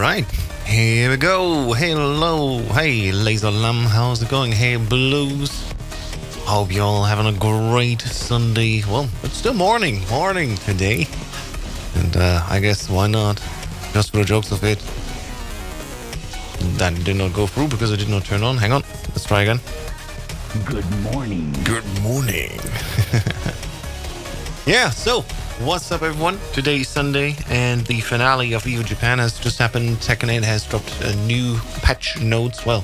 right, here we go. Hello, hey, Laser Lamb, how's it going? Hey, Blues. Hope you're all having a great Sunday. Well, it's still morning today. And I guess why not? Just for the jokes of it. That did not go through because it did not turn on. Hang on, let's try again. Good morning. Good morning. Yeah, so what's up, everyone? Today is Sunday, and the finale of EVO Japan has just happened. Tekken 8 has dropped a new patch notes, well,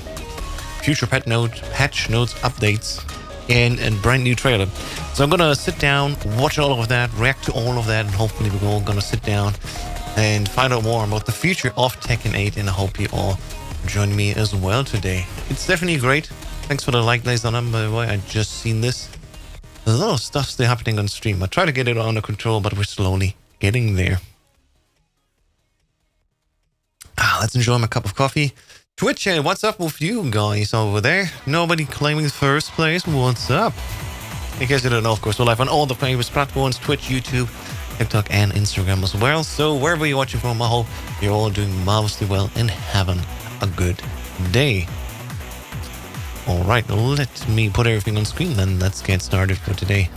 future patch notes updates, and a brand new trailer. So I'm gonna sit down, watch all of that, react to all of that, and hopefully we're all gonna sit down and find out more about the future of Tekken 8. And I hope you all join me as well today. It's definitely great. Thanks for the like, Laser Lamb, by the way. I just seen this. There's a lot of stuff still happening on stream. I try to get it under control, but we're slowly getting there. Let's enjoy my cup of coffee. Twitch, what's up with you guys over there? Nobody claiming first place. What's up? In case you don't know, of course, we're live on all the famous platforms: Twitch, YouTube, TikTok, and Instagram as well. So wherever you're watching from, I hope you're all doing marvelously well and having a good day. All right, let me put everything on screen, then let's get started for today.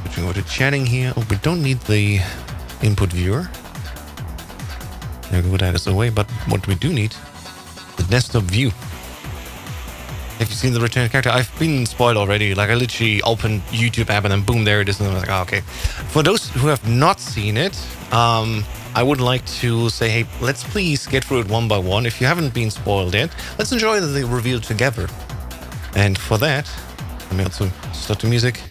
Switching over to chatting here. Oh, we don't need the input viewer. There we go, that is away. But what we do need, the desktop view. Have you seen the return character? I've been spoiled already. Like, I literally opened YouTube app and then boom, there it is. And I was like, oh, okay. For those who have not seen it, I would like to say, hey, let's please get through it one by one. If you haven't been spoiled yet, let's enjoy the reveal together. And for that, let me also start the music.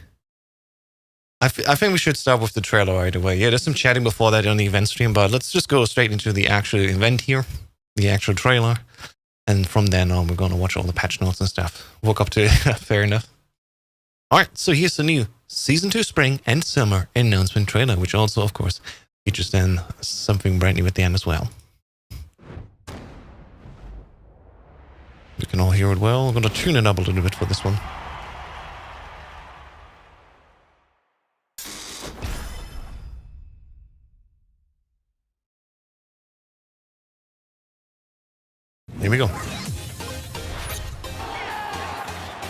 I think we should start with the trailer right away. Yeah, there's some chatting before that on the event stream, but let's just go straight into the actual event here, the actual trailer. And from then on, we're going to watch all the patch notes and stuff. Woke up to it, fair enough. All right, so here's the new Season 2 Spring and Summer announcement trailer, which also, of course, features then something brand new at the end as well. You can all hear it well. I'm going to tune it up a little bit for this one. Here we go.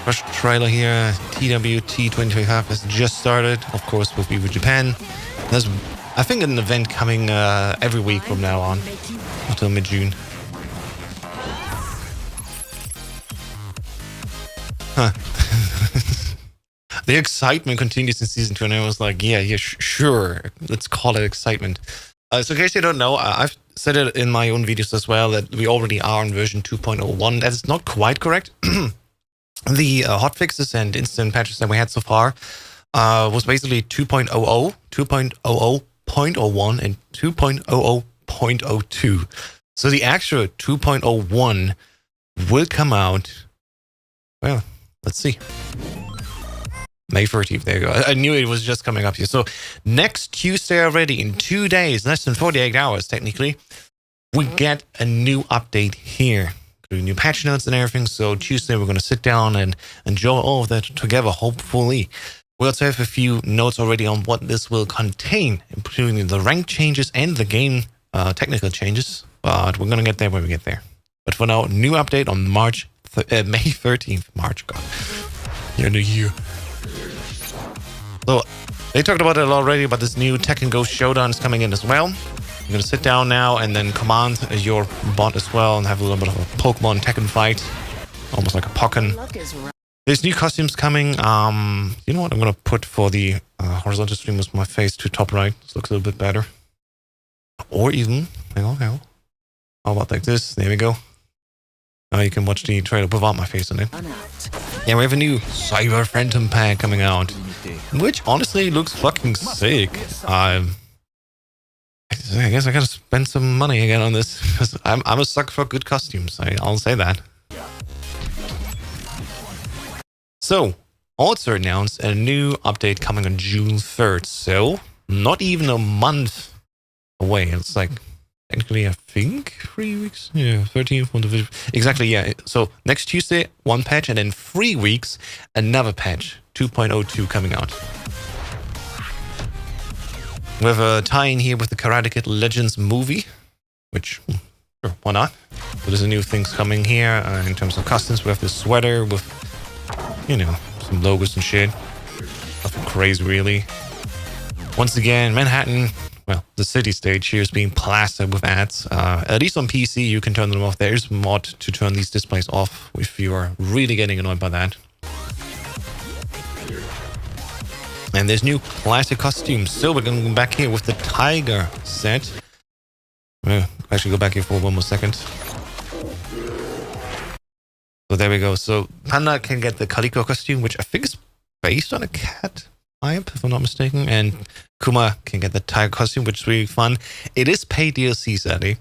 First trailer here. TWT 2025 has just started, of course, with EVO Japan. There's, I think, an event coming every week from now on until mid-June. Huh. The excitement continues in Season 2, and I was like, yeah, sure. Let's call it excitement. So in case you don't know, I've said it in my own videos as well, that we already are in version 2.01. That is not quite correct. The hotfixes and instant patches that we had so far was basically 2.00, 2.00.01, and 2.00.02. So the actual 2.01 will come out, well, let's see. May 13th, there you go. I knew it was just coming up here. So next Tuesday already, in 2 days, less than 48 hours technically, we get a new update here. New patch notes and everything. So Tuesday we're going to sit down and enjoy all of that together, hopefully. We also have a few notes already on what this will contain, including the rank changes and the game technical changes. But we're going to get there when we get there. But for now, new update on May 13th. March, God. You're in the year. So they talked about it already, but this new Tekken Go Showdown is coming in as well. You're going to sit down now and then command your bot as well and have a little bit of a Pokemon Tekken fight. Almost like a Pokken. There's new costumes coming. You know what? I'm going to put for the horizontal stream with my face to top right. This looks a little bit better. Or even, hang on. How about like this? There we go. Now you can watch the trailer without my face on it. Yeah, we have a new Cyber Phantom pack coming out, which honestly looks fucking sick. I guess I gotta spend some money again on this, because I'm a sucker for good costumes. I'll say that. So, also announced a new update coming on June 3rd. So, not even a month away. It's like, technically, I think 3 weeks. Yeah, 13th, 15th. Exactly, yeah. So, next Tuesday, one patch, and then 3 weeks, another patch, 2.02 coming out. We have a tie-in here with the Karate Kid Legends movie, which, sure, why not? So there's a new things coming here in terms of costumes. We have this sweater with, you know, some logos and shit. Nothing crazy, really. Once again, Manhattan, well, the city stage here is being plastered with ads. At least on PC, you can turn them off. There is a mod to turn these displays off if you are really getting annoyed by that. And there's new classic costumes. So we're going to go back here with the Tiger set. Actually, go back here for one more second. So there we go. So Panda can get the Calico costume, which I think is based on a cat type, if I'm not mistaken. And Kuma can get the Tiger costume, which is really fun. It is paid DLC, sadly.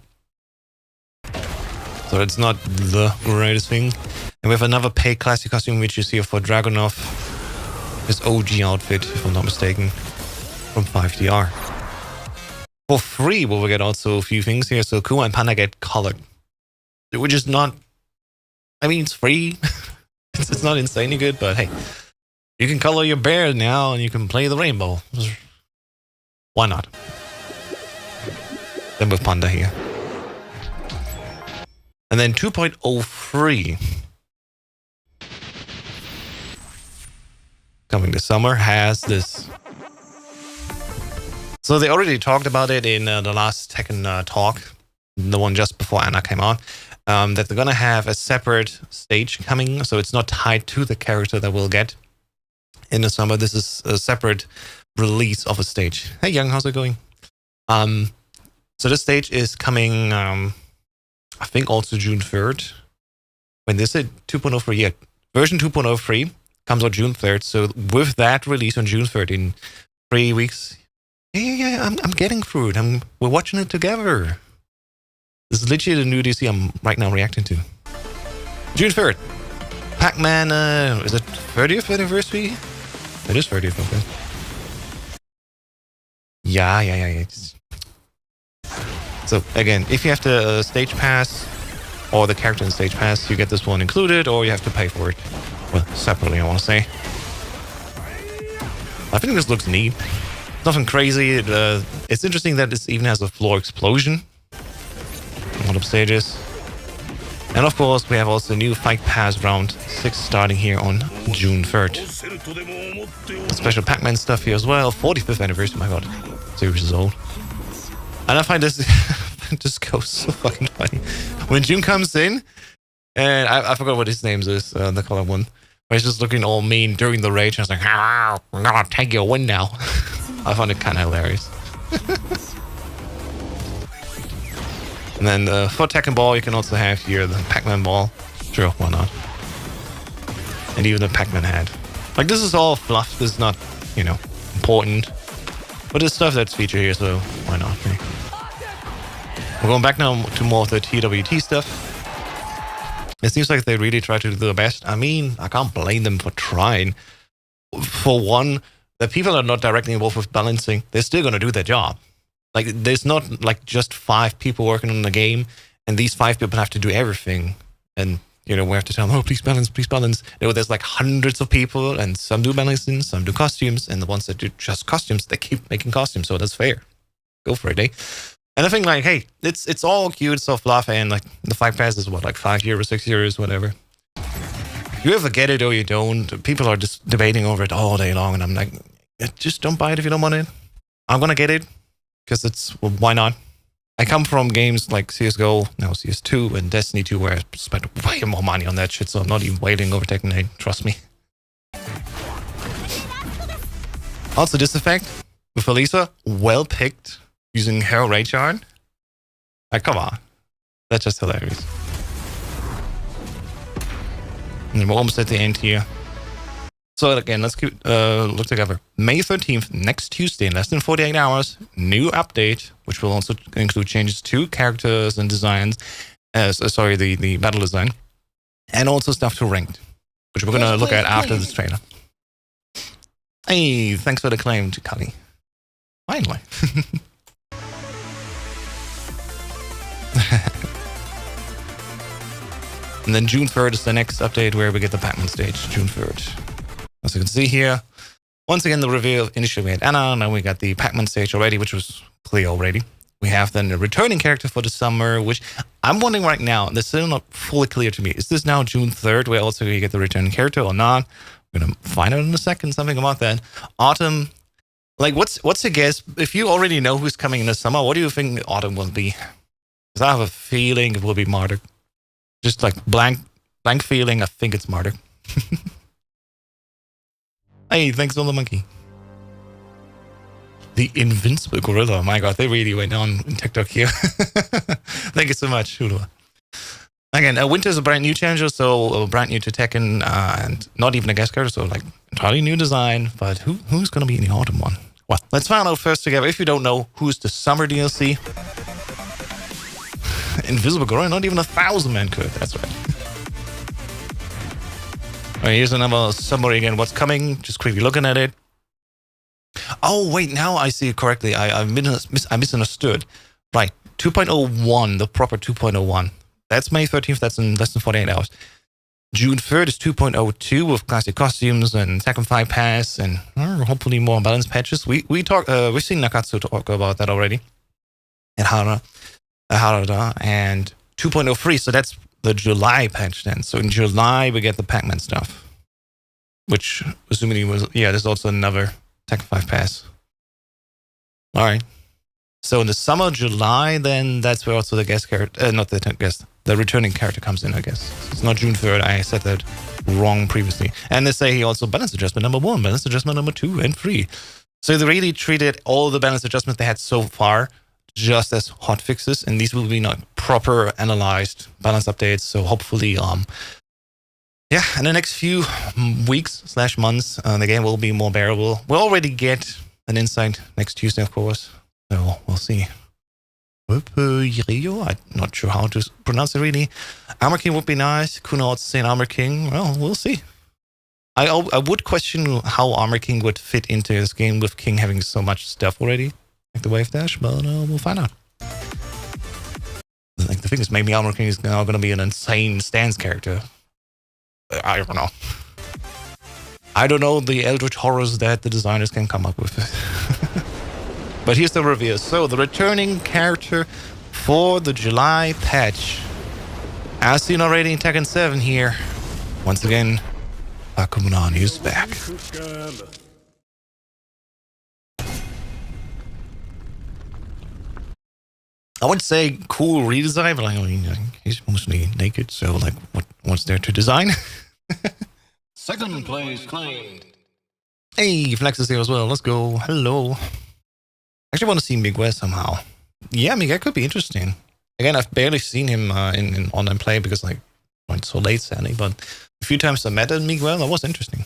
So it's not the greatest thing. And we have another paid classic costume, which you see for Dragunov. His OG outfit, if I'm not mistaken, from 5DR. For free, we'll get also a few things here. So Kuma and Panda get colored, which is not, I mean, it's free. It's not insanely good, but hey, you can color your bear now and you can play the rainbow. Why not? Then with Panda here. And then 2.03. Coming this summer has this. So they already talked about it in the last Tekken talk, the one just before Anna came on, that they're gonna have a separate stage coming, so it's not tied to the character that we'll get in the summer. This is a separate release of a stage. Hey Young, how's it going? So this stage is coming, I think also June 3rd. When they said 2.03, yeah, version 2.03. Comes on June 3rd. So with that release on June 3rd, in 3 weeks, yeah, I'm getting through it. We're watching it together. This is literally the new DC I'm right now reacting to. June 3rd. Pac-Man, is it 30th anniversary? It is 30th, okay. Yeah. So again, if you have the stage pass or the character in stage pass, you get this one included, or you have to pay for it. Well, separately, I want to say. I think this looks neat. Nothing crazy. It's interesting that this even has a floor explosion on one of the stages. And of course, we have also a new Fight Pass Round 6 starting here on June 3rd. Special Pac-Man stuff here as well. 45th anniversary, my god. Series is old. And I find this just goes so fucking funny. When June comes in, and I forgot what his name is, the color one. But he's just looking all mean during the rage. And I was like, I'm gonna take your win now. I found it kind of hilarious. And then for Tekken Ball, you can also have here the Pac-Man ball. Sure, why not? And even the Pac-Man head. Like, this is all fluff. This is not, you know, important. But it's stuff that's featured here, so why not? Okay. We're going back now to more of the TWT stuff. It seems like they really try to do their best. I mean, I can't blame them for trying. For one, the people are not directly involved with balancing. They're still going to do their job. Like, there's not like just 5 people working on the game, and these 5 people have to do everything. And, you know, we have to tell them, oh, please balance, please balance. You know, there's like hundreds of people, and some do balancing, some do costumes, and the ones that do just costumes, they keep making costumes, so that's fair. Go for it, eh? And I think, like, hey, it's all cute, it's all fluffy, and like the Fight Pass is what, like €5, €6, whatever. You either get it or you don't. People are just debating over it all day long, and I'm like, just don't buy it if you don't want it. I'm gonna get it because it's, well, why not? I come from games like CS:GO, now CS2, and Destiny 2, where I spent way more money on that shit, so I'm not even waiting over Tekken 8. Trust me. Also, this effect with Elisa, well picked. Using her rage art. Like, come on. That's just hilarious. And we're almost at the end here. So again, let's keep look together. May 13th, next Tuesday, in less than 48 hours, new update, which will also include changes to characters and designs. Sorry, the battle design. And also stuff to ranked, which we're going to look at after this trailer. Hey, thanks for the claim to Kali. Finally. And then June 3rd is the next update where we get the Pac-Man stage, June 3rd. As you can see here, once again, the reveal, initially we had Anna, now we got the Pac-Man stage already, which was clear already. We have then a returning character for the summer, which I'm wondering right now, this is still not fully clear to me. Is this now June 3rd, where also you get the returning character or not? We're going to find out in a second, something about that. Autumn, like what's your guess? If you already know who's coming in the summer, what do you think Autumn will be? Because I have a feeling it will be Marduk. Just like blank feeling, I think it's Marduk. Hey, thanks for the monkey. The Invincible Gorilla. My God, they really went on in TikTok here. Thank you so much, Hula. Again, Winter's a brand new challenger, so brand new to Tekken, and not even a guest character, so like entirely new design. But who's going to be in the autumn one? Well, let's find out first together. If you don't know, who's the summer DLC? Invisible Gorilla, not even 1,000-man could. That's right. All right, here's another summary again. What's coming? Just quickly looking at it. Oh, wait, now I see it correctly. I misunderstood. Right, 2.01, the proper 2.01. That's May 13th. That's in less than 48 hours. June 3rd is 2.02 with classic costumes and Tekken 5 Pass and hopefully more balanced patches. We've seen Nakatsu talk about that already. And Harada. And 2.03, so that's the July patch then. So in July, we get the Pac-Man stuff. Which, assuming there's also another Tekken 5 Pass. All right. So in the summer, July, then that's where also the guest character, the returning character comes in, I guess. It's not June 3rd. I said that wrong previously. And they say he also balance adjustment number 1, balance adjustment number 2, and 3. So they really treated all the balance adjustments they had so far just as hot fixes, and these will be not proper analyzed balance updates. So hopefully, in the next few weeks/months, the game will be more bearable. We'll already get an insight next Tuesday, of course. So we'll see. I'm not sure how to pronounce it really. Armor King would be nice. Kuno also saying Armor King. Well, we'll see. I would question how Armor King would fit into this game with King having so much stuff already, like the Wave Dash, but we'll find out. Like the thing is, maybe Armor King is now going to be an insane stance character. I don't know. I don't know the eldritch horrors that the designers can come up with. But here's the reveal. So the returning character for the July patch, as seen already in Tekken 7 here. Once again, Akumunani is back. I wouldn't say cool redesign, but I mean, he's mostly naked, so like, what's there to design? Second place claimed. Hey, Flex is here as well. Let's go. Hello. Actually want to see Miguel somehow. Yeah, Miguel could be interesting. Again, I've barely seen him in online play because like went so late, sadly. But a few times I met Miguel, that was interesting.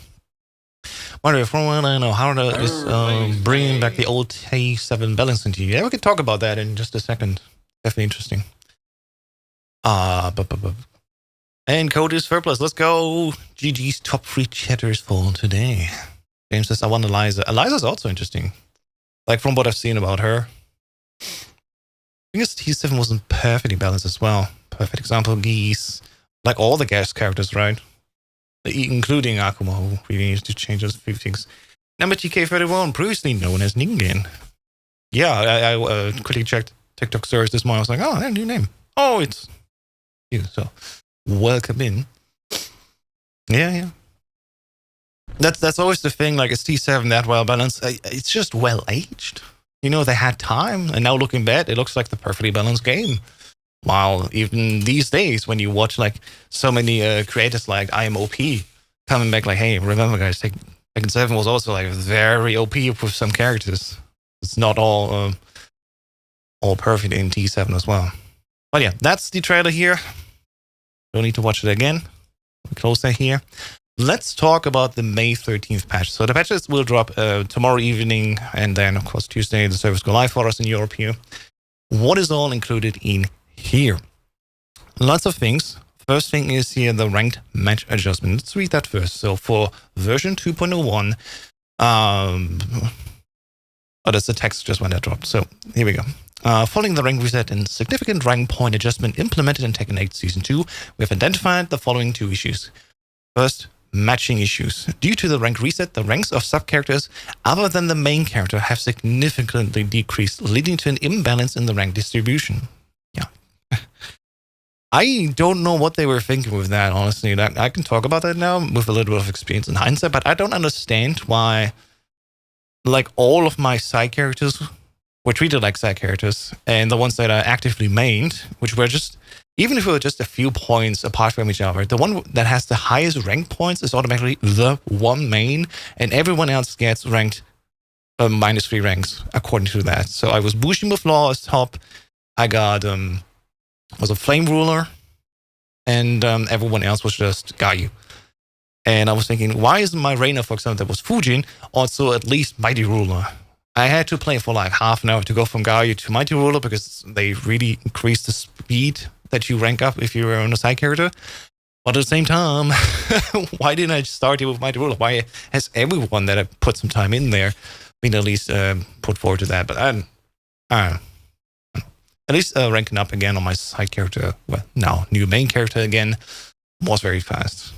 By the way, from what I know, Harada is bringing back the old K7 balance into you. Yeah, we can talk about that in just a second. Definitely interesting. And code is surplus. Let's go. GG's top 3 chatters for today. James says, I want Eliza. Eliza's also interesting. Like from what I've seen about her. I think T7 wasn't perfectly balanced as well. Perfect example, Geese. Like all the guest characters, right? Including Akuma, who really needs to change those few things. Number TK31, previously known as Ningen. Yeah, I quickly checked TikTok search this morning. I was like, oh, that new name. Oh, it's you. So, welcome in. Yeah. That's always the thing. Like, it's T7 that well balanced. It's just well aged. You know, they had time, and now looking back, it looks like the perfectly balanced game. While even these days, when you watch like so many creators like IMOP coming back, like, hey, remember guys, Tekken 7 was also like very OP with some characters. It's not all perfect in T7 as well. But yeah, that's the trailer here. Don't need to watch it again. Close that here. Let's talk about the May 13th patch. So the patches will drop tomorrow evening, and then of course Tuesday the service go live for us in Europe here. What is all included in here? Lots of things. First thing is here the ranked match adjustment. Let's read that first. So for version 2.01, that's the text just when that dropped. So here we go. Following the rank reset and significant rank point adjustment implemented in Tekken 8 Season 2, we have identified the following 2 issues. First, matching issues. Due to the rank reset, the ranks of sub-characters other than the main character have significantly decreased, leading to an imbalance in the rank distribution. Yeah. I don't know what they were thinking with that, honestly. I can talk about that now with a little bit of experience in hindsight, but I don't understand why, like, all of my side characters were treated like side characters, and the ones that are actively mained, which were just, even if it were just a few points apart from each other, the one that has the highest rank points is automatically the one main, and everyone else gets ranked -3 ranks according to that. So I was Bushima Flaw as top. I got was a Flame Ruler, and everyone else was just Gayu. And I was thinking, why isn't my Reina, for example, that was Fujin, also at least Mighty Ruler? I had to play for like half an hour to go from Gayu to Mighty Ruler because they really increase the speed that you rank up if you're on a side character. But at the same time, why didn't I start it with Mighty Ruler? Why has everyone that I put some time in there been at least put forward to that? But I don't know. At least ranking up again on my side character, well, now new main character again, was very fast.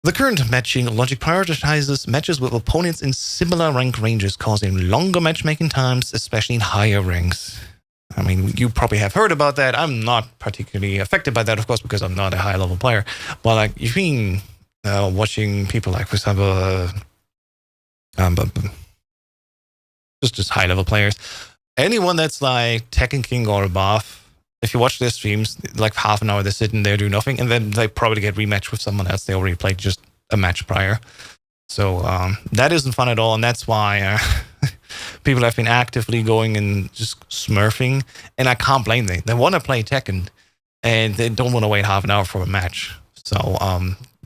The current matching logic prioritizes matches with opponents in similar rank ranges, causing longer matchmaking times, especially in higher ranks. I mean, you probably have heard about that. I'm not particularly affected by that, of course, because I'm not a high-level player. But like, you've been watching people like, for example, just high-level players. Anyone that's like Tekken King or above, if you watch their streams, like half an hour they're sitting there doing nothing, and then they probably get rematched with someone else they already played just a match prior. So that isn't fun at all, and that's why people have been actively going and just smurfing, and I can't blame them. They want to play Tekken, and they don't want to wait half an hour for a match. So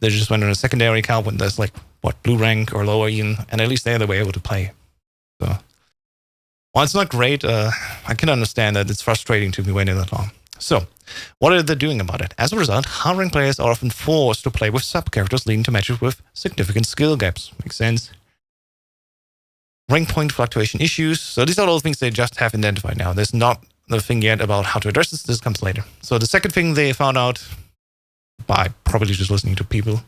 they just went on a secondary account when there's like, what, blue rank or lower even, and at least there they were able to play. So, while it's not great, I can understand that it's frustrating to be waiting that long. So, what are they doing about it? As a result, high-rank players are often forced to play with sub-characters, leading to matches with significant skill gaps. Makes sense. Rank point fluctuation issues. So these are all things they just have identified now. There's not the thing yet about how to address this. This comes later. So the second thing they found out, by probably just listening to people,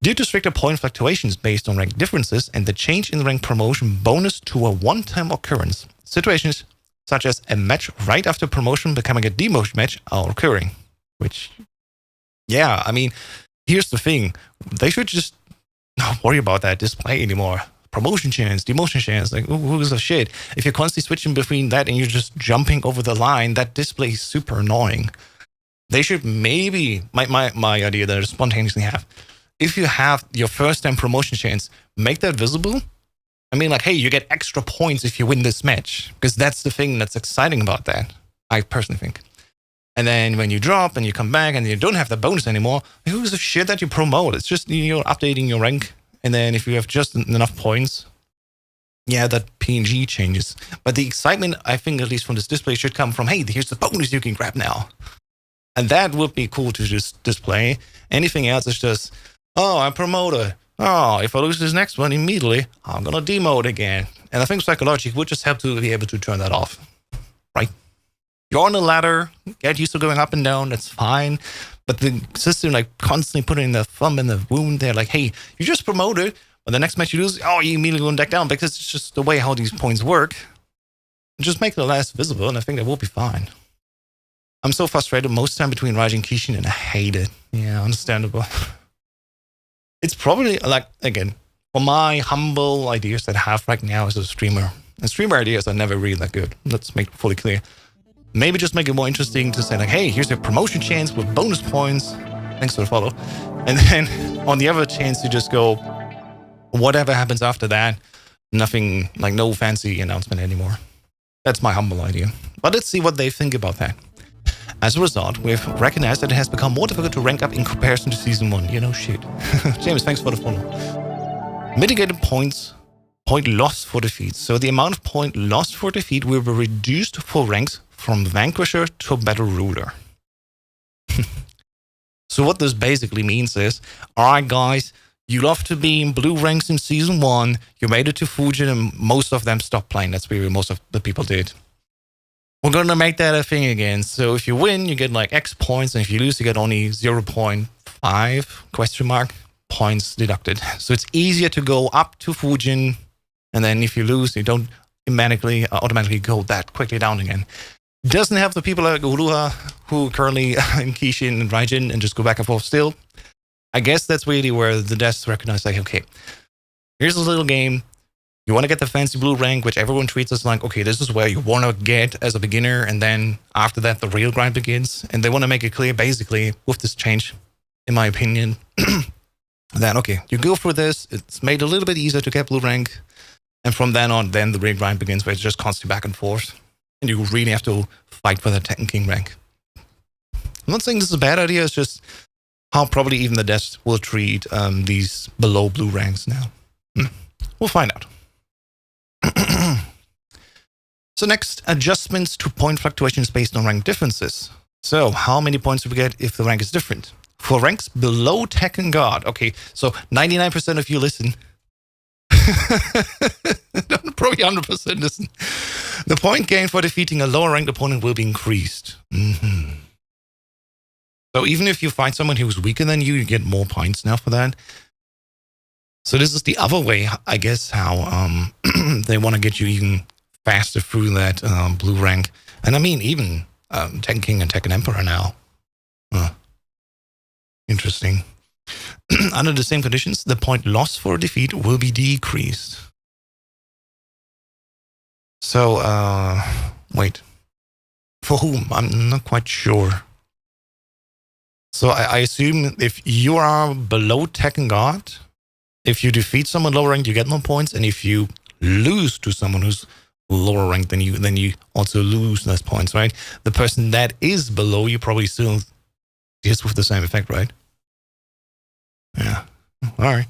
due to stricter point fluctuations based on rank differences and the change in rank promotion bonus to a one-time occurrence, situations such as a match right after promotion becoming a demotion match are occurring. Which, yeah, I mean, here's the thing. They should just not worry about that display anymore. Promotion chance, demotion chance, like, who gives a shit? If you're constantly switching between that and you're just jumping over the line, that display is super annoying. They should maybe, my idea that I spontaneously have, if you have your first time promotion chance, make that visible. I mean, like, hey, you get extra points if you win this match, because that's the thing that's exciting about that, I personally think. And then when you drop and you come back and you don't have the bonus anymore, who gives a shit that you promote? It's just you're updating your rank. And then if you have just enough points, yeah, that PNG changes. But the excitement, I think, at least from this display, should come from, hey, here's the bonus you can grab now. And that would be cool to just display. Anything else is just, oh, I'm promoter. Oh, if I lose this next one immediately, I'm going to demote again. And I think psychologically would just have to be able to turn that off, right? You're on a ladder, get used to going up and down, that's fine. But the system, like, constantly putting the thumb in the wound there, like, hey, you just promoted, but the next match you lose, oh, you immediately go back down, because it's just the way how these points work. Just make the last visible, and I think that will be fine. I'm so frustrated most time between Raijin and Kishin, and I hate it. Yeah, understandable. It's probably, like, again, for my humble ideas that I have right now as a streamer, and streamer ideas are never really that good. Let's make it fully clear. Maybe just make it more interesting to say, like, hey, here's a promotion chance with bonus points. Thanks for the follow. And then on the other chance, you just go, whatever happens after that, nothing, like, no fancy announcement anymore. That's my humble idea. But let's see what they think about that. As a result, we've recognized that it has become more difficult to rank up in comparison to Season 1. You know, shit. James, thanks for the follow. Mitigated points, point loss for defeat. So the amount of point lost for defeat will be reduced for ranks from Vanquisher to Battle Ruler. So what this basically means is, alright guys, you love to be in blue ranks in Season 1, you made it to Fujin and most of them stopped playing. That's where most of the people did. We're going to make that a thing again. So if you win, you get like X points, and if you lose, you get only 0.5 5 question mark points deducted. So it's easier to go up to Fujin, and then if you lose, you don't automatically go that quickly down again. Doesn't have the people like Uruha who currently in Kishin and Raijin and just go back and forth still. I guess that's really where the devs recognize, like, okay, here's a little game. You want to get the fancy blue rank, which everyone treats as like, okay, this is where you want to get as a beginner. And then after that, the real grind begins. And they want to make it clear, basically, with this change, in my opinion, that, okay, you go through this. It's made a little bit easier to get blue rank. And from then on, then the real grind begins, where it's just constantly back and forth. And you really have to fight for the Tekken King rank. I'm not saying this is a bad idea. It's just how probably even the devs will treat these below blue ranks now. We'll find out. So next, adjustments to point fluctuations based on rank differences. So how many points do we get if the rank is different? For ranks below Tekken God. Okay, so 99% of you listen. Probably 100% listen. The point gain for defeating a lower ranked opponent will be increased. So even if you find someone who's weaker than you, you get more points now for that. So this is the other way, I guess, how they want to get you even faster through that blue rank. And I mean, even Tekken King and Tekken Emperor now. Interesting. Under the same conditions, the point loss for a defeat will be decreased. So, wait. For whom? I'm not quite sure. So I assume if you are below Tekken God, if you defeat someone lower ranked, you get no points. And if you lose to someone who's lower ranked than you also lose less points, right? The person that is below you probably still deals with the same effect, right? Yeah. All right.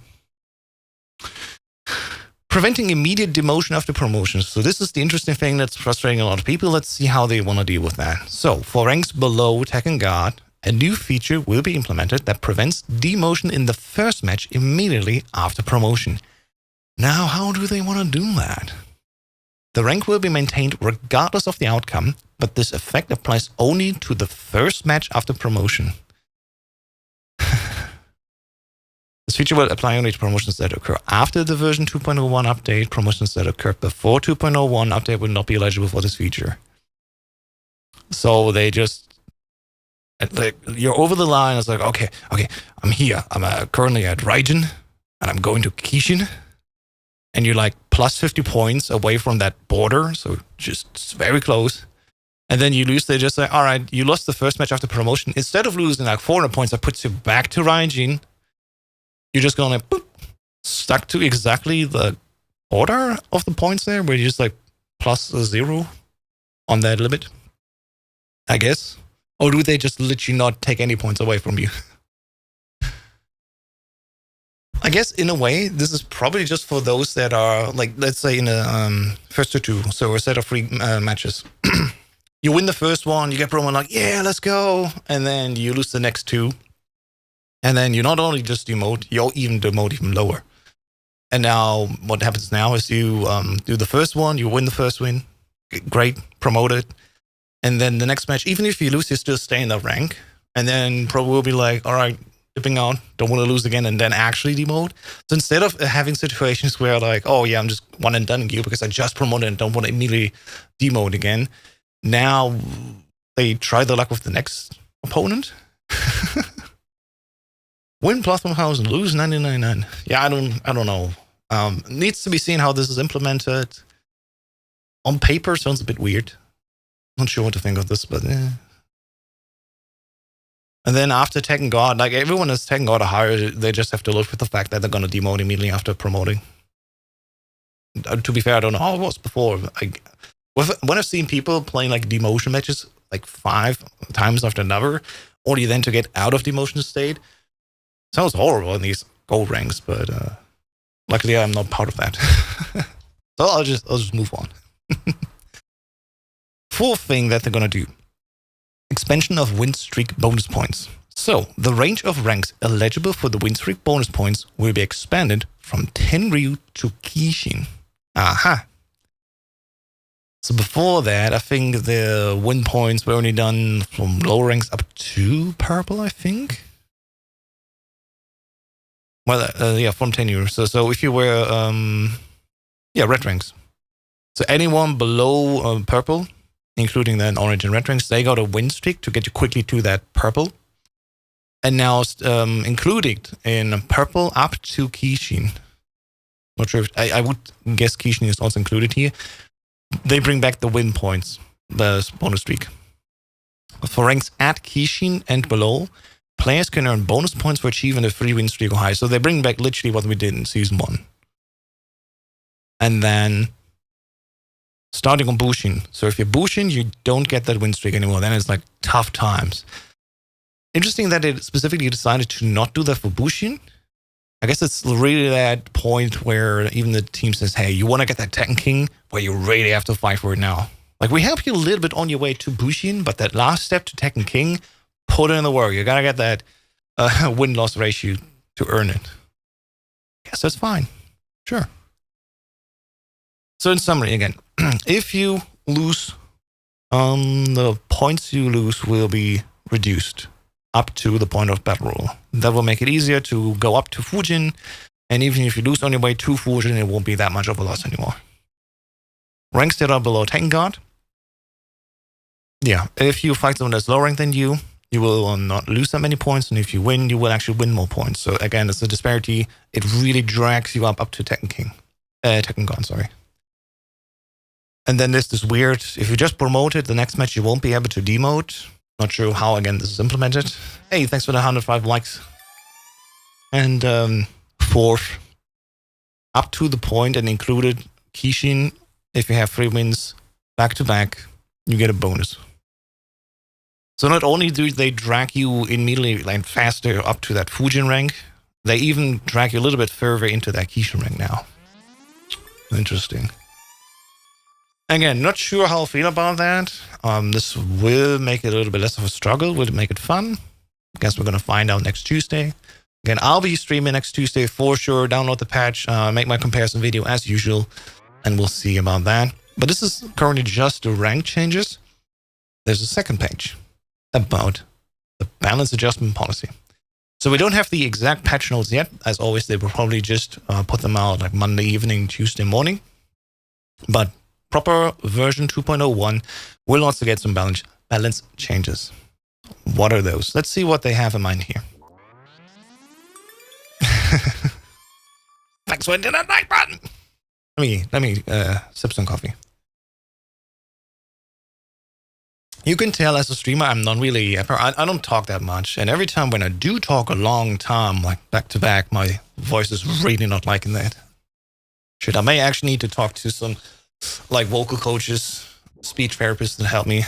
Preventing immediate demotion after promotions. So this is the interesting thing that's frustrating a lot of people. Let's see how they want to deal with that. So for ranks below Tekken God, a new feature will be implemented that prevents demotion in the first match immediately after promotion. Now, how do they want to do that? The rank will be maintained regardless of the outcome, but this effect applies only to the first match after promotion. This feature will apply only to promotions that occur after the version 2.01 update. Promotions that occur before 2.01 update will not be eligible for this feature. So they just, like, you're over the line. It's like, okay, I'm here. I'm currently at Raijin, and I'm going to Kishin. And you're like plus 50 points away from that border, so just very close. And then you lose. They just say, all right, you lost the first match after promotion. Instead of losing like 400 points, that puts you back to Raijin. You're just going to stuck to exactly the order of the points there, where you're just like plus 0 on that limit, I guess. Or do they just literally not take any points away from you? I guess in a way, this is probably just for those that are, like, let's say in a first to two, so a set of 3 matches. You win the first one, you get promo like, yeah, let's go. And then you lose the next 2. And then you not only just demote, you even demote even lower. And now what happens now is you do the first one, you win the first win, great, promoted. And then the next match, even if you lose, you still stay in the rank. And then probably will be like, all right, dipping out, don't want to lose again, and then actually demote. So instead of having situations where like, oh yeah, I'm just one and done gear because I just promoted and don't want to immediately demote again, now they try their luck with the next opponent. Win plus 1,000, lose 999. Yeah, I don't know. Needs to be seen how this is implemented. On paper, sounds a bit weird. Not sure what to think of this, but yeah. And then after Tekken God, like everyone is Tekken God or higher, they just have to live with the fact that they're going to demote immediately after promoting. To be fair, I don't know how it was before. When I've seen people playing like demotion matches like 5 times after another, only then to get out of demotion state, sounds horrible in these gold ranks, but luckily I'm not part of that. So I'll just move on. Fourth thing that they're gonna do: expansion of win streak bonus points. So the range of ranks eligible for the win streak bonus points will be expanded from Tenryu to Kishin. Aha. So before that, I think the win points were only done from lower ranks up to purple, I think. Well, yeah, from tenure. So if you were, red ranks. So anyone below purple, including then orange and red ranks, they got a win streak to get you quickly to that purple. And now included in purple up to Kishin. Not sure if I would guess Kishin is also included here. They bring back the win points, the bonus streak. For ranks at Kishin and below, players can earn bonus points for achieving a free win streak or higher. So they bring back literally what we did in Season 1. And then starting on Bushin. So if you're Bushin, you don't get that win streak anymore. Then it's like tough times. Interesting that they specifically decided to not do that for Bushin. I guess it's really that point where even the team says, hey, you want to get that Tekken King, where you really have to fight for it now. Like, we help you a little bit on your way to Bushin, but that last step to Tekken King, put in the work. You got to get that win-loss ratio to earn it. Guess that's fine. Sure. So in summary, again, if you lose, the points you lose will be reduced up to the point of battle roll. That will make it easier to go up to Fujin, and even if you lose on your way to Fujin, it won't be that much of a loss anymore. Ranks that are below Tekken Guard. Yeah, if you fight someone that's lower ranked than you, you will not lose that many points, and if you win, you will actually win more points. So again, it's a disparity. It really drags you up to Tekken Guard, sorry. And then there's this weird, if you just promote it, the next match you won't be able to demote. Not sure how, again, this is implemented. Hey, thanks for the 105 likes. And fourth, up to the point and included Kishin, if you have 3 wins back to back, you get a bonus. So not only do they drag you immediately and faster up to that Fujin rank, they even drag you a little bit further into that Kishin rank now. Interesting. Again, not sure how I feel about that. This will make it a little bit less of a struggle. Will it make it fun? I guess we're going to find out next Tuesday. Again, I'll be streaming next Tuesday for sure. Download the patch, make my comparison video as usual, and we'll see about that. But this is currently just the rank changes. There's a second page about the balance adjustment policy. So we don't have the exact patch notes yet. As always, they will probably just put them out like Monday evening, Tuesday morning. But proper version 2.01 will also get some balance changes. What are those? Let's see what they have in mind here. Thanks for hitting that like button. Let me sip some coffee. You can tell as a streamer, I'm not really, I don't talk that much. And every time when I do talk a long time, like back to back, my voice is really not liking that. Shit, I may actually need to talk to some like vocal coaches, speech therapists to help me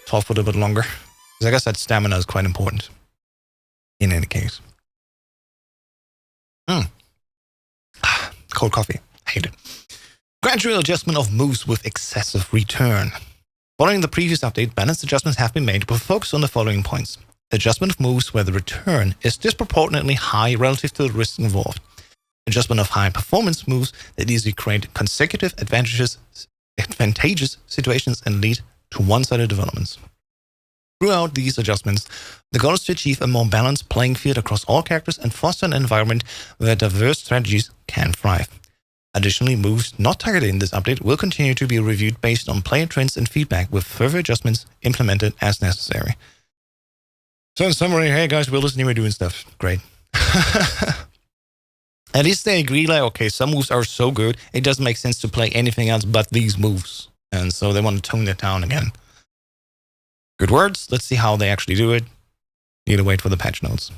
talk for a little bit longer. Because I guess that stamina is quite important. In any case. Cold coffee. Hate it. Gradual adjustment of moves with excessive return. Following the previous update, balance adjustments have been made with focus on the following points. Adjustment of moves where the return is disproportionately high relative to the risk involved. Adjustment of high performance moves that easily create consecutive advantageous situations and lead to one-sided developments. Throughout these adjustments, the goal is to achieve a more balanced playing field across all characters and foster an environment where diverse strategies can thrive. Additionally, moves not targeted in this update will continue to be reviewed based on player trends and feedback, with further adjustments implemented as necessary. So in summary, hey guys, we're listening, we're doing stuff. Great. At least they agree, like, okay, some moves are so good, it doesn't make sense to play anything else but these moves. And so they want to tone it down again. Good words. Let's see how they actually do it. Need to wait for the patch notes.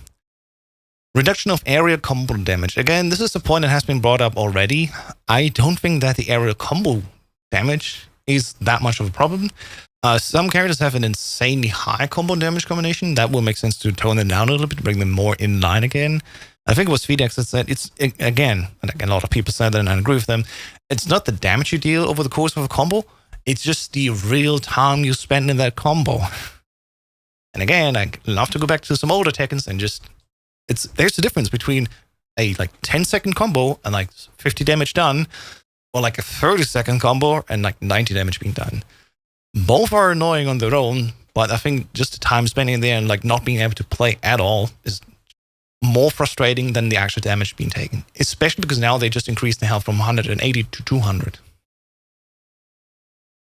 Reduction of area combo damage. Again, this is a point that has been brought up already. I don't think that the area combo damage is that much of a problem. Some characters have an insanely high combo damage combination. That will make sense to tone them down a little bit, bring them more in line again. I think it was Fedex that said it's, again, and again, a lot of people said that and I agree with them, it's not the damage you deal over the course of a combo, it's just the real time you spend in that combo. And again, I love to go back to some older Tekkens and just, there's a difference between a like 10-second combo and like 50 damage done, or like a 30-second combo and like 90 damage being done. Both are annoying on their own, but I think just the time spending there and like not being able to play at all is more frustrating than the actual damage being taken, especially because now they just increased the health from 180 to 200.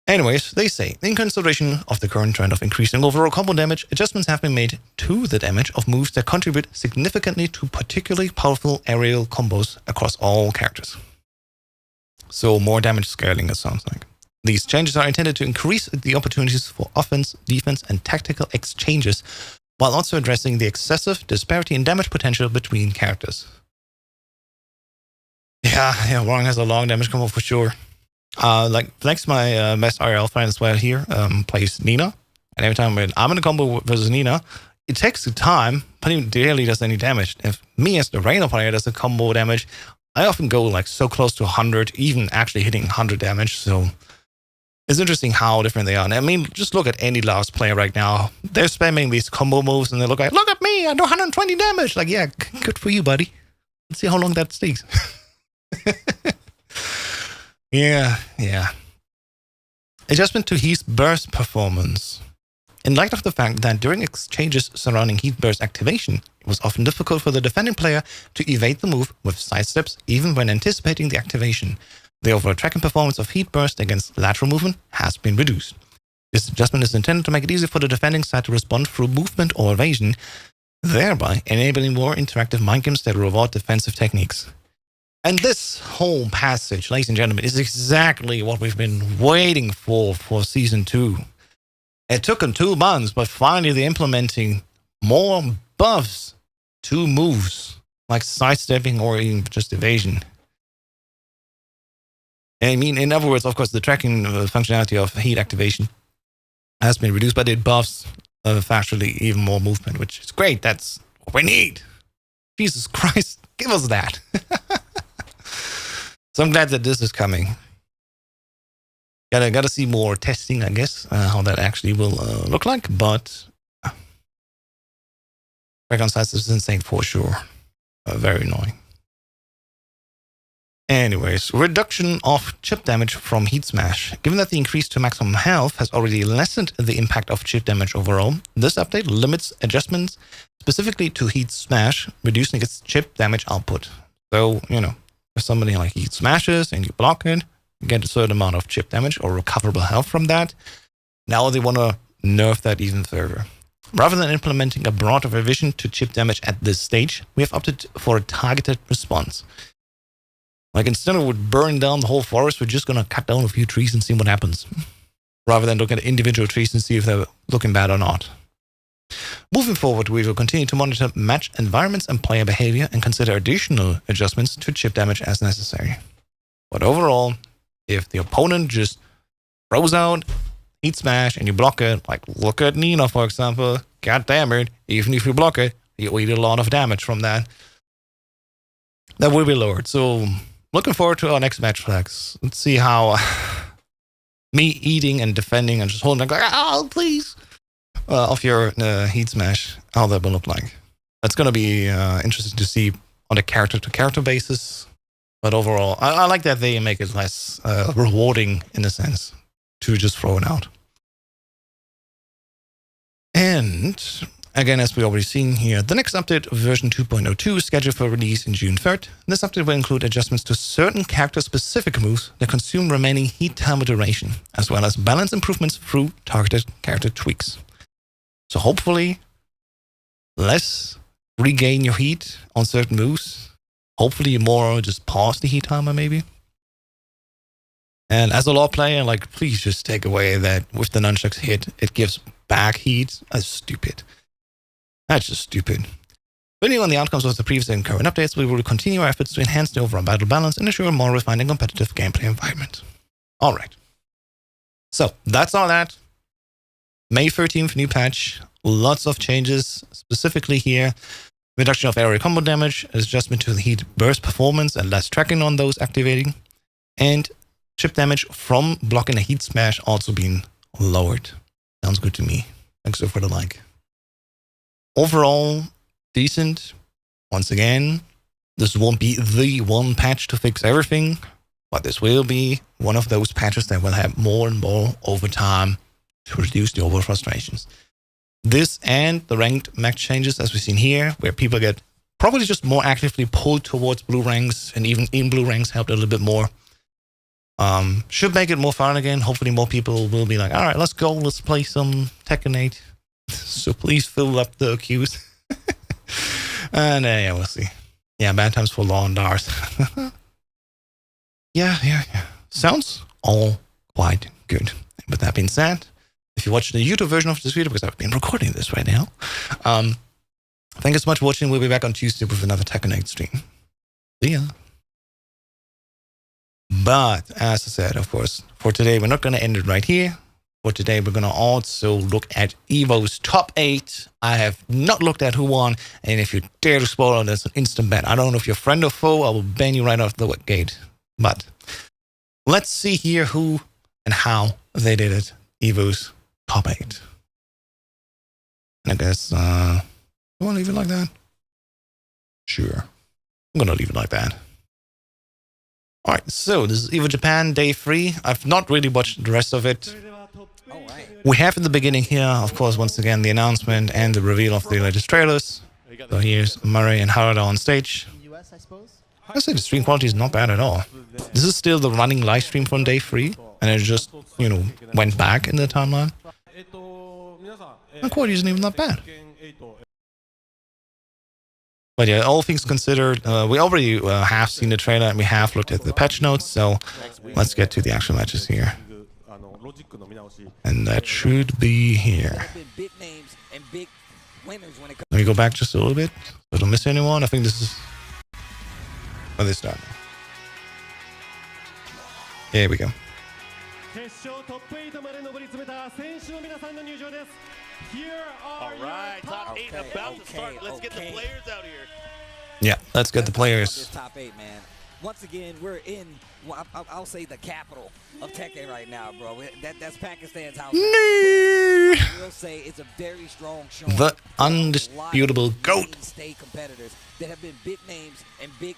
Anyways, they say, in consideration of the current trend of increasing overall combo damage, adjustments have been made to the damage of moves that contribute significantly to particularly powerful aerial combos across all characters. So more damage scaling, it sounds like. These changes are intended to increase the opportunities for offense, defense, and tactical exchanges, while also addressing the excessive disparity in damage potential between characters. Yeah, Warren has a long damage combo for sure. Like Flex, my best RL friend as well here, plays Nina. And every time I'm in a combo versus Nina, it takes time, but he barely does any damage. If me as the Reina player does a combo damage, I often go like so close to 100, even actually hitting 100 damage. So it's interesting how different they are. And I mean, just look at any last player right now. They're spamming these combo moves and they look like, look at me, I do 120 damage. Like, yeah, good for you, buddy. Let's see how long that stays. Yeah. Adjustment to Heat's burst performance. In light of the fact that during exchanges surrounding Heat burst activation, it was often difficult for the defending player to evade the move with sidesteps even when anticipating the activation, the overall tracking performance of Heat burst against lateral movement has been reduced. This adjustment is intended to make it easier for the defending side to respond through movement or evasion, thereby enabling more interactive mind games that reward defensive techniques. And this whole passage, ladies and gentlemen, is exactly what we've been waiting for Season 2. It took them 2 months, but finally they're implementing more buffs to moves, like sidestepping or even just evasion. And I mean, in other words, of course, the tracking functionality of Heat activation has been reduced, but it buffs factually even more movement, which is great. That's what we need. Jesus Christ, give us that. So I'm glad that this is coming. Gotta see more testing, I guess, how that actually will look like. But Recon size is insane for sure. Very annoying. Anyways, reduction of chip damage from Heat Smash. Given that the increase to maximum health has already lessened the impact of chip damage overall, this update limits adjustments specifically to Heat Smash, reducing its chip damage output. So, if somebody like Heat Smashes and you block it, you get a certain amount of chip damage or recoverable health from that. Now they want to nerf that even further. Rather than implementing a broader revision to chip damage at this stage, we have opted for a targeted response. Like instead of burning down the whole forest, we're just going to cut down a few trees and see what happens. Rather than look at individual trees and see if they're looking bad or not. Moving forward, we will continue to monitor match environments and player behavior and consider additional adjustments to chip damage as necessary. But overall, if the opponent just throws out Heat Smash and you block it, like look at Nina for example, god damn it, even if you block it, you eat a lot of damage from that. That will be lowered. So looking forward to our next match flags. Let's see how me eating and defending and just holding like, oh please, of your Heat Smash, how that will look like. That's going to be interesting to see on a character-to-character basis. But overall, I like that they make it less rewarding, in a sense, to just throw it out. And, again, as we already seen here, the next update, version 2.02, is scheduled for release in June 3rd. This update will include adjustments to certain character-specific moves that consume remaining heat time duration, as well as balance improvements through targeted character tweaks. So hopefully, less regain your heat on certain moves. Hopefully more just pause the heat timer maybe. And as a law player, like please just take away that with the nunchucks hit, it gives back heat. That's stupid. That's just stupid. Building on the outcomes of the previous and current updates, we will continue our efforts to enhance the overall battle balance and ensure a more refined and competitive gameplay environment. Alright. So that's all that. May 13th, new patch. Lots of changes, specifically here. Reduction of area combo damage, adjustment to the heat burst performance and less tracking on those activating. And chip damage from blocking a Heat Smash also being lowered. Sounds good to me. Thanks for the like. Overall, decent. Once again, this won't be the one patch to fix everything, but this will be one of those patches that will have more and more over time to reduce the overall frustrations. This and the ranked match changes, as we've seen here, where people get probably just more actively pulled towards blue ranks, and even in blue ranks helped a little bit more. Should make it more fun again. Hopefully more people will be like, all right, let's go, let's play some Tekken 8. So please fill up the queues. And yeah, we'll see. Yeah, bad times for Law and Dars. Yeah. Sounds all quite good. With that being said, if you're watching the YouTube version of this video, because I've been recording this right now, thank you so much for watching. We'll be back on Tuesday with another Tekken 8 stream. See ya. But as I said, of course, for today, we're not going to end it right here. For today, we're going to also look at EVO's top 8. I have not looked at who won, and if you dare to spoil it, that's an instant ban. I don't know if you're friend or foe. I will ban you right off the gate. But let's see here who and how they did it. EVO's top 8. And I guess, you want to leave it like that? Sure. I'm going to leave it like that. All right, so this is EVO Japan Day 3. I've not really watched the rest of it. We have in the beginning here, of course, once again, the announcement and the reveal of the latest trailers. So here's Murray and Harada on stage. I say the stream quality is not bad at all. This is still the running live stream from Day 3, and it just, went back in the timeline. The quality isn't even that bad. But yeah, all things considered, we already have seen the trailer and we have looked at the patch notes, so let's get to the actual matches here. And that should be here. Let me go back just a little bit, so I don't miss anyone. I think this is where they start. Here we go. Alright, top 8 about to start. Let's get the players out here. Yeah, let's get the players. Top 8, man. Once again, we're in, I'll say the capital of Tekken right now, bro. That's Pakistan's house. I will say it's a very strong showing. The undisputable GOAT. State competitors that have been big names and big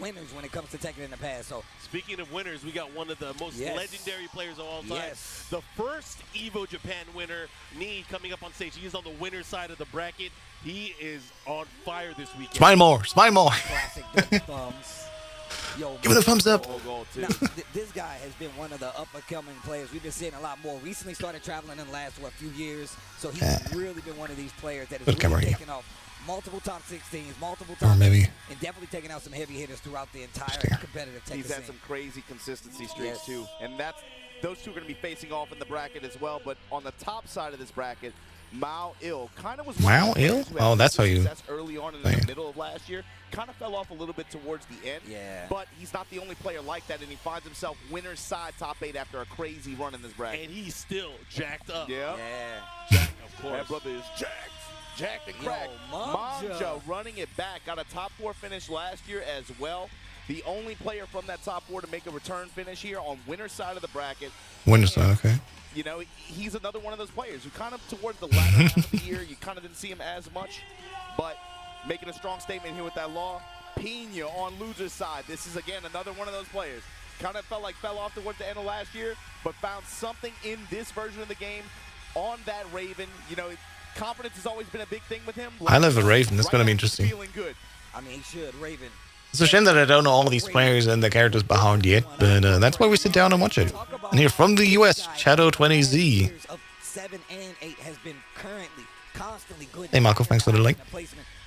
winners when it comes to Tekken in the past. So speaking of winners, we got one of the most legendary players of all time. Yes. The first EVO Japan winner, Nii, coming up on stage. He is on the winner's side of the bracket. He is on fire this weekend. Smile more, smile more. Classic thumbs. Yo, give it a thumbs up. Now, this guy has been one of the up-and-coming players. We've been seeing a lot more. Recently started traveling in the last, few years. So he's really been one of these players that has really taken off multiple top 16s, multiple top 8s, and definitely taking out some heavy hitters throughout the entire competitive Tekken scene. He's had some crazy consistency streaks too. And those two are going to be facing off in the bracket as well. But on the top side of this bracket, Mao Il kind of was Mao Il? Oh, that's how you. Early on in the middle of last year, kind of fell off a little bit towards the end. Yeah. But he's not the only player like that, and he finds himself winner's side top 8 after a crazy run in this bracket. And he's still jacked up. Yeah. Jacked, of course. That brother is jacked and cracked. Manja running it back. Got a top 4 finish last year as well. The only player from that top 4 to make a return finish here on winner's side of the bracket. Winner's side, okay. He's another one of those players who kind of towards the latter half of the year, you kind of didn't see him as much, but making a strong statement here with that law. Pina on loser's side. This is, again, another one of those players. Kind of felt like fell off towards the end of last year, but found something in this version of the game on that Raven. Confidence has always been a big thing with him. I love a Raven. It's going to be interesting. Feeling good. I mean, he should. Raven. It's a shame that I don't know all these players and the characters behind yet, but that's why we sit down and watch it. And here from the US, Shadow20Z. 7 and 8 has been currently constantly good. Hey Marco, thanks for the link.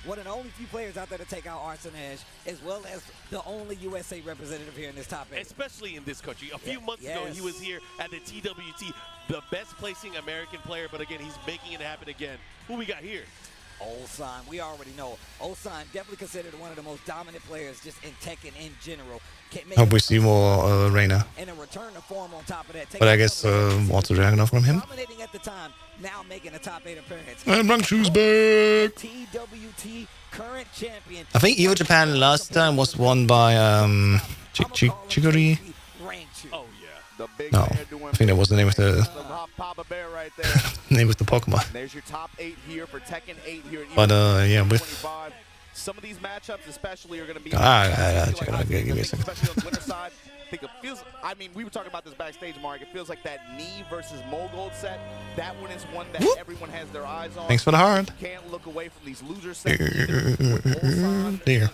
One of the only few players out there to take out Arson Edge, as well as the only USA representative here in this top 8. Especially in this country. A few months ago, he was here at the TWT, the best placing American player, but again, he's making it happen again. Who we got here? Ulsan, we already know. Ulsan definitely considered one of the most dominant players just in Tekken in general. Hope we see more Reina. And a return to form on top of that. But I guess what's the Dragunov from him? Dominating at the time, now making a top 8 appearance. And Rangshu's back. TWT current champion. I think EVO Japan last time was won by Chigori. Oh yeah. The big No, I think that was the name of the Papa Bear right there. name of the Pokemon. There's your top 8 here for Tekken 8 here at But yeah, with some of these matchups, especially, are going to be. Check it out. Give me a second. Especially on the winner side, I think it feels. I mean, we were talking about this backstage, Mark. It feels like that knee versus Mogold set. That one is one that everyone has their eyes on. Thanks for the heart. Can't look away from these loser sets. There.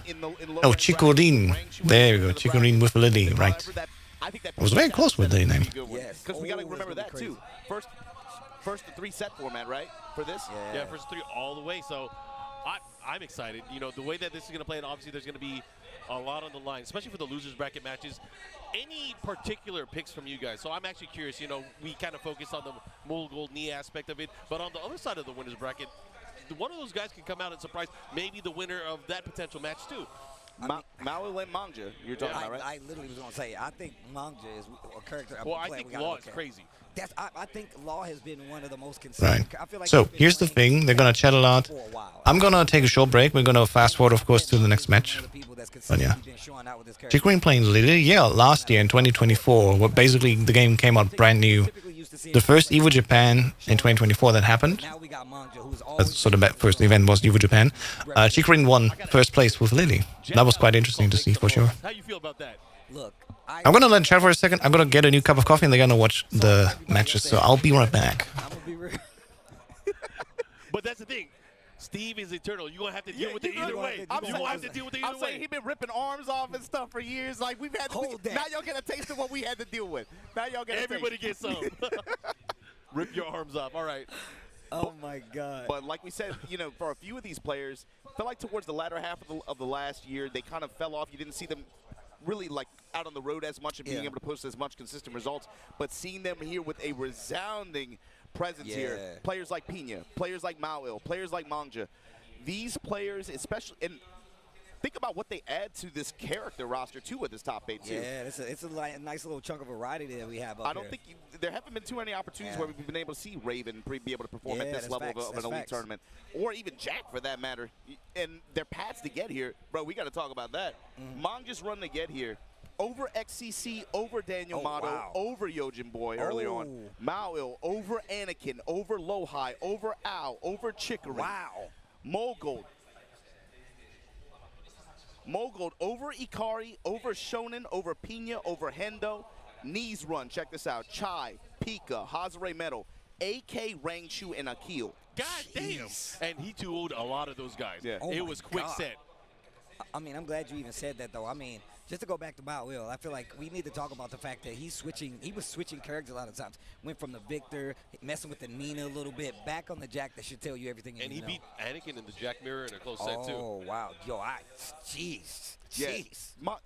Oh, Chikorine. There we go. Chikorine with Lily, right. I was very close with the name. Yes, because we got to remember that too. First the 3-set format, right? For this. Yeah, first 3 all the way. So I'm excited. You know, the way that this is going to play, and obviously there's going to be a lot on the line, especially for the losers bracket matches. Any particular picks from you guys? So I'm actually curious. You know, we kind of focus on the Mogold knee aspect of it, but on the other side of the winners bracket, one of those guys can come out and surprise maybe the winner of that potential match too. Maui and Manja, you're talking about, right? I literally was going to say, I think Manja is a character. Well, I think Law is crazy. I think Law has been one of the most consistent. Right. I feel like So here's the thing. They're going to chat a lot. I'm going to take a short break. We're going to fast forward, of course, to the next match. But yeah. Chikorine playing Lily. Yeah, last year in 2024, where basically the game came out brand new. The first EVO Japan in 2024 that happened. So the first event was EVO Japan. Chikorine won first place with Lily. That was quite interesting to see for sure. How you feel about that? Look, I'm gonna let chat for a second. I'm gonna get a new cup of coffee and they're gonna watch the matches. So I'll be right back. I'm gonna be real. But that's the thing. Steve is eternal. You're going to have to deal with it either way. I'm saying he's been ripping arms off and stuff for years. Like, we've had to now y'all get a taste of what we had to deal with. Now y'all get Everybody gets some. Rip your arms off. All right. Oh, my God. But like we said, you know, for a few of these players, I feel like towards the latter half of the last year, they kind of fell off. You didn't see them really, like, out on the road as much and being able to post as much consistent results. But seeing them here with a resounding presence here, players like Pina, players like Mauil, players like Manja, these players, especially, and think about what they add to this character roster too with this top 8 too. Yeah, it's a nice little chunk of variety that we have up I don't think there haven't been too many opportunities where we've been able to see Raven be able to perform at this level of an elite tournament, or even Jack for that matter. And their paths to get here, bro, we got to talk about that. Manja's run to get here. Over XCC, over Daniel Motto, over Yojin Boy early on. Mauil, over Anakin, over Lohai, over Ao, over Chikorine. Wow. Mogold, over Ikari, over Shonen, over Pina, over Hendo. Knees run, check this out. Chai, Pika, Hazare Metal, AK, Rangshu, and Akil. God damn. And he tooled a lot of those guys. Yeah. It was quick set. I mean, I'm glad you even said that, though. I mean, just to go back to Will, I feel like we need to talk about the fact that he was switching characters a lot of times. Went from the Victor, messing with the Nina a little bit, back on the Jack that should tell you everything you need to know. And he beat Anakin in the Jack Mirror in a close set, too. Oh, wow. Yo, jeez.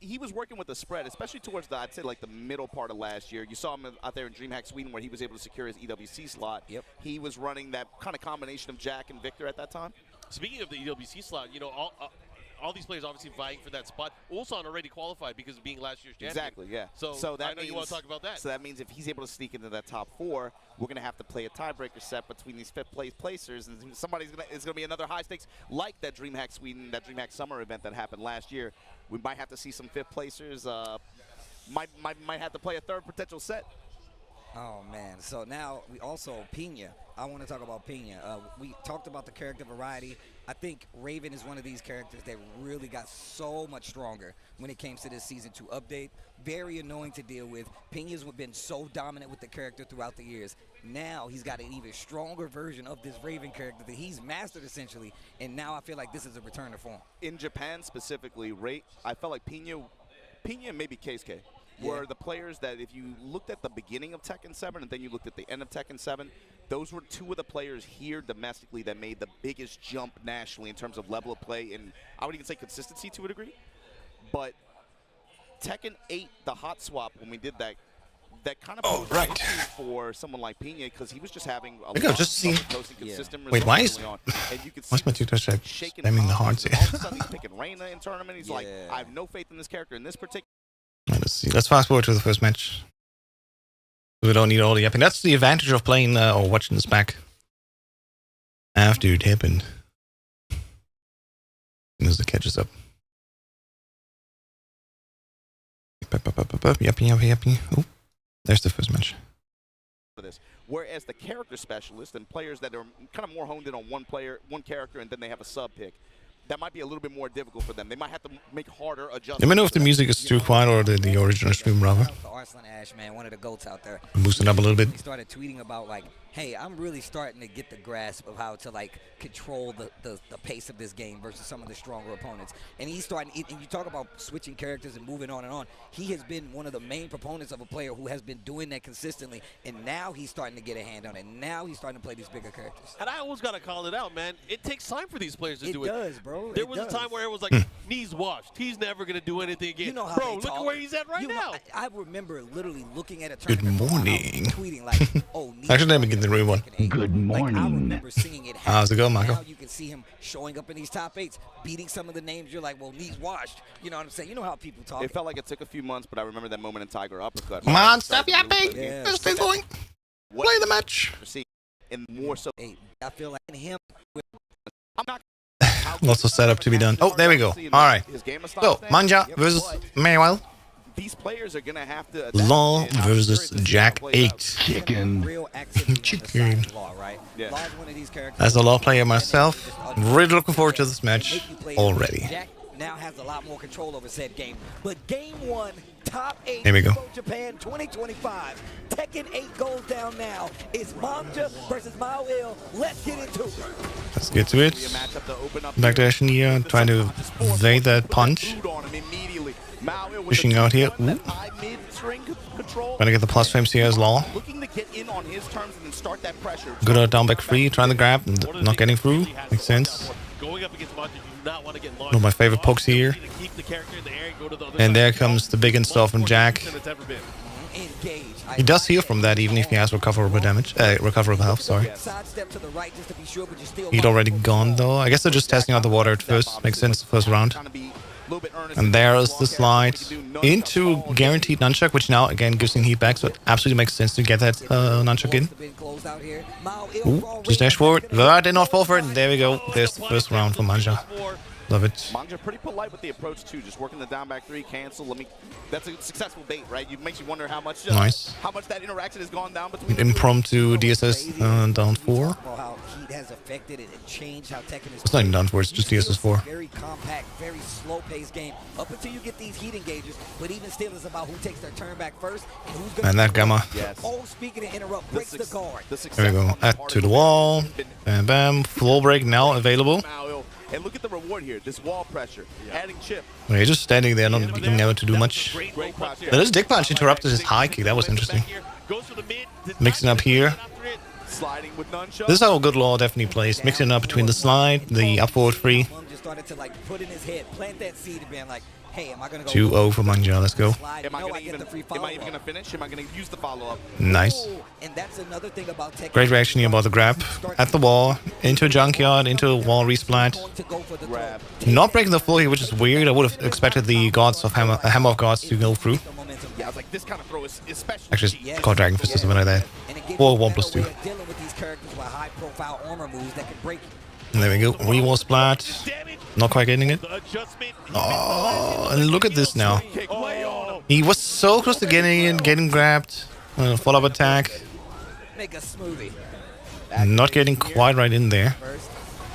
He was working with the spread, especially towards the, I'd say, like the middle part of last year. You saw him out there in DreamHack Sweden where he was able to secure his EWC slot. Yep. He was running that kind of combination of Jack and Victor at that time. Speaking of the EWC slot, you know, all these players obviously vying for that spot. Ulsan already qualified because of being last year's champion. Exactly, yeah. So that I know you want to talk about that. So that means if he's able to sneak into that top 4, we're going to have to play a tiebreaker set between these 5th place placers, and it's going to be another high stakes like that DreamHack Sweden, that DreamHack Summer event that happened last year. We might have to see some 5th placers. Might have to play a 3rd potential set. Oh, man. So now we also, Pina. I want to talk about Pina. We talked about the character variety. I think Raven is one of these characters that really got so much stronger when it came to this Season 2 update. Very annoying to deal with. Pina's been so dominant with the character throughout the years. Now he's got an even stronger version of this Raven character that he's mastered essentially, and now I feel like this is a return to form. In Japan specifically, I felt like Pina and maybe Keisuke were the players that if you looked at the beginning of Tekken 7 and then you looked at the end of Tekken 7, those were 2 of the players here domestically that made the biggest jump nationally in terms of level of play, and I would even say consistency to a degree. But Tekken 8, the hot swap, when we did that kind of for someone like Pina because he was just having a lot of consistent results. Wait, why is my tutor spamming the hearts here? All of a sudden he's picking Reina in tournament. He's like, I have no faith in this character in this particular. Let's see. Let's fast forward to the first match. We don't need all the yapping. That's the advantage of playing or watching this back after it happened. As the catch is up. Yapping. Oh, there's the first match. For this. Whereas the character specialist and players that are kind of more honed in on one character, and then they have a sub pick. that might be a little bit more difficult for them. They might have to make harder adjustments. Let me know if the music is too quiet or the original stream, rather. Arslan Ash, man, one of the goats out there. Boost it up a little bit. He started tweeting about like, hey, I'm really starting to get the grasp of how to like control the pace of this game versus some of the stronger opponents. And he's starting, and you talk about switching characters and moving on and on. He has been one of the main proponents of a player who has been doing that consistently, and now he's starting to get a hand on it. Now he's starting to play these bigger characters. And I always got to call it out, man. It takes time for these players to do it. It does, bro. There was a time where it was like, knees washed. He's never going to do anything again. You know how Bro, they look talk. at where he's at right now. I remember literally looking at a Good tournament morning. tweeting like, oh, Actually, let me get the real one. Good Like, I morning. remember singing it. How's it going, Michael? Now you can see him showing up in these top 8s, beating some of the names. You're like, well, knees washed. You know what I'm saying? You know how people talk. It felt like it took a few months, but I remember that moment in Tiger uppercut. Come on, stop yapping. Yeah. Let's stay going. Play the match. And more so, Hey, I feel like him. I'm not. Lots of setup to be done. Oh, there we go. All right. So, Manja versus Maywell. These players are gonna have to. Law versus Jack 8. Chicken. Real activity on the Chicken. side of Law, right? Yeah. Law's one of these characters. As a Law player myself, really looking forward to this match Make you play already. Jack now has a lot more control over said game. But game 1, top 8, Here we go. EVO Japan 2025. Tekken 8 goes down now. It's Manja versus Maoil. Let's get into it. Let's get to it. Backdash in here, trying to evade that punch. Pushing out here. Ooh. Trying to get the plus frames here as Law. Looking to get in on his terms and then start that pressure. Good old down back free, trying to grab, not getting through. Makes sense. Going up against Manja, you do not want to get launched. One of my favorite pokes here. Keep the character in the air and go to the other And side. there comes the big install from Jack. Than it's ever been. Engage. He does heal from that even if he has recoverable damage. Recoverable health, sorry. Sidestep to the right just to be sure, but you're still He'd already gone though. I guess they're just testing out the water at first. Makes sense, first round. And there's the slide into guaranteed nunchuck, which now again gives him heat back, so it absolutely makes sense to get that nunchuck in. Ooh, just dash forward. Did not fall for it. There we go. There's the first round for Manja. Love it. Manja pretty polite with the approach too, just working the down back 3, cancel. That's a successful bait, right? It makes you wonder how much Nice. how much that interaction has gone down between Impromptu DSS down 4. How heat has affected it and changed how Tekken is. It's not even down 4, it's just DSS 4. Very compact, very slow-paced game up until you get these heat engages. But even still, it's about who takes their turn back first and who's going And that Gamma. Yes. Oh, speaking of interrupt, breaks the guard. There we go. Add to the wall. Bam, bam. Floor break now available. And look at the reward here, this wall pressure, adding chip. Well, he's just standing there, not being able to do much. Great crouch. But his dick punch interrupted his high kick. That was interesting. Mixing up here. Sliding with nunchuck. This is how good Law definitely plays. Mixing up between the slide, the up forward free. Just started to like put in his head, plant that seed and being like, hey, am I going to 2-0 for Manja. Let's go. Am I even going to finish? Am I going to use the follow-up? Nice. And that's another thing about Tekken. Great reaction here about the grab. At the wall, into a junkyard, into a wall resplat. Grab. Not breaking the floor here, which is weird. I would have expected the gods of Hammer of Gods to go through. Yeah, I was like, this kind of throw is special. Actually, it's God Dragon Fist or something like that. Or 1+2. Dealing with these characters with high-profile armor moves that can break you. And there we go. Re-wall splat. Not quite getting it. Oh, and look at this now. He was so close to getting in, getting grabbed. Follow-up attack. Make a smoothie. Not getting quite right in there.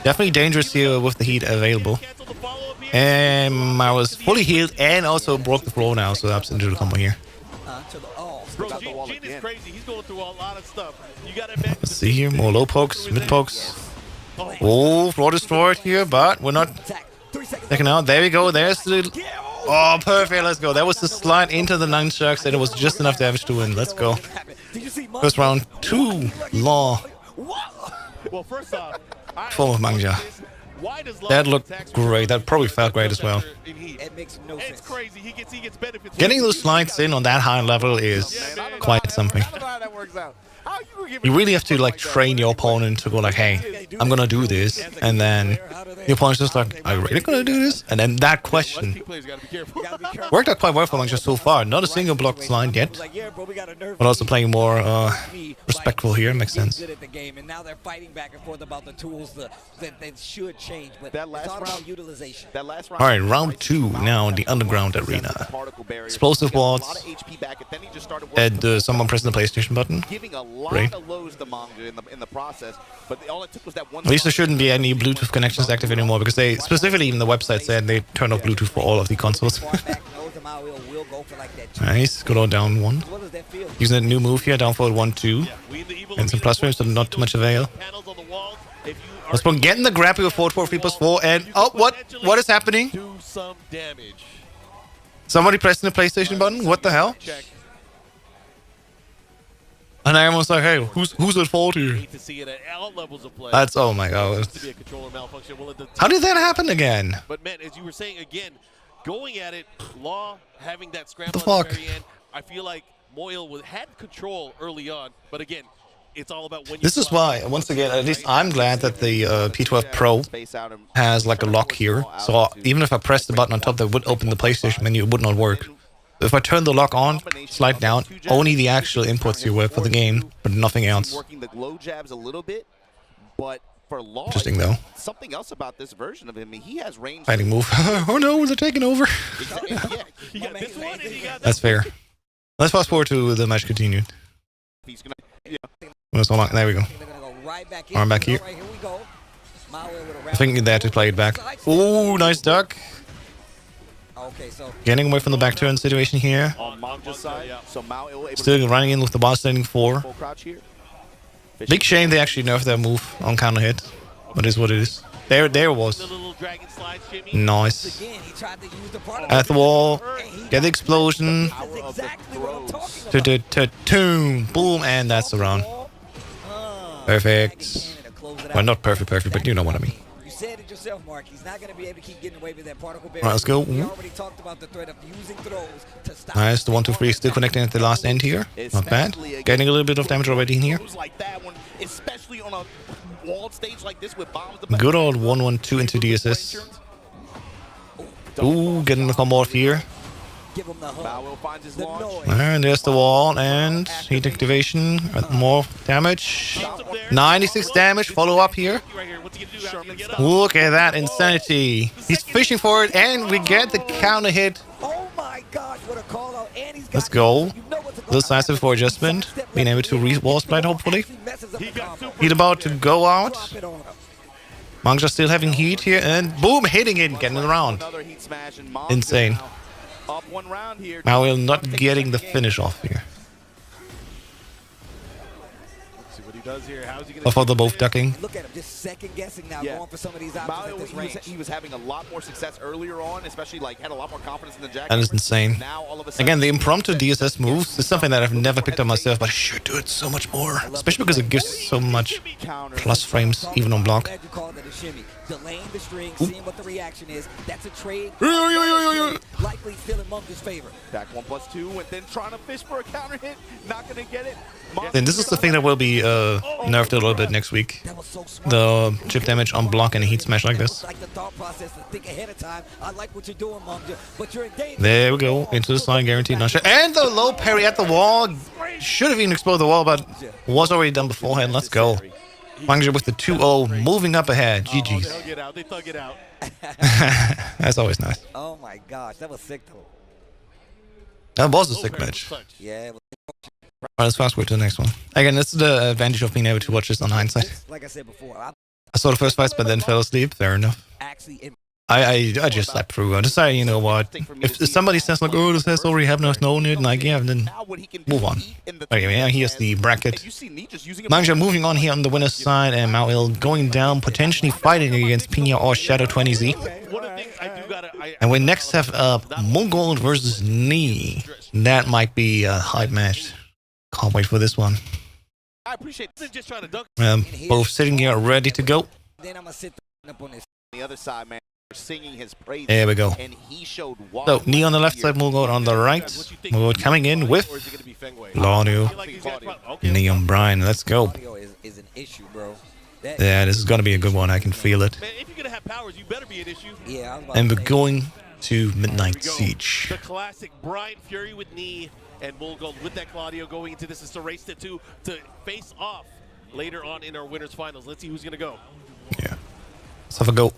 Definitely dangerous here with the heat available. And I was fully healed and also broke the floor now, so that's into the combo here. Bro, Jin is crazy. He's going through a lot of stuff. You got to Let's see here. More low pokes, mid pokes. Oh, floor destroyed here, but we're not taking out. There we go. There's the... Oh, perfect. Let's go. That was the slide into the nunchucks, and it was just enough damage to win. Let's go. First round, 2 Law. Well, first off, Form of Manja. That looked great. That probably felt great as well. It makes no sense. It's crazy. He gets benefits. Getting those slides in on that high level is quite something. I don't know how that works out. How you were giving You really have to like train your opponent to go like, hey, I'm gonna do this, and then your opponent's just like, are you really gonna do this? And then that question worked out quite well for Manja so far. Not a single blocked slide yet, but also playing more respectful here. Makes sense. Good at the game, and now they're fighting back and forth about the tools that they should change. change, but That last it's all round- about utilization. That last round. All right, round 2 now in the underground arena. Explosive walls. And someone pressing the PlayStation button. Giving a lot Great. of lows to Manga in the process, but all it took was that one. At least there shouldn't be any Bluetooth connections active anymore because they specifically even the website said they turned off Bluetooth for all of the consoles. Nice, good old down 1. What does that feel? Using a new move here, down forward 1-2. And some plus frames, but not too much avail. Let's go getting the grab with forward 3+4 and oh, what is happening? Do some damage. Somebody pressing the PlayStation button? What the hell? Check. And I almost like, hey, who's at fault here? Hate to see it at all levels of play. That's, oh my god. To be a controller malfunction. Well, How did that happen again? But man, as you were saying again, going at it, Law having that scramble The fuck? at the very end, I feel like Moyle had control early on, but again, it's all about when you This is pull out. why, once again, at least I'm glad that the P12 Pro has like a lock here. So even if I press the button on top that would open the PlayStation menu, it would not work. If I turn the lock on, slide down, only the actual inputs here work for the game, but nothing else. Working the glow jabs a little bit, but for Law, Interesting though. something else about this version of him, he has range. Fighting move. Oh no, they're taking over. Yeah, You got this one and you got That's fair. Let's fast forward to the match continued. he's gonna. Yeah. There we go. Arm back here. I think they're there to play it back. Ooh, nice duck. Okay, so Getting away from the back turn situation here. On Manga's side, so Mao able to Still running in with the boss standing 4. full crouch here. Big shame they actually nerfed that move on counter hit. But it is what it is. There it the was. little dragon slide shimmy. Nice. again, he tried to use the part At the wall. Get the explosion. Power of the exactly what I'm throws. talking about. Toom. Boom. And that's the round. Perfect. Well, not perfect, but you know what I mean. You said it yourself, Mark. He's not going to be able to keep getting away with that particle barrier. Right, let's go. We already talked about the threat of using throws to stop. Nice. The 1-2-3 still connecting at the last end here. Not bad. Getting a little bit of damage already in here. Throws like that one, especially on a walled stage like this with bombs. Good old 1-1-2 into DSS. Ooh, getting the combo off here. Give him the hook. Mao finds his The launch. noise. And there's the wall and heat activation. More damage. 96 damage. Follow up here. Right here. What's he gonna do after you get up? Look at that insanity. He's fishing for it and we get the counter hit. Oh my gosh, what a call out. And he's got Let's go. You know what to go. Decisive for adjustment. Being able to re-wall spread hopefully. He got super. Heat about to go out. Drop it on him. Manga still having heat here and boom, hitting it, getting it around. Another heat smash and Manga Insane. now up one round here. Now we're not getting the finish off here. Let's see what he does here. How's he gonna? Before they're both ducking. Look at him, just second guessing now, Yeah. going for some of these Mao, options at this range. he was having a lot more success earlier on, especially like had a lot more confidence in the jack. That is insane. Now all of a sudden, Again, the impromptu DSS moves is something that I've never picked up myself, but I should do it so much more. Especially because it gives so much counter. plus frames, even on block. Glad you called it a shimmy. Delaying the string, seeing what the reaction is. That's a trade. Likely still in Munga's favor. Back 1+2, and then trying to fish for a counter hit. Not gonna get it. Then this is the thing that will be nerfed a little bit next week. That was so smart. The chip damage on block and a heat smash like this. Like the thought process to think ahead of time. I like what you're doing, Munga, but you're in danger. There we go, into the slide, guaranteed non-shot. And the low parry at the wall. Should have even exploded the wall, but was already done beforehand. Let's go. Manga with the 2-0, moving up ahead. They GG's. thug it out. They thug it out. That's always nice. Oh my gosh, that was sick though. That was a sick match. Yeah, it was Alright, let's fast forward to the next one. Again, this is the advantage of being able to watch this on hindsight. like I said before, I'm I saw the first fights, but then fell asleep. Fair enough. actually in I just slept through. I decided, you know what? If somebody says like, "Oh, this has already happened," I know it, like, yeah, then Now what he can do move on. in the Okay, yeah, here's the bracket. And you see Neat just using it. Manga moving on here on the winner's side, and Mao going down, potentially fighting against Pina or Shadow 20Z. One of the things I do gotta. And we next have Mongol versus Knee. That might be a hype match. Can't wait for this one. I appreciate They're just trying to dunk. Both sitting here ready to go. then I'm gonna sit up on this. the other side, man. Singing his praise. There we go. And he showed why. So, Knee on the left side, Mongol on the right. Mongol coming in with Or is it gonna be Fengway? Claudio, I feel like these guys probably- okay. Knee on Brian. Let's go. Audio is an issue, bro. That, Yeah, this is gonna be a good one. I can feel it. Man, if you're gonna have powers, you better be an issue. yeah, I was about And to we're say, going to Here we Midnight go. Siege. The classic Brian Fury with Knee and Bullgold with that Claudio going into this is to race the two to face off later on in our winners finals. Let's see who's gonna go. Yeah. Let's have a go.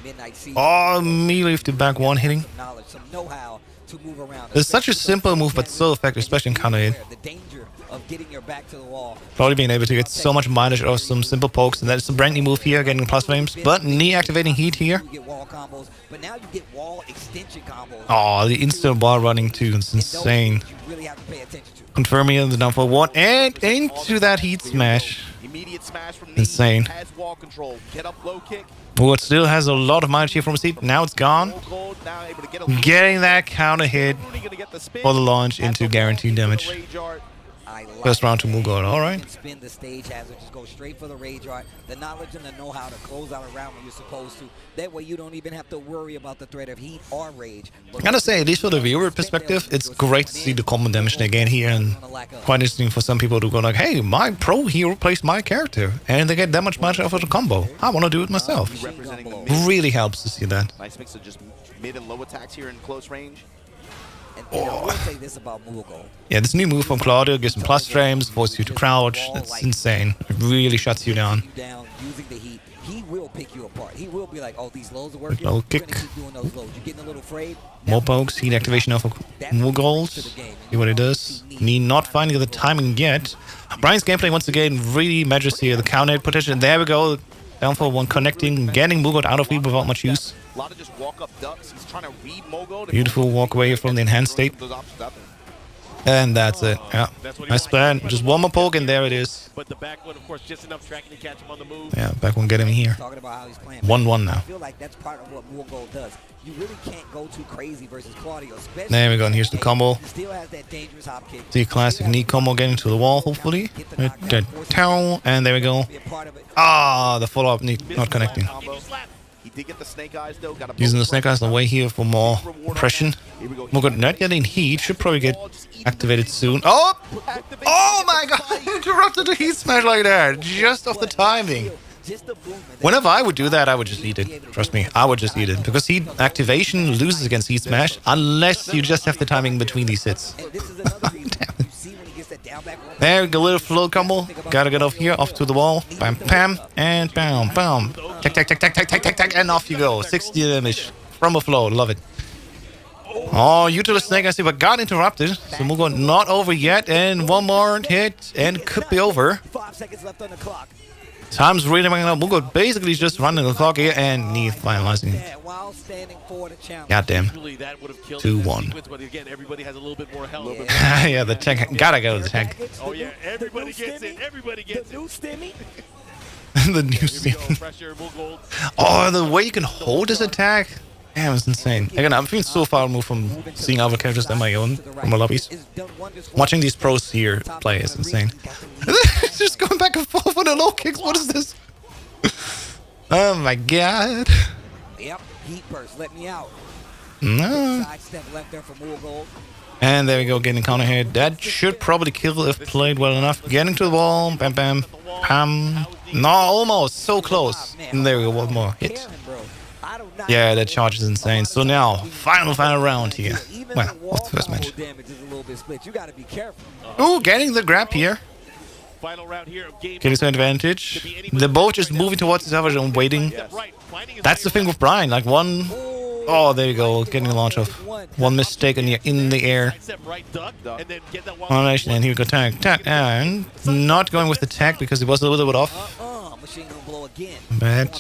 Midnight Season. Oh, me lifted back one hitting. Some knowledge, some know-how to move around. It's such a especially simple move, but because so effective, especially in counter hit. the danger of getting your back to the wall. Probably being able to get so much mileage out of some simple pokes, and that's a brand new move here, getting plus frames. But knee activating heat here. You get wall combos, but now you get wall extension combos. Oh, the instant ball running too, it's And those insane. things you really have to pay attention to. Confirming the down for one, and into that heat smash. Immediate smash from knee. Insane. Has wall control. Get up low kick. Wood still has a lot of mileage here from his heat. Now it's gone. Gold, now able to get a Getting that counter hit Rooney gonna get the spin. for the launch At into the guaranteed wall, damage. rage art. I like First round to that. Mugod, alright. You can spin the stage hazard, just go straight for the rage art. The knowledge and the know-how to close out a round when you're supposed to. That way you don't even have to worry about the threat of heat or rage. I gotta say, at least for the viewer perspective, it's great to see the combo damage they get here, and quite interesting for some people to go like, hey, my pro hero plays my character, and they get that much mileage off of the combo. I want to do it myself. Representing the mid. Really helps to see that. Nice mix of just mid and low attacks here in close range. And I will say this about Mughal. Yeah, this new move from Claudio gives him plus frames, forces you to crouch. That's insane. It really shuts you down. Using the heat, he will pick you apart. He will be like, oh, these lows are working. Low We're kick. gonna keep doing those lows. You're getting a little afraid. More pokes, heat activation off of Mughal. See what it does. Me not finding the timing yet. Brian's gameplay once again really measures here. The counter hit potential. There we go. Down for one, connecting, getting Mughal out of lead without much use. A lot of just walk-up ducks. He's trying to read Mogo. Beautiful walk away from the enhanced state. Those options out there. And that's it. Yeah. Nice plan. Just one more poke and there it is. But the back one, of course, just enough tracking to catch him on the move. Yeah, back one, get him here. Talking about how he's playing. 1-1 I now. feel like that's part of what Mughal does. You really can't go too crazy versus Claudio. Especially There we go, and here's the combo. He still has that dangerous hop kick. The classic knee combo getting to the wall, hopefully. Good towel, and there we go. Be a part of it. Ah, the follow-up knee not connecting. Combo. He did get the snake eyes though. Got a Using the snake eyes on the way here for more oppression. Mughal not getting heat, should probably get activated soon. Oh! Oh my god! Interrupted the heat smash like that, just off the timing. Just the movement. Whenever I would do that, I would just eat it. Trust me, I would just eat it. Because heat activation loses against heat smash unless you just have the timing between these hits. And this is another reason you see when he gets that down back roll. There we go, little float combo. Gotta get off here, off to the wall. Bam, bam, and bam, bam. Tack, tack, tack, tack, tack, tack, tack, tack, and off you go. 60 damage from a float. Love it. Oh, utility snake, I see, but got interrupted. So Mughal not over yet, and one more hit, and could be over. 5 seconds left on the clock. Time's really running out. Mughal basically just running the clock here, and knee finalizing. Yeah, while standing for the challenge. Goddamn. Usually that would have killed 2-1. sequence, but again, everybody has a little bit more health. Yeah, the tank. Gotta go to the tank. Oh yeah, everybody gets it. Everybody gets The new stimmy. The new it. Here we scene. go, pressure, Mughal. Oh, the way you can hold this attack. Damn, it's insane. Again, I've been so far removed from seeing other characters than my own from my lobbies. Watching these pros here play is insane. Just going back and forth with the low kicks. What is this? Oh my god. Yep, heat burst. Let me out. No. Side step left there for Mughal. And there we go, getting counter hit. That should probably kill if played well enough. Getting to the wall. Bam, bam. Pam. No, almost. So close. And there we go, one more hit. Yeah, that charge is insane. So now, final round here. Well, of the first match. You gotta be careful. Ooh, getting the grab here. Final round here of game. Getting some advantage. They're both just moving towards each other and waiting. That's the thing with Brian. Like one... Oh, there you go. Getting a launch off. One mistake in the air. And here we go. Tag. Tag. And not going with the tag because it was a little bit off. Machine gun blow again. But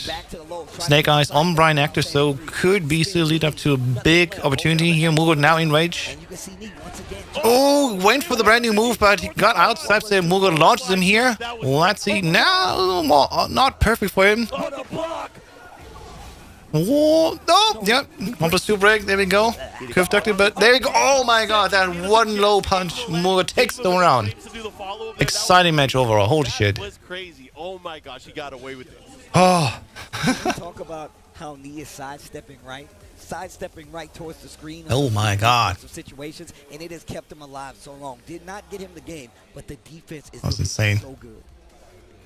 Snake Eyes on Brian active, so could be still lead up to a big opportunity here. Mughal now in rage. Oh, went for the brand new move, but he got out. Steps there. Mughal launches him here. Let's see. Now, not perfect for him. Whoa, no, yep. 1+2 break, there we go. Curve ducted, but there we go. Oh my god, that one low punch. Mughal takes the round. Exciting match overall. Holy shit. Was crazy. Oh my gosh, he got away with it. Oh. Talk about how knee is sidestepping right towards the screen. Oh my god. Situations, and it has kept him alive so long. Did not get him the game, but the defense is insane. so good.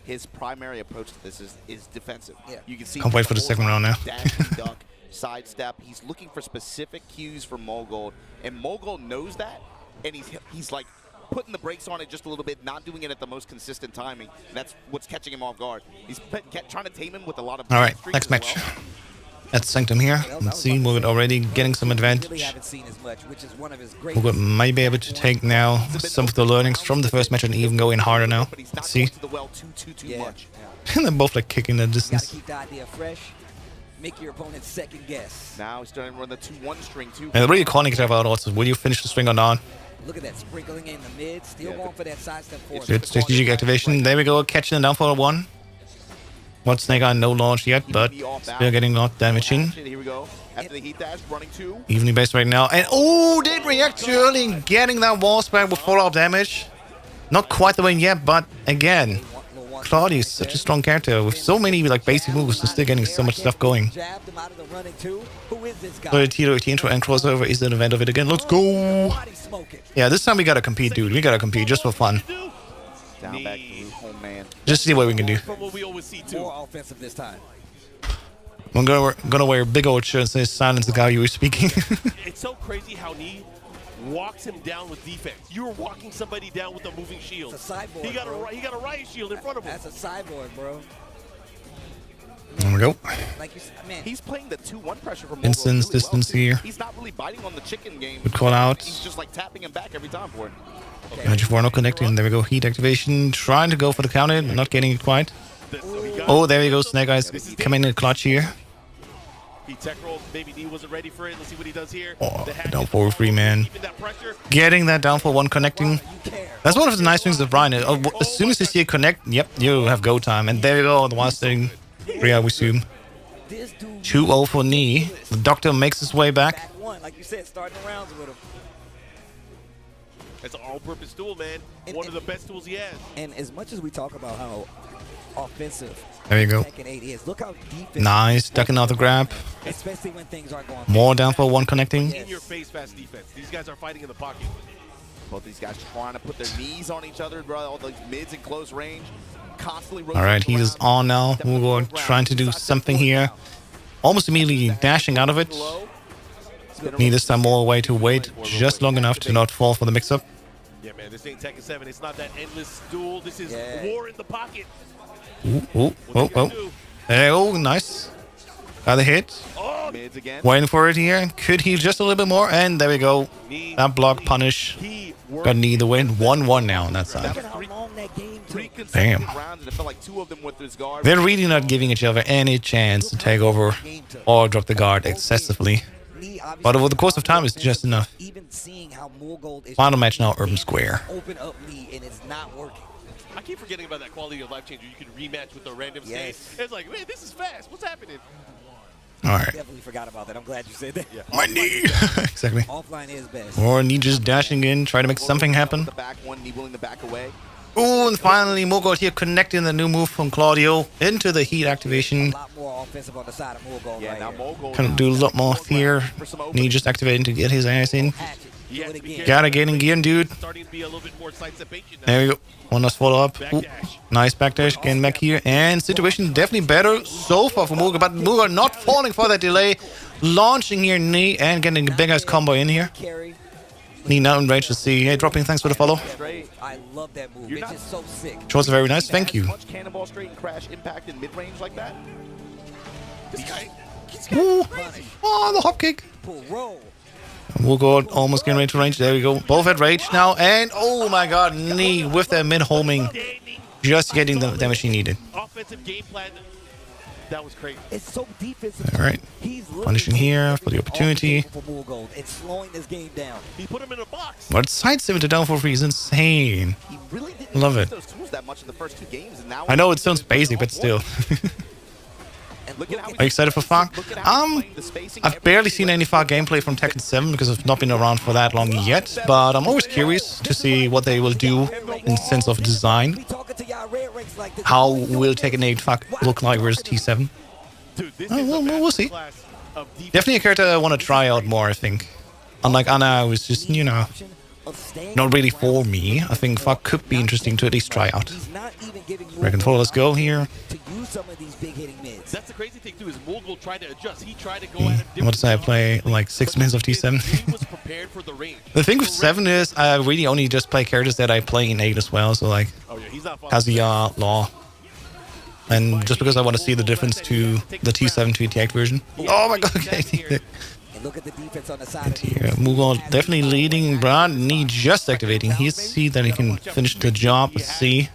His primary approach to this is defensive. Yeah. You can see. Can't wait for the second round now. Dash, duck, sidestep. He's looking for specific cues from Mughal, and Mughal knows that, and he's like putting the brakes on it just a little bit, not doing it at the most consistent timing. And that's what's catching him off guard. He's trying to tame him with a lot of. All right, next match. At Sanctum here. Let's see, Mughal already getting some advantage. Mughal might be able to take now some of the learnings from the first match and even go in harder now. Let's see. And they're both like kicking the distance. Keep the idea fresh. Make your opponent second guess. Now he's starting to run the 2-1 string too. And really calling it out also. Will you finish the string or not? Look at that, sprinkling in the mid, still going for that sidestep forward. Good strategic activation. There we go, catching it down for 1. What Snake Eye, no launch yet, but still getting a lot of damage in. Here we go. After the heat dash, running 2. Evenly based right now. And oh, did react too early and getting that wall spike with follow-up damage. Not quite the win yet, but again, Claudio is such a strong character with so many like basic moves and still getting so much stuff going. So the T intro and crossover is an event of it again. Let's go! Yeah, this time we gotta compete, dude. We gotta compete just for fun. Down back through home man. Just see what we can do. More offensive this time. I'm gonna wear a big old shirt and say silence the guy you were speaking. It's so crazy how Knee walks him down with defense. You were walking somebody down with a moving shield. It's a sideboard, he got a riot shield in front of him. That's a sideboard, bro. There we go. Like you said, man, he's playing the 2-1 pressure from Instance really distance well, here. He's not really biting on the chicken game. Good call out. He's just like tapping him back every time for it. Magic 4 not connecting. There we go. Heat activation. Trying to go for the counter. Not getting it quite. Oh, there we go. Snake Eyes coming in clutch here. He tech rolled. Maybe Knee wasn't ready for it. Let's see what he does here. Oh, down for 3 man. Getting that down for 1 connecting. That's one of the nice things of Brian. As soon as you see it connect, yep, you have go time. And there you go. The last thing. Yeah, we assume. 2-0 for Knee. The Doctor makes his way back. Like you said, starting rounds with him. It's an all-purpose tool, man. One of the best tools he has. And as much as we talk about how offensive there you go. Tekken 8 is, look how defensive. Nice. Ducking out the grab. Especially when things aren't going. More down for 1 connecting. In your face, fast defense. These guys are fighting in the pocket. Both these guys trying to put their knees on each other, bro. All those mids in close range. Constantly. All right, he's on now. We're trying to do something here. Almost immediately dashing out of it. Need this time more way to wait just long enough to not fall for the mix-up. Yeah, man, this ain't Tekken 7. It's not that endless duel. This is war in the pocket. Oh. There, oh, nice. Got the hit. Mids again. Waiting for it here. Could heal just a little bit more. And there we go. That block punish. Got Knee the win. 1-1 now on that side. Damn. They're really not giving each other any chance to take over or drop the guard excessively. But over the course of time, it's just enough. Final match now, Urban Square. I keep forgetting about that quality of life changer. You can rematch with a random state. It's like, man, this is fast. What's happening? All right. Definitely forgot about that. I'm glad you said that. Yeah. My Knee. Exactly. Offline is best. Or Knee just dashing in, trying to make something happen. The back one, Knee willing to back away. Oh, and finally Mughal here connecting the new move from Claudio into the heat activation. A lot more offensive on the side of Mughal right Can do a lot more here. Knee just activating to get his ass in. Gotta get in gear, dude. There we go. One last follow up. Ooh, nice backdash. Getting back here. And situation definitely better so far for Mughal. But Mughal not falling for that delay. Launching here Knee and getting a big ass combo in here. Knee now in range to see. Hey, dropping. Thanks for the follow. I love that move. It's just so sick. Shows very nice. Thank you. Much cannonball straight and crash impact in mid range like that. Ooh. Oh, the hop kick. Roll. Mughal almost getting ready to range. There we go. Both at rage now. And oh my god, Knee with that mid homing. Just getting the damage he needed. Offensive game plan. That was crazy. It's so defensive. All right. Punishing here for the opportunity. It's slowing this game down. He put him in a box. But sidestep to down for free is insane. He really didn't Love use it. those tools that much in the first 2 games, and now I know it sounds basic, but still. Are you excited for FAR? I've barely seen any FAR gameplay from Tekken 7 because I've not been around for that long yet, but I'm always curious to see what they will do in sense of design. How will Tekken 8 FAR look like versus T7? We'll see. Definitely a character I want to try out more, I think. Unlike Anna, who is just, you know, not really for me. I think FAR could be interesting to at least try out. Dragon 4, let's go here. That's the crazy thing too is Mughal tried to adjust. He tried to go at it. What does I play? Like 6 minutes of T7? prepared for the range. The thing with 7 is I really only just play characters that I play in 8 as well. So like He's not Kazuya, Law. And just because I want to see the difference to the T7 to T8 version. Oh my god, okay. And look at the defense on the side. Here, Mughal definitely leading. Brad Knee just activating. He see that he can finish the job. Let's see.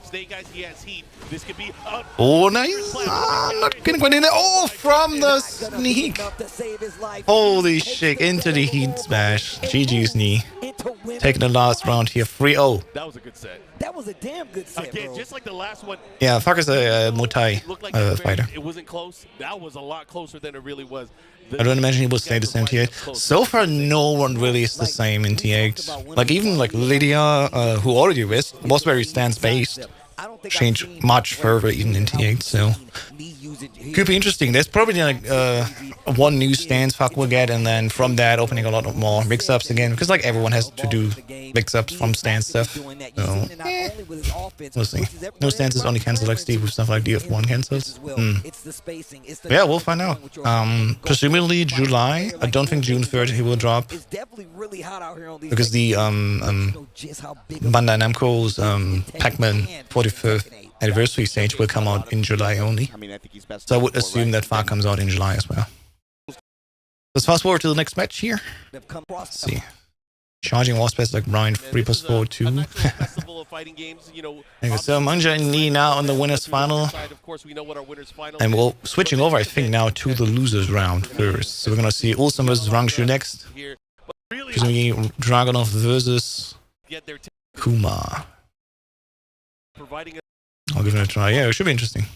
Oh, nice. Not getting quite in there. Oh, from the sneak. Holy shit. Into the heat smash. GG's Knee. Taking the last round here. 3-0. That was a good set. That was a damn good set, Again, bro. just like the last one. Yeah, fuck is a Muay Thai fighter. It wasn't close. That was a lot closer than it really was. I don't imagine he will stay the same T8. So far, no one really is the same in T8. Like, even like Lydia, who already was very stance-based, changed much further even in T8, so could be interesting. There's probably like one new stance Fuck will get, and then from that opening a lot more mix-ups again, because like everyone has to do mix-ups from stance stuff. So we'll see. No stances only cancel like Steve with stuff like DF1 cancels. Yeah, we'll find out. Presumably July. I don't think June 3rd he will drop, because the Bandai Namco's Pac-Man 45th anniversary stage will come out in July only. So I would assume that FAR comes out in July as well. Let's fast forward to the next match here. Let's see. Charging wall space like Ryan 3+4 2. Okay, so Manja and Lee now in the winners final. And we're switching over, I think, now to the losers round first. So we're gonna see Ulsan versus Rangshu next. Presumably Dragunov versus Kuma. I'll give it a try. Yeah, it should be interesting.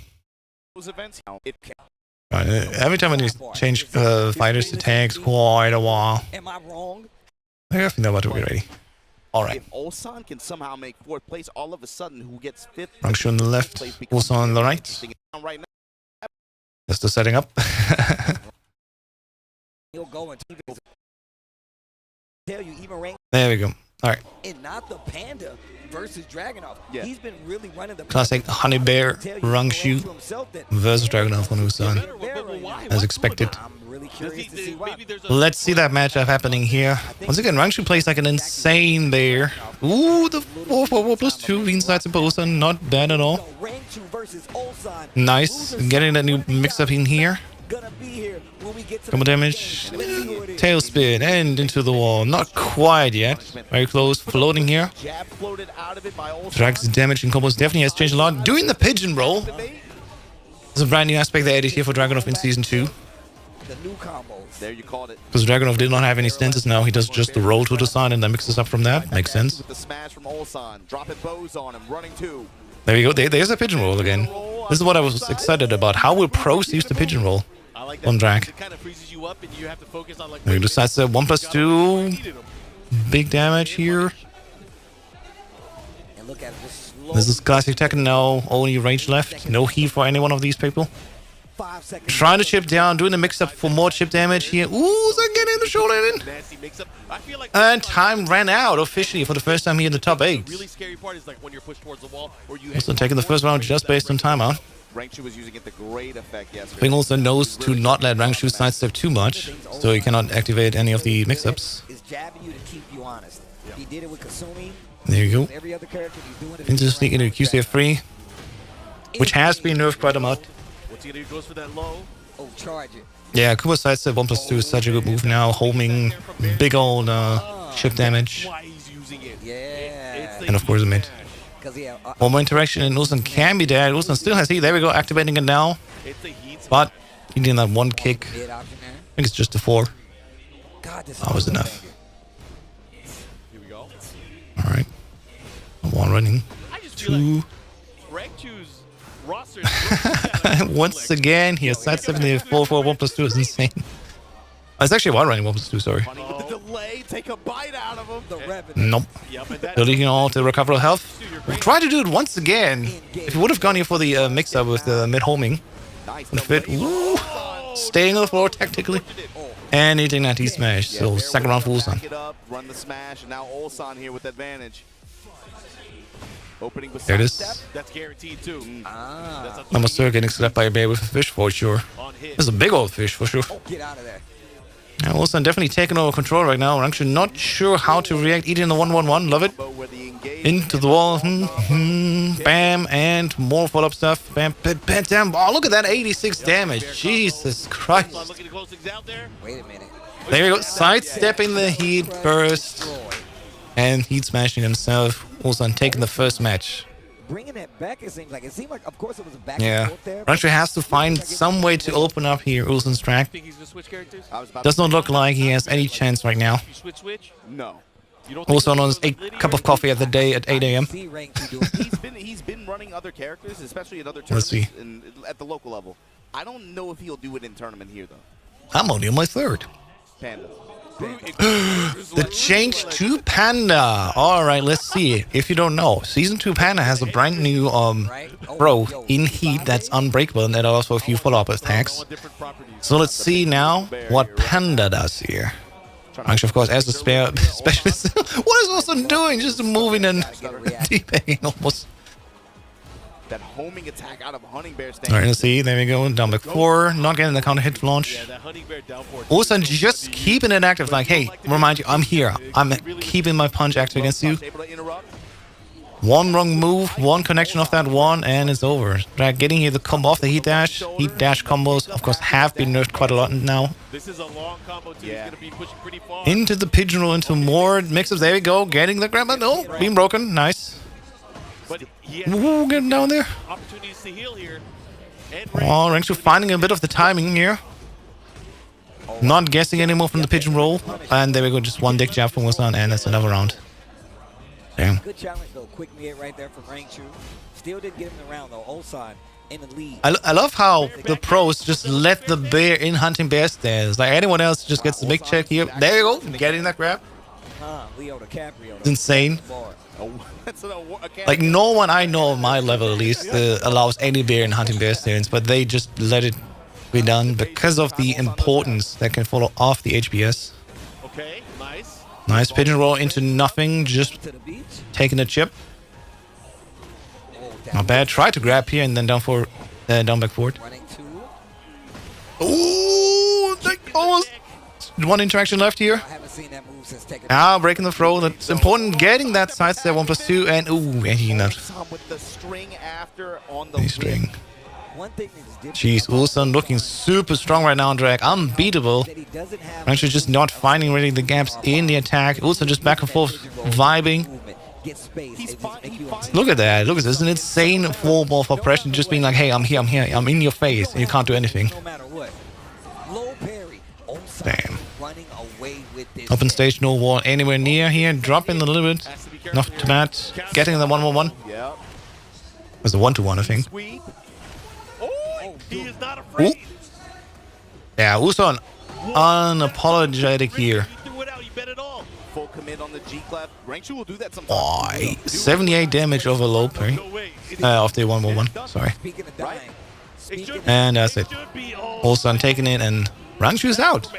Right, every time when you change fighters, it takes quite a while. Am I wrong? I think they're about to be ready. Alright. If Ulsan can somehow make 4th place, all of a sudden, who gets 5th? Rangshu on the left, Ulsan on the right. Just the setting up. There we go. Alright. And not the Panda versus Dragunov. Yeah. He's been really running the Classic Honey Bear Rangshu versus Dragunov on Ulsan, as expected. I'm really curious to see why. Let's see that matchup happening here. Once again, Rangshu plays like an insane bear. Ooh, the 4+2 inside to Ulsan, not bad at all. Nice, getting that new mix-up in here. Combo damage, tailspin, and into the wall. Not quite yet. Very close, floating here. Drag's damage in combos definitely has changed a lot. Doing the pigeon roll. There's a brand new aspect they added here for Dragunov in Season 2. The new combos. There you called it. Because Dragunov did not have any stances now. He does just the roll to the side and then mixes up from that. Makes sense. With the smash from Ulsan, dropping bows on him, running 2. There you go. There's a pigeon roll again. This is what I was excited about. How will pros use the pigeon roll on drag? There decides the 1+2. Big damage here. This is classic Tekken now. Only rage left. No heat for any one of these people. Trying to chip down, doing the mix-up for more chip damage here. Ooh, so getting the shoulder in. And time ran out officially for the first time here in the top 8. Also taking the first round just based on timeout. Rangshu was using it to great effect yesterday. Bing also knows to not let Rangshu sidestep too much, so he cannot activate any of the mix-ups. There you go. Into the sneak into QCF3, which has been nerfed quite a lot. Yeah, Kuba sidestep 1+2 is such a good move now. Homing, big old chip damage. And of course a mid. One more interaction and Ulsan can be dead. Ulsan still has heat. There we go, activating it now. But he did that one kick. I think it's just a 4. That was enough. Alright. One running. 2. Once again, he has sidestepping the 4-4 1+2 is insane. Oh, it's actually 1 running 1+2, sorry. Take a bite out of him. Nope. Deleting all to recover health. We'll try to do it once again. If he would have gone here for the mix-up with the mid-homing. Ooh, staying on the floor tactically. And hitting that T-smash. So second round for Ulsan. Run the smash, and now Ulsan here with advantage. There it is. That's guaranteed too. Almost still getting slapped by a bear with a fish for sure. This is a big old fish for sure. Get out of there. Yeah, Ulsan definitely taking over control right now. Rangshu not sure how to react. Eating the 1-1-1. Love it. Into the wall. Bam. And more follow-up stuff. Bam. Bam. Damn. Oh, look at that 86 damage. Jesus Christ. Wait a minute. There we go. Sidestepping the heat burst. And heat smashing himself. Ulsan taking the first match. Bringing it back, it seemed like, of course, it was a back Yeah. and forth there. Rangshu has to find some way to open up here Ulsan's track. Does not look like he has any chance right now. No. Also on his cup of coffee at the day at 8 a.m. He's been running other characters, especially at other Let's tournaments see. and at the local level. I don't know if he'll do it in tournament here though. I'm only on my third. Panda. The change to Panda. All right, let's see. If you don't know, Season 2 Panda has a brand new pro in Heat that's unbreakable, and that also a few follow-up attacks. So let's see now what Panda does here. Actually, of course, as a specialist. What is Wilson doing? Just moving and deep-hanging almost. That homing attack out of Hunting Bear All right, let's see. There we go. Down back 4. Not getting the counter hit launch. Wilson just keeping it active. Like, hey, remind you, I'm here. I'm keeping my punch active against you. One wrong move, one connection of that one, and it's over. Right, getting here the combo off the heat dash. Heat dash combos, of course, have been nerfed quite a lot now. This is a long combo too. He's gonna be pushing pretty far. Into the pigeon roll, into more mix-ups. There we go. Getting the grab. No, being broken. Nice. But he has Ooh, getting down there. opportunities to heal here. And Oh, Rangshu finding a bit of the timing here. Not guessing anymore from the pigeon roll. And there we go. Just one dick jab from Wilson, and that's another round. Damn. Good challenge, though. Quick mid right there from Rangshu. Still didn't get him the round, though. Ulsan in the lead. I love how the pros just let the bear in Hunting Bear stands. Like anyone else just gets the big check here. There you go. Getting that grab. Leo DiCaprio. It's insane. That's Like no one I know on my level at least allows any bear in Hunting Bear stands, but they just let it be done because of the importance that can follow off the HBS. okay, nice. Nice pigeon roll into nothing, just To the beach. taking a chip. Not bad. Try to grab here and then down back forward. Running two. Ooh, like almost one interaction left here. I haven't seen that move since taking. Now breaking the throw. That's important. Getting that side step 1+2 and ooh, and he not. with the string after on the Nice string. One thing that's different. Jeez, Ulsan looking super strong right now on drag. Unbeatable. That he doesn't have. Actually just not finding really the gaps in the attack. Ulsan just back and forth vibing. Get space. He's fine. Look at that. Look at this. It's an insane form of oppression. Just being like, hey, I'm here. I'm in your face. And you can't do anything. No matter what. Low parry. Ulsan Damn. running away with this. Open stage, no wall anywhere near here. Dropping a little bit. Not too bad. Getting the 1-1-1. Yeah. It was a 1-2-1, I think. Sweep. Oh, he is not afraid. Yeah, Ulsan unapologetic here. You threw it out. You bet it all. Full commit on the G clap. Rangshu will do that sometimes. Boy, 78 damage over low parry. No way. Off the 1-1-1. Sorry. Speaking of dying. And that's it. Should be all Ulsan taking it and Rangshu's out.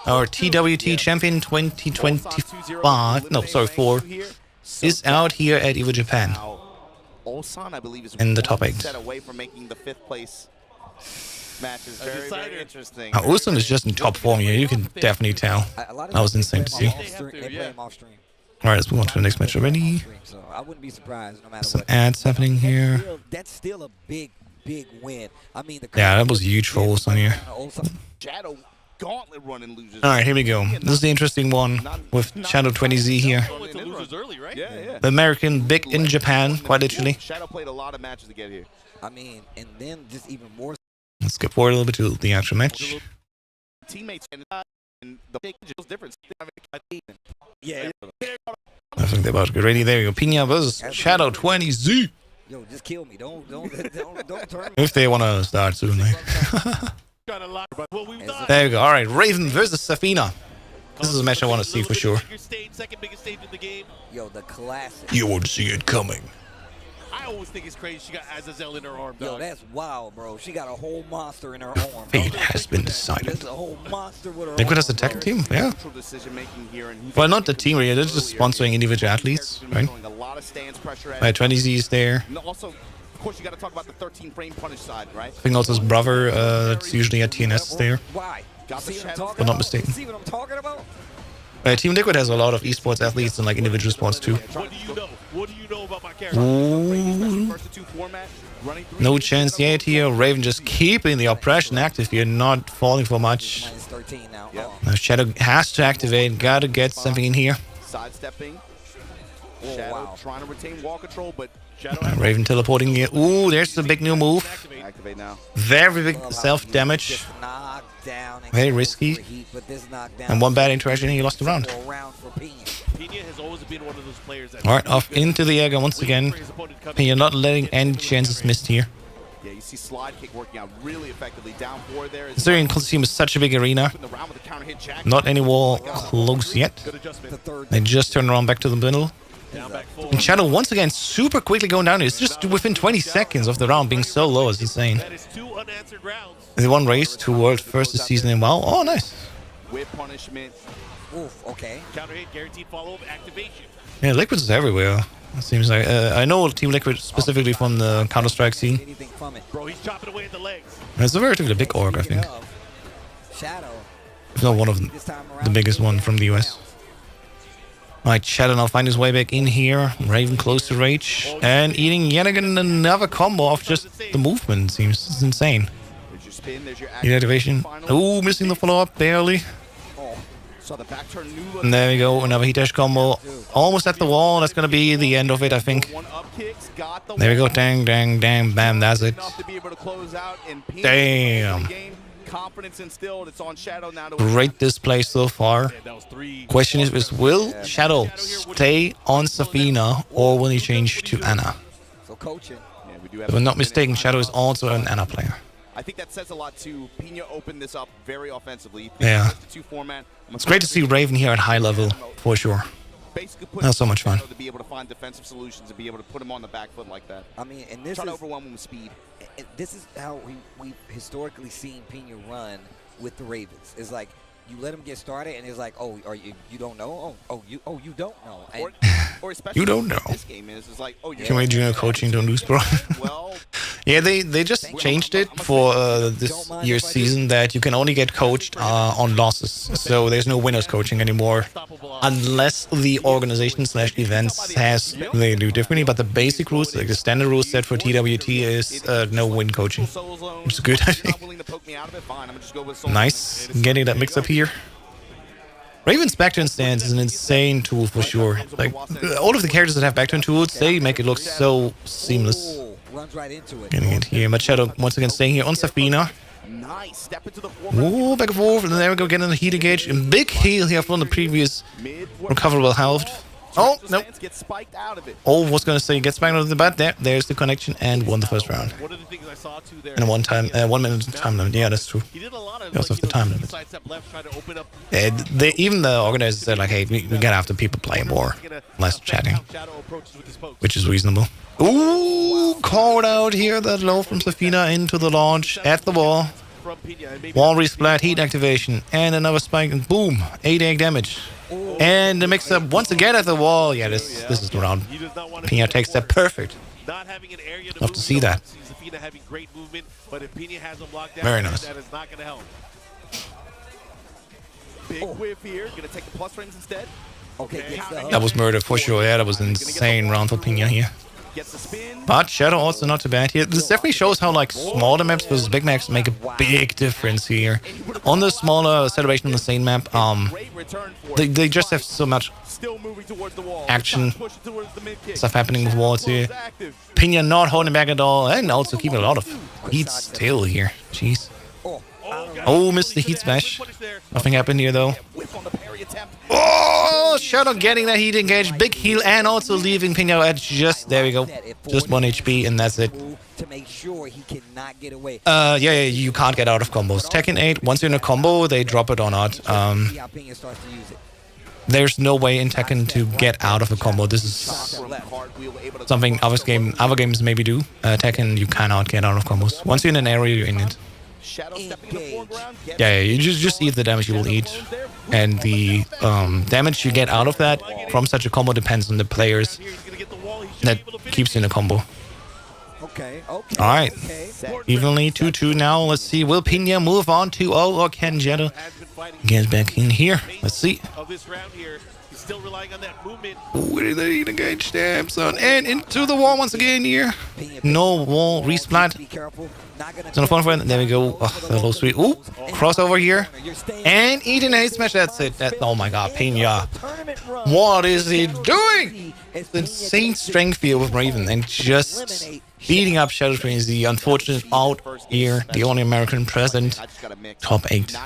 Our TWT champion 2025, no, sorry, 4, is out here at EVO Japan. Now, Ulsan, I believe, is In the one top 8. set away from making the 5th place matches. Very, decider. very interesting. Ulsan is just in top form here, you can definitely tell. That was insane to see. They play him off stream. Alright, let's move on to the next match already. So I wouldn't be surprised no matter Some what. ads happening here. That's still a big win. I mean, the Yeah, that was huge for Ulsan here. Shadow Gauntlet running losers. Alright, here we go. This is the interesting one with Shadow 20Z here. went to losers early, right? Yeah. The American big in Japan, quite literally. Shadow played a lot of matches to get here. I mean, and then just even more. Let's skip forward a little bit to the actual match. Teammates and the big is different. Yeah. I think they're about to get ready. There you go. Pina versus Shadow 20Z. Yo, just kill me. Don't turn me. If they want to start soon. eh? Got a lot, but what we've done. There you go. All right, Raven versus Safina. This is a match I want to see for sure. Second biggest stage in the game. Yo, the classic. You won't see it coming. I always think it's crazy she got Azazel in her arm, Yo, dog. that's wild, bro. She got a whole monster in her arm. Fate has been decided. There's a whole monster with her Liquid arm, has a bro. tech team, yeah. Neutral decision making here, and who's Well, not the team really. They're just sponsoring individual athletes, right? a lot of stance pressure at 20Z is there. And also, of course, you got to talk about the 13 frame punish side, right? I think also his brother, that's usually at TNS is there. Why? Got the See what I'm shadow. talking If I'm not about? mistaken. See what I'm talking about? Team Liquid has a lot of esports athletes and like individual sports too. What do you know? What do you know about my character? Ooh, First to two format, running through no the chance shadow yet here. Raven just keeping the oppression active here, not falling for much. Minus 13 now. Yep. Oh. Now Shadow has to activate. Gotta get something in here. sidestepping. Oh, Shadow wow. trying to retain wall control, but Raven teleporting here. Ooh, there's the big new move. activate now. Very big Love how you self-damage. just knock down and Very go risky. for heat, but this knockdown And one bad interaction and he lost the round. for a round for Pina. Pina has always been one of those players that. Alright, off into the Jäger once again. And you're not letting any chances missed here. Yeah, you see slide kick working out really effectively. Down 4 there. Considering Coliseum is such a big arena, In the round with the counter hit jack. not any wall close yet. Good adjustment. The third. They just turn around back to the middle. Down back four. And Shadow once again super quickly going down. It's just within 20 seconds of the round being so low. It's insane. That is 2 unanswered rounds. They won race to world first this season in WoW. Oh, nice. With punishment. Oof, okay. Counter hit, guaranteed follow up, activation. Yeah, Liquid's everywhere. It seems like I know Team Liquid specifically from the Counter-Strike scene. Anything from it. Bro, he's chopping away at the legs. It's a relatively big org, I think. Shadow. If not one of them, This time around, the biggest one from the US. Alright, Shadow now find his way back in here. Raven close to Rage. And eating yet again another combo off just the movement. Seems it's insane. There's your spin. There's your Activation. Ooh, missing the follow-up barely. Oh, saw the back turn. New look. And there we go, another heat dash combo. Almost at the wall. That's gonna be the end of it, I think. One up kicks. Got the There we go. wall. Dang, dang, dang, bam. That's it. Enough to be able to close out and Pina Damn. game. Confidence instilled. It's on Shadow now to Great display so far. And that was 3. Question is will Shadow stay on Safina or will he change to Ana? So coaching. Yeah, we do have If I'm not a mistaken, minute. Shadow is also an Ana player. I think that says a lot too. Pina opened this up very offensively. Yeah. The 2 format. It's great to see Raven here at high level, for sure. Basically put That's so much fun. to be able to find defensive solutions and be able to put him on the back foot like that. I mean, and this Try to is overwhelm him with speed. this is how we've historically seen Pina run with the Ravens. It's like you let him get started, and it's like, oh, are you don't know? You don't know. And Or especially You don't know. This game is like, oh, you're Can we junior coaching don't lose, bro? well. Yeah, they just changed it for this year's season that you can only get coached on losses. So there's no winners coaching anymore. Unless the organization / events says they do differently. But the basic rules, like the standard rule set for TWT is no win coaching. Which is good, I think. Nice. Getting that mix up here. Raven's backturn stance is an insane tool for sure. Like, all of the characters that have backturn tools, they make it look so seamless. Oh, runs right into it. Getting it here. Machado once again staying here on Safina. Nice. Step into the Ooh, back and forth. And there we go, getting the heat engage. A big heal here from the previous recoverable health. Oh, no. Gets spiked out of it. Oh, was going to say gets back out of the bat. There's the connection and won the first round. One of the things I saw too there. And a 1 minute time limit. Yeah, that's true. He did a lot of They also have the time limit. sidestep left, try to open up. Even the organizers said like, hey, we gotta have the people play more, less chatting, Shadow approaches with his pokes. which is reasonable. Ooh, called out here that low from Safina into the launch at the wall. From Pina, and maybe Wall resplat, heat activation, and another spike, and boom, 8 egg damage. And the mix-up once again at the wall. Yeah, this is the round. he does not want Pina takes that perfect. Not having an area to Love move to see that. Zafina having great movement, but if Pina has him locked down, Very nice. that is not going to help. Big whiff here. Gonna take the plus frames instead. Okay, gets the That was murder for sure. Yeah, that was an insane round for Pina here. Gets the spin. But Shadow also not too bad here. This definitely shows how like smaller maps versus big maps make a big difference here. On the smaller Celebration on the same map, Great return for it. they just have so much Still moving towards the wall. Action. Push it towards the mid kick. stuff happening with walls here. Active. Pina not holding back at all, and also keeping a lot of heat still here. Jeez. Oh, missed the heat smash. Nothing happened here though. Whip on the parry attempt. Oh, Shadow getting that heat engage, big heal, and also leaving Pina at just there we go, just 1 HP, and that's it. to make sure he cannot get away. Yeah, you can't get out of combos. Tekken 8, once you're in a combo, they drop it or not. See how Pina starts to use it. There's no way in Tekken to get out of a combo. This is something other games maybe do. Tekken, you cannot get out of combos. Once you're in an area, you're in it. Shadow stepping in the foreground. Yeah, you just eat the damage you will eat. And the damage you get out of that from such a combo depends on the players that keeps you in a combo. Okay. All right. Evenly 2-2 now. Let's see. Will Pena move on 2-0 or can Jetta get back in here? Let's see. Of this round here, he's still relying on that movement. Ooh, they engage stabs on and into the wall once again here. No wall resplat. It's on the front friend. There we go. Oh, the low sweet. Ooh, crossover here. And eating a smash. That's it. Oh my god, Pena. What is he doing? Insane strength here with Raven and just beating up Shadow Train is the unfortunate out here. The only American present. Top 8.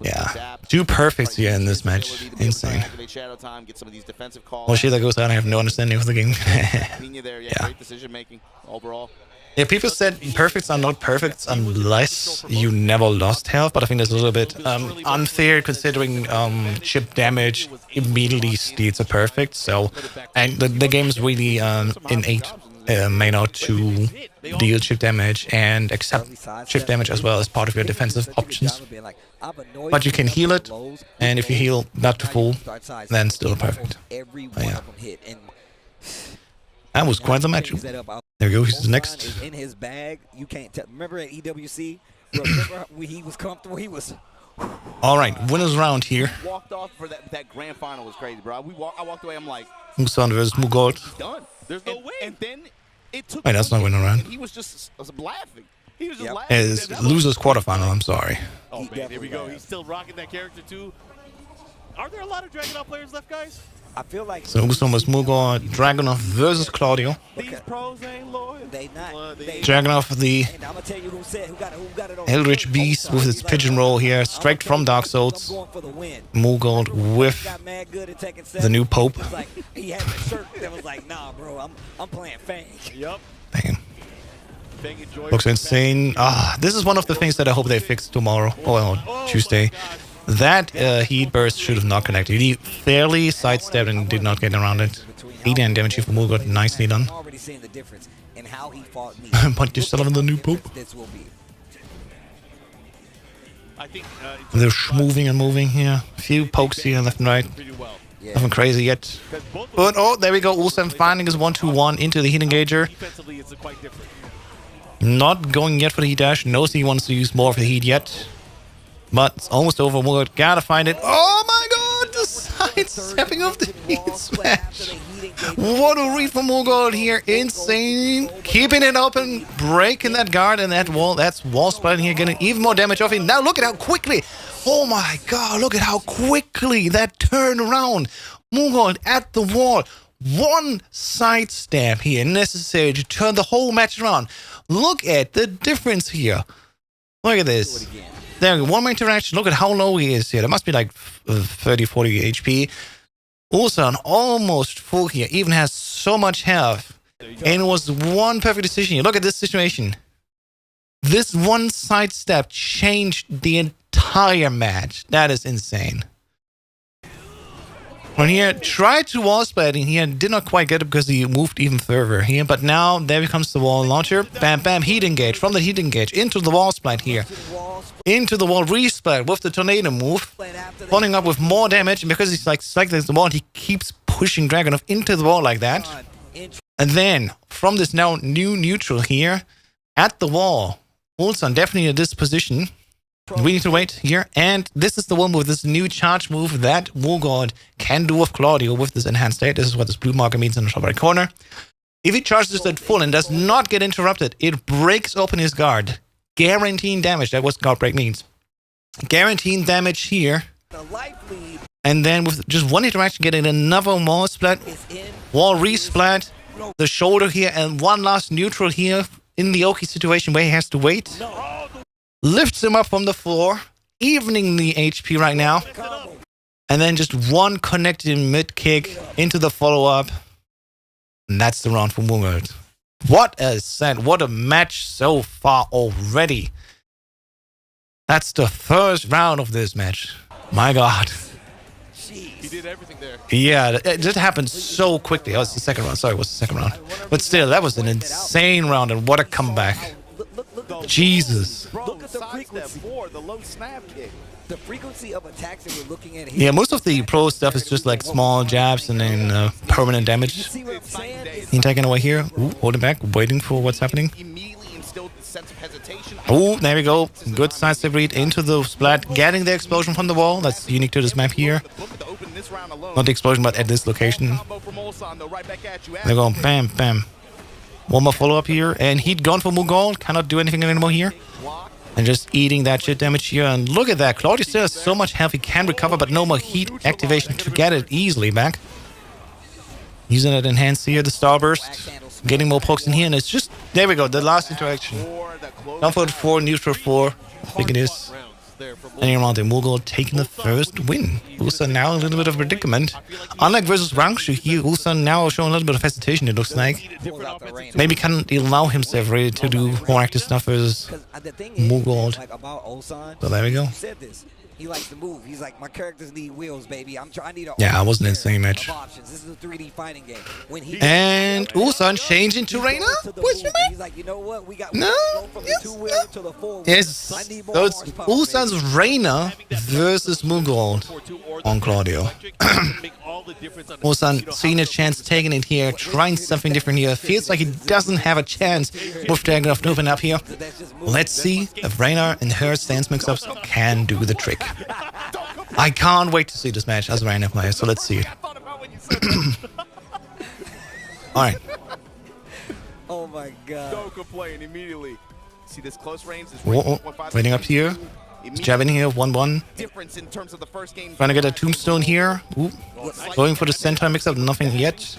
Yeah. 2 perfects here in this match. Insane. Well, shit that goes on. I have no understanding of the game. Yeah. Yeah, people said perfects are not perfects unless you never lost health, but I think that's a little bit unfair considering chip damage immediately steals a perfect. So, and the game is really in 8 made out to deal chip damage and accept chip damage as well as part of your defensive options. But you can heal it, and if you heal not to full, then still perfect. Yeah. That was quite the match. There we go. He's next. In his bag, you can't tell. Remember at EWC? Remember when he was comfortable? He was. All right, winners round here. Walked off for that grand final was crazy, bro. I walked away. I'm like, Musan versus Mugold. done. There's no way. And then it took. Wait, that's not winner round. He was just laughing. He was just laughing. It's losers quarterfinal. I'm sorry. Oh man, here we go. He's still rocking that character too. Are there a lot of Dragunov players left, guys? I feel like so Musan versus Mugold. Dragunov versus Claudio. These pros ain't loyal. They not. Dragunov, the Eldritch Beast with its pigeon roll here, straight from Dark Souls. Mugold with the new Pope. He had the shirt that was like, nah, bro, I'm playing Fang. Yep. Damn. Looks insane. This is one of the things that I hope they fix tomorrow or Tuesday. That heat burst should have not connected. He fairly sidestepped and did not get around it. 8 damage here for Mugold, nicely done. But you still have the new Pope. They're moving and moving here. A few pokes here left and right. Nothing crazy yet. But oh, there we go. Ulsan finding his 1-2-1 into the heat engager. Not going yet for the heat dash. Knows he wants to use more of the heat yet. But it's almost over. Mugold gotta find it. Oh my god! The sidestepping of the heat smash. What a read from Mugold here. Insane. Keeping it open. Breaking that guard and that wall. That's wall splitting here. Getting even more damage off him. Now look at how quickly. Oh my god. Look at how quickly that turned around. Mugold at the wall. One sidestep here necessary to turn the whole match around. Look at the difference here. Look at this. There, one more interaction. Look at how low he is here. That must be like 30, 40 HP. Ulsan almost full here. Even has so much health. And it was one perfect decision here. Look at this situation. This one sidestep changed the entire match. That is insane. When he tried to wall splatting here, did not quite get it because he moved even further here. But now there comes the wall launcher. Bam, bam, heat engage. From the heat engage into the wall splat here. Into the wall resplat with the tornado move. Following up with more damage. And because he's like cycling the wall, he keeps pushing Dragunov into the wall like that. And then from this now new neutral here at the wall. Ulsan definitely in this position. We need to wait here, and this is the one with this new charge move that Mugold can do with Claudio with this enhanced state. This is what this blue marker means in the top right corner. If he charges it full and does not get interrupted, it breaks open his guard. Guaranteeing damage. That's what guard break means. Guaranteeing damage here. And then with just one interaction, getting another wall splat. Wall resplat. The shoulder here, and one last neutral here in the Oki situation where he has to wait. Lifts him up from the floor, evening the HP right now. And then just one connected mid-kick into the follow-up. And that's the round for Mugold. What a set. What a match so far already. That's the first round of this match. My god. He did everything there. Yeah, it just happened so quickly. Oh, it's the second round. Sorry, it was the second round. But still, that was an insane round, and what a comeback. Jesus. Bro, Look at the sidestep frequency. 4, the low snap kick. The frequency of attacks that we're looking at here. Yeah, most of the pro stuff is just like small jabs and then permanent You damage. see what I'm saying? It's He taken away here. Ooh, holding back, waiting for what's happening. Immediately instilled the sense of hesitation. Oh, there we go. Good sidestep read into the splat, getting the explosion from the wall. That's unique to this map here. Not the explosion, but at this location. There we go. Bam, bam. One more follow-up here. And he'd gone for Mugol. Cannot do anything anymore here. And just eating that shit damage here. And look at that. Claudio still has so much health he can recover, but no more heat activation to get it easily back. Using it enhanced here, the Starburst. Getting more pokes in here, and it's just... There we go, the last interaction. Comfort 4, neutral 4. I think it is. And around the Mugol taking the first win. Usa now a little bit of a predicament. Unlike versus Rangshu here, Usa now showing a little bit of hesitation, it looks like. Maybe can't allow himself really to do more active stuff versus Mugol. So there we go. He likes to move. He's like, my characters need wheels, baby. I need a Yeah, I wasn't in the same match. options. This is a 3D fighting game. When he And Ulsan changing to Reina? He's like, you know what? We got No, go from yes, the two-wheel to the four-wheel. Yes, I need more so it's horsepower, Ulsan's Reina versus Mugold on Claudio. Ulsan seeing a chance, taking it here, trying something different here. Feels like he doesn't have a chance with Dragunov to open up here. Let's see if Reina and her stance mix-ups can do the trick. I can't wait to see this match as a Reina player, so let's see. Alright. Oh my god. Don't complain immediately. See this close range? This Waiting up here. Jabbing here, 1-1. Difference in terms of the first game. Trying to get a tombstone here. Ooh. Going for the center mix-up, nothing yet.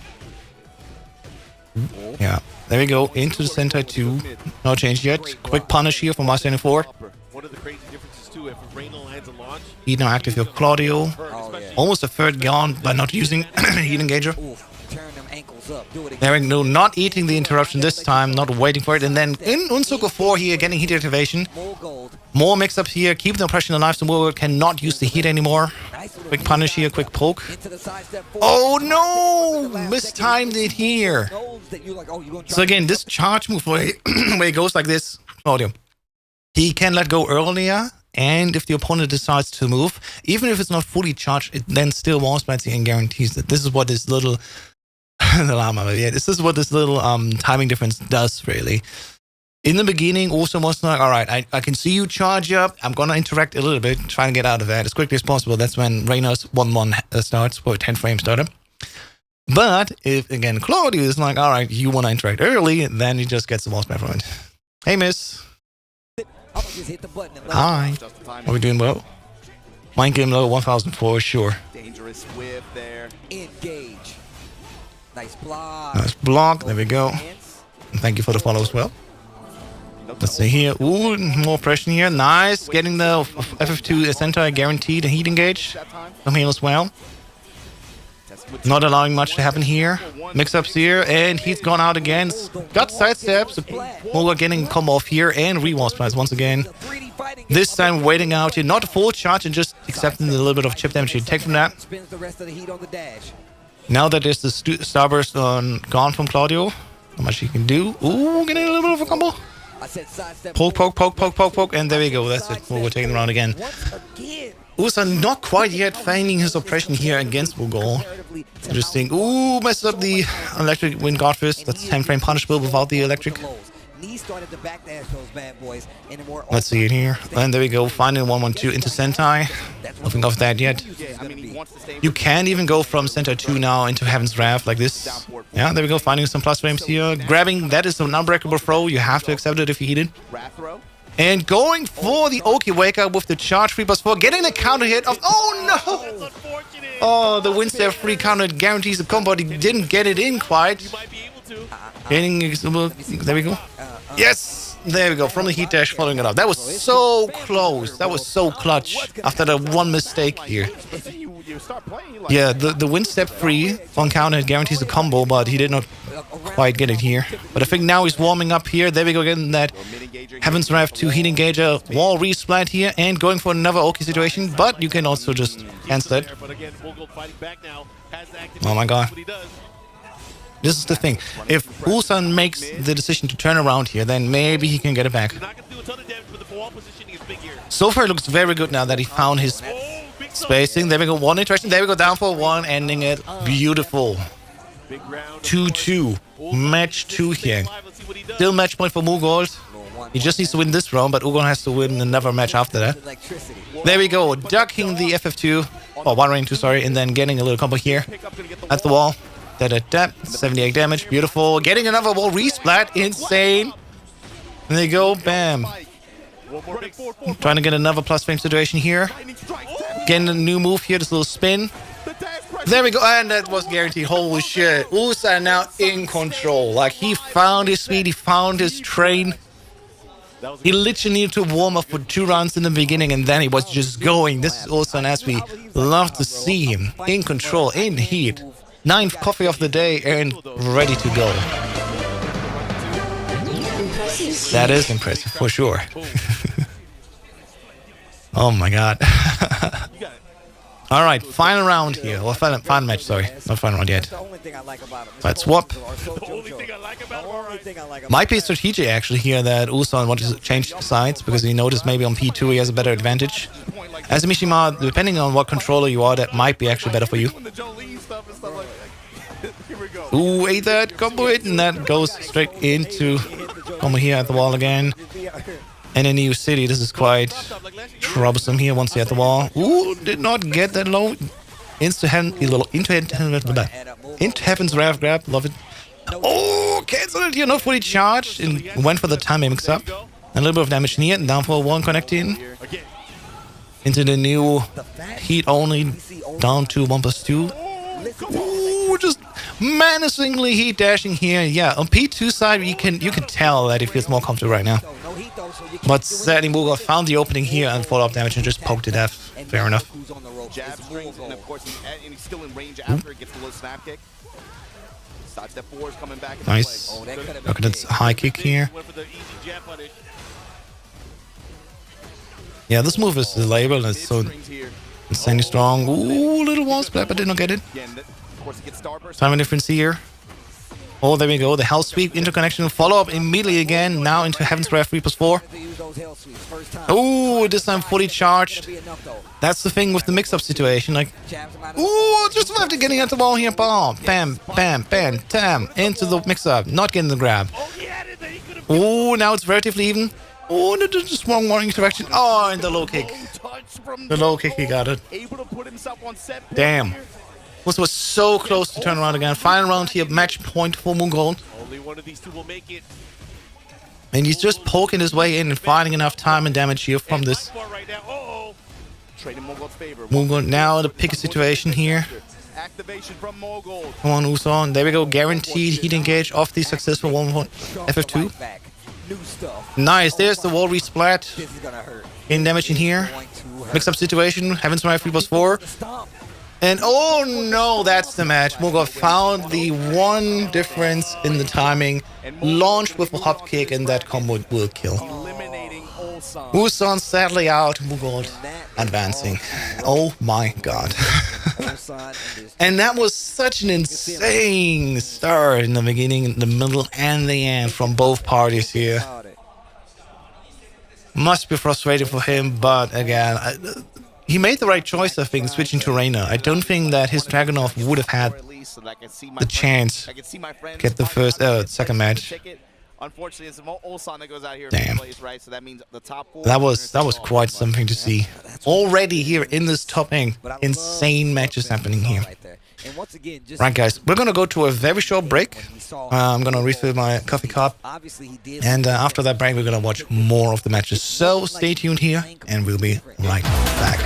Yeah, there we go. Into the center too. No change yet. Quick punish here from Master 4. One of the crazy differences too, if Reina lands a launch, Heat now active here, Claudio. Oh, yeah. Almost a third gone by not using heat engager. Oof. Turn them ankles up. Do it again. There we go, not eating the interruption this time, not waiting for it. And then in Unsuko 4 here, getting heat activation. More gold. More mix-up here, keep the oppression alive, so Moore cannot use the heat anymore. Nice little Quick punish here, quick poke. into the side step forward. Oh no! Mistimed it here. Knows that you're like, oh, you're gonna So try again, this charge move where it goes like this, Claudio, he can let go earlier, and if the opponent decides to move, even if it's not fully charged, it then still wall splats and guarantees that this is what this little this is what this little timing difference does really. In the beginning, also was like, all right, I can see you charge up. I'm gonna interact a little bit, try and get out of that as quickly as possible. That's when Reina's 1-1 starts for a 10-frame startup. But if again Claudio is like, all right, you want to interact early, then he just gets the wall smash from it. Hey, miss. I'm gonna just hit the button and let Hi. Are we doing well? Mind game low 1004, sure. Dangerous whip there. engage. Nice block. Nice block. There we go. And thank you for the follow as well. Let's see here. Ooh, more pressure here. Nice. Getting the FF2 Sentai guaranteed a heat engage from here as well. Not allowing much to happen here. Mix-ups here, and he's gone out again. Got sidesteps. Moga getting combo off here, and re-wall splice once again. This time waiting out here. Not a full charge, and just accepting a little bit of chip damage you take from that. Spins the rest of the heat on the dash. Now that there's the Starburst gone from Claudio, how much he can do. Ooh, getting a little bit of a combo. I said sidestep. Poke, poke, poke, poke, poke, poke, and there we go. That's it. We're taking the round again. Once again. Usa not quite yet finding his oppression here against Mugol. Interesting. Ooh, messed up the electric wind guard fist. That's 10-frame punishable without the electric. Knee started to backdash those bad boys. Let's see it here. And there we go. Finding 1-1-2 into Sentai. Nothing of that yet. You can even go from Sentai 2 now into Heaven's Wrath like this. Yeah, there we go. Finding some plus frames here. Grabbing, that is an unbreakable throw. You have to accept it if you hit it. And going for the Oki Wake Up with the charge 3+4. Getting the counter hit of... Oh no! Oh, the Windstep free counter guarantees the combo. He didn't get it in quite. Getting... There we go. Yes! There we go. From the heat dash, following it up. That was so close. That was so clutch. After the one mistake here. Yeah, the wind step free on counter guarantees a combo, but he did not quite get it here. But I think now he's warming up here. There we go, getting that Heaven's Wrath 2 heat engager wall resplat here and going for another Oki situation. But you can also just cancel it. Oh my god. This is the thing. If Ulsan makes the decision to turn around here, then maybe he can get it back. He's not going to do a ton of damage, but the wall positioning is big here. So far, it looks very good now that he found his spacing. There we go. One interaction. There we go. Down for one, ending it. Beautiful. 2-2. Match 2 here. Still match point for Mugold. He just needs to win this round, but Ugon has to win another match after that. There we go. Ducking the FF2. Or 1-2, sorry. And then getting a little combo here. At the wall. 78 damage. Beautiful. Getting another wall resplat. Insane. And there you go. Bam. Trying to get another plus frame situation here. Getting a new move here. This little spin. There we go. And that was guaranteed. Holy shit. Ulsan now in control. Like, he found his speed. He found his train. He literally needed to warm up for 2 rounds in the beginning, and then he was just going. This is Ulsan as we love to see him. In control, in heat. 9th coffee of the day and ready to go. That is impressive, for sure. Oh my god. Alright, final round here. Well, final match, sorry. Not final round yet. Let's swap. Might be strategic actually here that Ulsan wanted to change sides because he noticed maybe on P2 he has a better advantage. As a Mishima, depending on what controller you are, that might be actually better for you. Ooh, ate that combo hit, and that goes straight into combo here at the wall again. And a new city. This is quite troublesome here once you're at the wall. Ooh, did not get that low. Into heaven's wrath grab. Love it. Oh, cancel it here. Not fully charged. And went for the timing mix up. A little bit of damage here. Down for 1 connecting. Into the new heat only. Down to 1+2. Ooh, just menacingly heat dashing here. Yeah, on P2 side, you can tell that he feels more comfortable right now. But sadly, Mughal found the opening here and follow-up damage and just poked to death. Fair enough. Jab strings, and of course, he's still in range after it gets the little snap kick. Side step 4 is coming back. Nice. Look at that high kick here. Yeah, this move is labeled as so insanely strong. Ooh, little wall splat, but did not get it. Time difference here. Oh, there we go. The Hell Sweep interconnection. Follow up immediately again. Now into Heaven's Wrath 3+4. Oh, this time fully charged. That's the thing with the mix-up situation. Like, ooh, just after getting at the wall here. Bam, bam, bam, bam, tam. Into the mix-up. Not getting the grab. Oh, now it's relatively even. Oh, just one more interaction. Oh, and the low kick. The low kick, he got it. Damn. This was so close to turn around again. Final round here, match point for Mughal. Only one of these two will make it. And he's just poking his way in and finding enough time and damage here from this. Mughal now in the picky situation here. Come on, Ulsan. There we go. Guaranteed heat engage off the successful 1 FF2. Nice. There's the wall resplat. In damage in here. Mix up situation. Heaven's Wrath 3+4. And oh no, that's the match. Mughal found the one difference in the timing. Launched with a hop kick, and that combo will kill. Ulsan sadly out. Mughal advancing. Oh my god. And that was such an insane start in the beginning, in the middle, and the end from both parties here. Must be frustrating for him, but again, he made the right choice, I think, switching to Reina. I don't think that his Dragunov would have had the chance to get the second match. Unfortunately, it's Ulsan that goes out here. Damn. Plays, right? So that means the top 4. That was quite something to see. Already here in this top end, insane matches happening here. Right, guys, we're gonna go to a very short break. I'm gonna refill my coffee cup, and after that break, we're gonna watch more of the matches. So stay tuned here, and we'll be right back.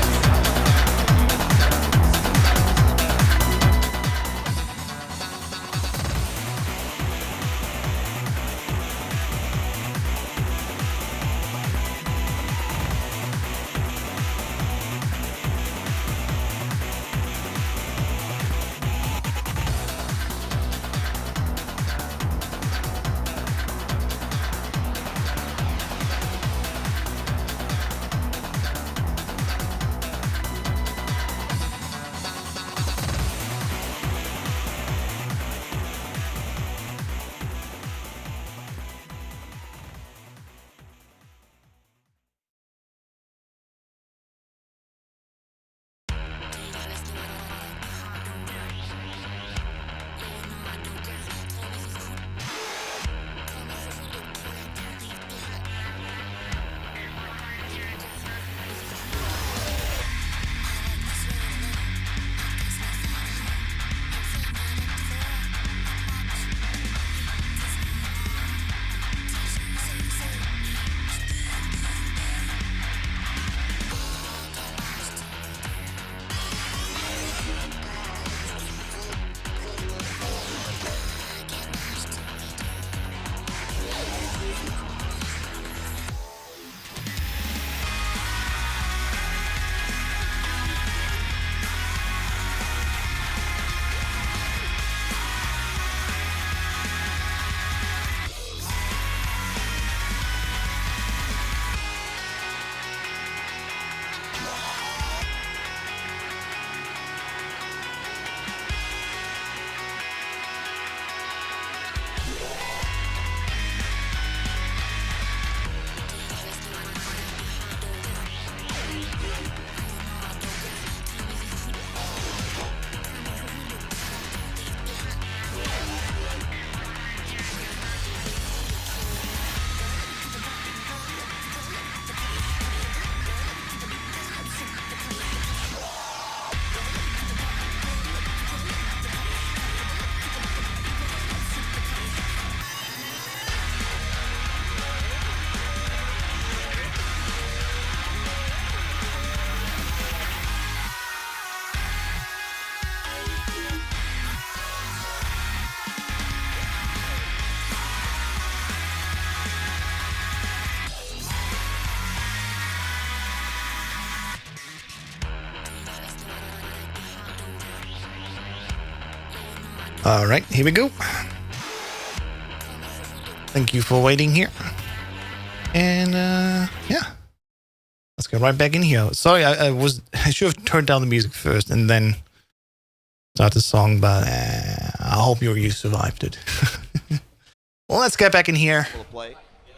All right, here we go. Thank you for waiting here. And yeah, let's get right back in here. Sorry, I should have turned down the music first and then start the song, but I hope you survived it. Well, let's get back in here.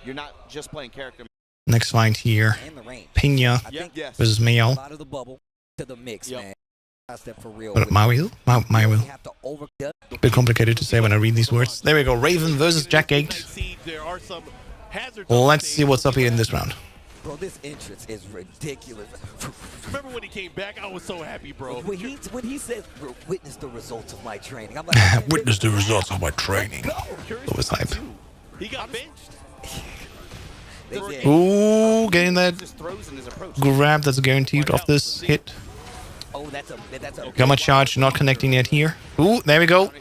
You're not just playing character. Next fight here, In the range. Pena Yes. versus Mayo. Out of the bubble to the mix, man. Step for real. Mayo? Mayo. You have to overcut. Bit complicated to say when I read these words. There we go. Raven versus Jack 8. Let's see what's up here in this round. Bro, this entrance is ridiculous. Remember when he came back? I was so happy, bro. When he says, witness the results of my training, I'm like, Witness the results of my training. That was hype. He got benched. they did. Ooh, getting that Just throws in his approach. grab that's guaranteed off this hit. Oh, that's a Gamma charge not connecting yet here. Ooh, there we go.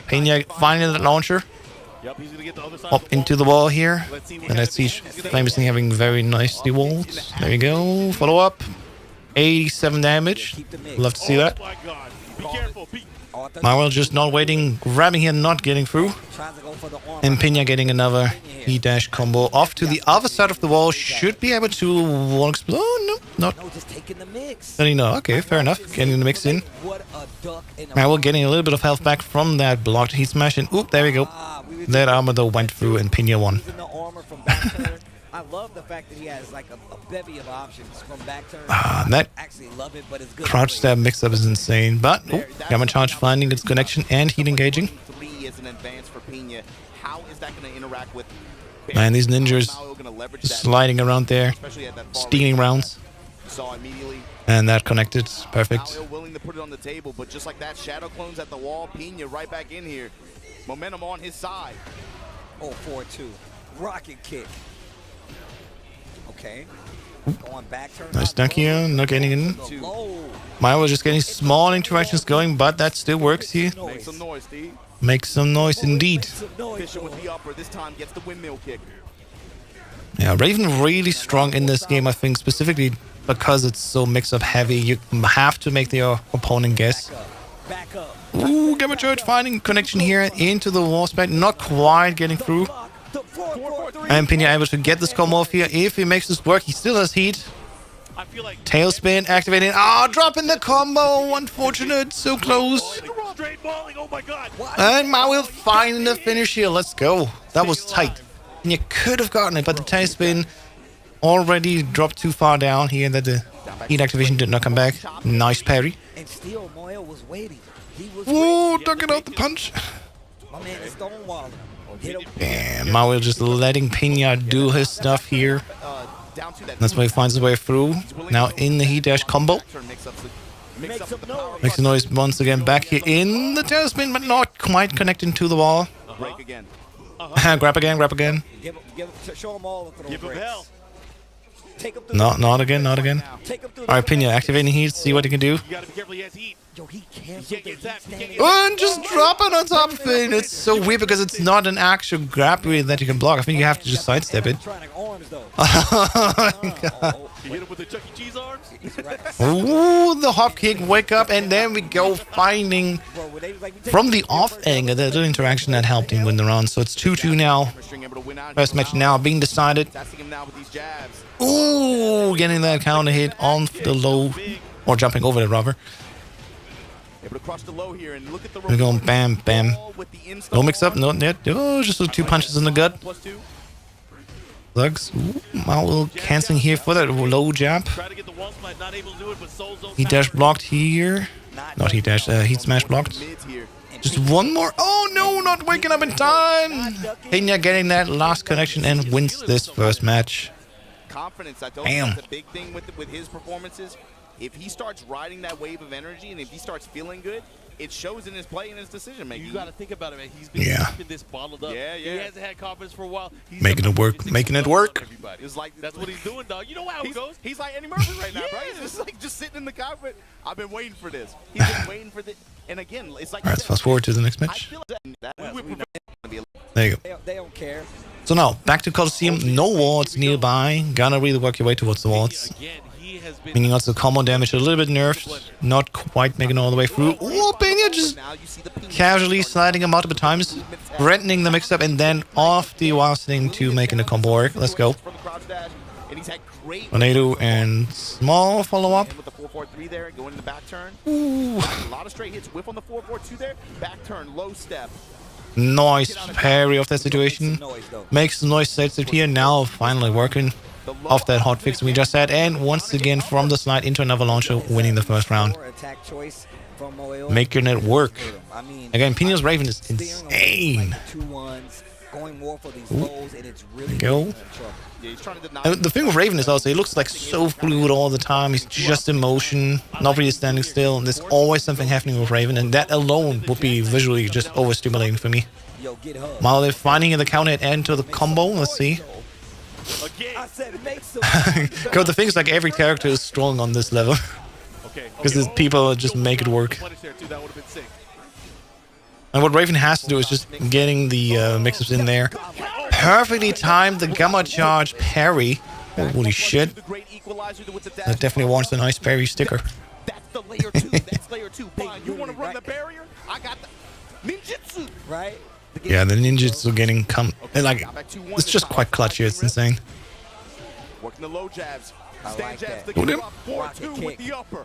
Pena finding the launcher. Yep, he's gonna get the other side. Up into the wall here. Let's see what And let's see famously having very nicely walls. There we go. Follow up. 87 damage. Love to see that. Oh my God! Be careful. Marvel just not waiting, grabbing here, not getting through. tries to go for the arm. And Pena getting another E-dash combo off to the other side of the wall. Should be able to wall explode. Oh, no, not. No, just taking the mix. No, okay, fair enough. Getting the mix in. What a duck in a Marvel getting a little bit of health back from that blocked heat smash. And oop, there we go. That armor though went through and Pena won. Using the armor from back turn. I love the fact that he has like a bevy of options from back turn. That Actually love it, but it's good. crouch stab mix-up is insane. But, oh, Gamma Charge finding its connection and heat engaging. Lee is an advance for Pena. How is that going to interact with? Man, these ninjas just sliding around there, stealing rounds. Saw immediately. And that connected. Perfect. Now willing to put it on the table, but just like that, Shadow Clones at the wall. Pena right back in here. Momentum on his side. Oh, 4-2. Rocket kick. Okay. Going back turn. Nice dunk here, not getting in. Low. Maya was just getting small interactions going, but that still works here. Make some noise, Steve. Makes some noise indeed. Fisher with the upper. This time gets the windmill kick. Yeah, Raven really strong in this game, I think, specifically because it's so mix-up heavy. You have to make your opponent guess. Back up. Ooh, Gamma Charge finding connection here into the wall spec, not quite getting through. And Pena able to get this combo off here. If he makes this work, he still has heat. I feel like Tailspin activating. Ah, dropping the combo. Unfortunate. So close. straight balling. Oh my God! And Ma will find the finish here. Let's go. That was tight. And you could have gotten it, but the tailspin already dropped too far down here that the heat activation did not come back. Nice parry. And still, Moyo was waiting. He was Ooh, waiting. ducking out the punch. My man is stonewalling. Hit him. And Ma will just letting Pena do his stuff here. Down to that. That's why he finds his way through. Now in the heat dash combo. Make some noise. Makes the noise once again back here in the tailspin, but not quite connecting to the wall. Break again. Grab again, grab again. Show him all the throw Give him breaks. hell. Take him through No, the not again, not again. Take him through All right, Pena activating heat, see what he can do. You gotta be careful. He has heat. Yo, he canceled can't the get that. heat He can't standing. get And just drop it on top of it. It's so weird because it's not an actual grab really that you can block. I think you have to just sidestep it. Electronic arms, though. You hit him with the Chuck E. Cheese arms. Ooh, the hop kick, wake up, and then we go finding from the off angle the little interaction that helped him win the round. So it's 2-2 now. First match now being decided. Testing him now with these jabs. Ooh, getting that counter hit on the low, or jumping over the rubber. Able to crush the low here and look at the We're going bam, bam. No mix up, no net. Oh, just those 2 punches in the gut. +2. Lugs. Ooh, Mal canceling here for that low jab. Try to get the wall splat, not able to do it, but Soul Zone. He dash blocked here. Not he dash, heat smash blocked. Mids here. Just one more. Oh no, not waking up in time. Pena getting that last connection and wins this first match. Confidence, I told Damn. you that's a big thing with his performances. If he starts riding that wave of energy and if he starts feeling good, it shows in his play and his decision making. You got to think about it, man. He's been keeping this bottled up. Yeah, yeah. He hasn't had confidence for a while. He's Making it work, making it work. Everybody. It's like That's what he's doing, dog. You know how it goes. He's like Eddie Murphy right now, bro. He's just like sitting in the cockpit. I've been waiting for this. He's been waiting for this. And again, it's like All right, let's fast forward to the next I match. feel like that we would be There you go. They don't care. So now, back to Coliseum. No wards nearby. Gonna really work your way towards the wards. Again, he has been Meaning also combo damage a little bit nerfed. Not quite making all the way through. Oh, Pena just casually sliding him multiple times, threatening the mix-up, and then off the wild thing to making the combo work. Let's go. Tornado and small follow-up. With the 4-4-3 there, going in the back turn. Ooh. A lot of straight hits. Whiff on the 4-4-2 there. Back turn, low step. Nice parry of that situation. Makes the noise sets it here. Now finally working off that hot fix we just had. And once again from the slide into another launcher, winning the first round. Making it work. Again, Pino's Raven is insane. There we go. And the thing with Raven is also, he looks like so fluid all the time. He's just in motion, not really standing still. There's always something happening with Raven, and that alone would be visually just overstimulating for me. While they're finding the counter and into the combo, let's see. Because the thing is, like, every character is strong on this level. Because people just make it work. And what Raven has to do is just getting the mix-ups in there. Perfectly timed the Gamma Charge parry. Holy shit. That definitely wants a nice parry sticker. That's the layer 2. That's layer 2. Fine. You want to run the barrier? I got the ninjutsu. Right? Yeah, the ninjutsu getting like, it's just quite clutch here. It's insane. Working the low jabs. Stand jabs to get up. 4-2 with the upper.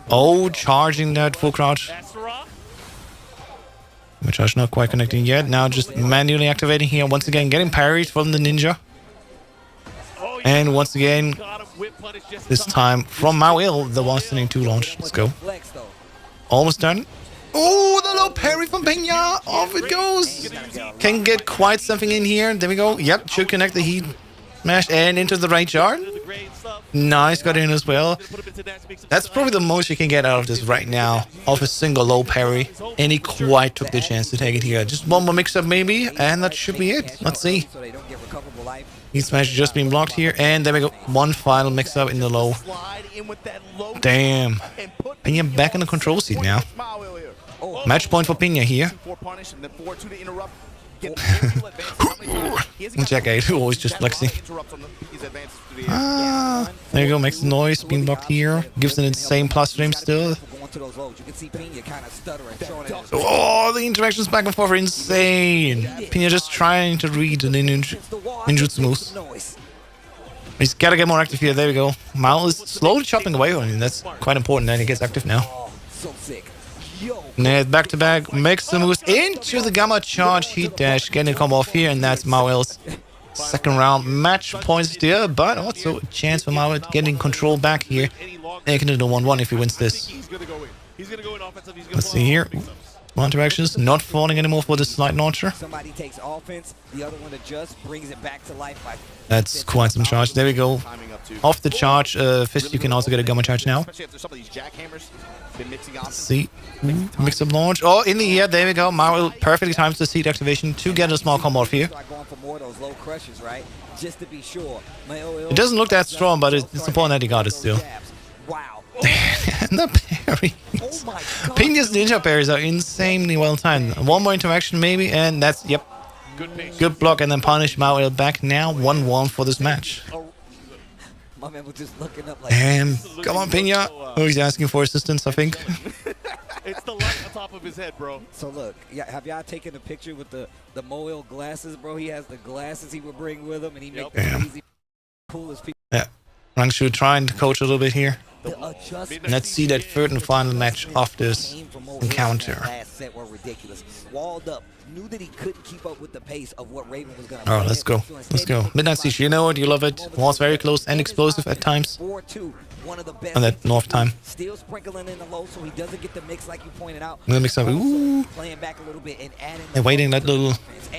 Oh, charging that full crouch. Which is not quite connecting yet. Now just manually activating here. Once again, getting parried from the ninja. And once again, this time from Mao the Wasting 2 launch. Let's go. Almost done. Oh, the low parry from Pena. Off it goes. Can get quite something in here. There we go. Yep, should connect the heat smash and into the right yard. Nice, got in as well. That's probably the most you can get out of this right now, off a single low parry. And he quite took the chance to take it here. Just one more mix-up maybe, and that should be it. Let's see. Heat smash just being blocked here, and there we go. One final mix-up in the low. Damn. Pena back in the control seat now. Match point for Pena here. Jack 8 always just flexing. There you go, makes the noise, being blocked here. Gives an insane plus frame still. Oh, the interactions back and forth are insane. Pena just trying to read the ninjutsu moves. He's gotta get more active here. There we go. Mal is slowly chopping away on him. That's quite important that he gets active now. Ned back to back, makes the moves into the Gamma Charge Heat Dash, getting a combo off here, and that's Mauel's second round match points there, but also a chance for Mauel getting control back here. Making it a 1-1 if he wins this. Let's see here. One interactions, not falling anymore for the slide launcher. Somebody takes offense, the other one adjusts, brings it back to life. That's quite some charge. There we go. Off the charge, fist, you can also get a Gamma Charge now. Let's see. Mix up launch. Oh, in the air. There we go. Mario perfectly times the seed activation to get a small combo off here. It doesn't look that strong, but it's important that he got it still. And the parry. Pena's ninja parries are insanely well timed. One more interaction maybe, and that's, yep. Good block and then punish. Mario back now. 1-1 for this match. My man was just looking up like, and come on, Pena. Oh, he's asking for assistance, I think. It's the light on top of his head, bro. So look, yeah, have y'all taken a picture with the Moel glasses, bro? He has the glasses he would bring with him, and he makes the easy, coolest people. Yeah, Rangshu trying to coach a little bit here. Let's see that third and final match of this encounter. Walled up, knew that he couldn't keep up with the pace of what Raven was going to. All right, let's go. Let's go. Midnight Siege, you know it, you love it. Was very close and explosive at times. 4-2, one of the best. On that north time. Still sprinkling in the low, so he doesn't get the mix like you pointed out. The mix up. Ooh. Playing back a little bit and adding. And waiting that little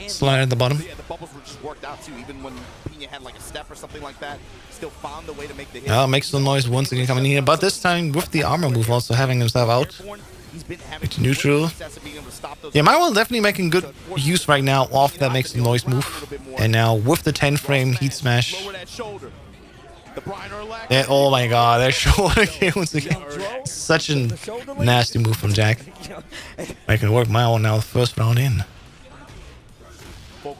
slide at the bottom. Yeah, the bubbles were just worked out too. Even when Pena had like a step or something like that, still found the way to make the hit. Yeah, makes some noise once again coming in here, but this time with the armor move also having himself out. It's neutral. Yeah, Mario definitely making good use right now of that makes some noise move. And now with the 10 frame heat smash. Yeah, oh my god, that shoulder once again. Such a nasty move from Jack. Making it work. Mario now the first round in.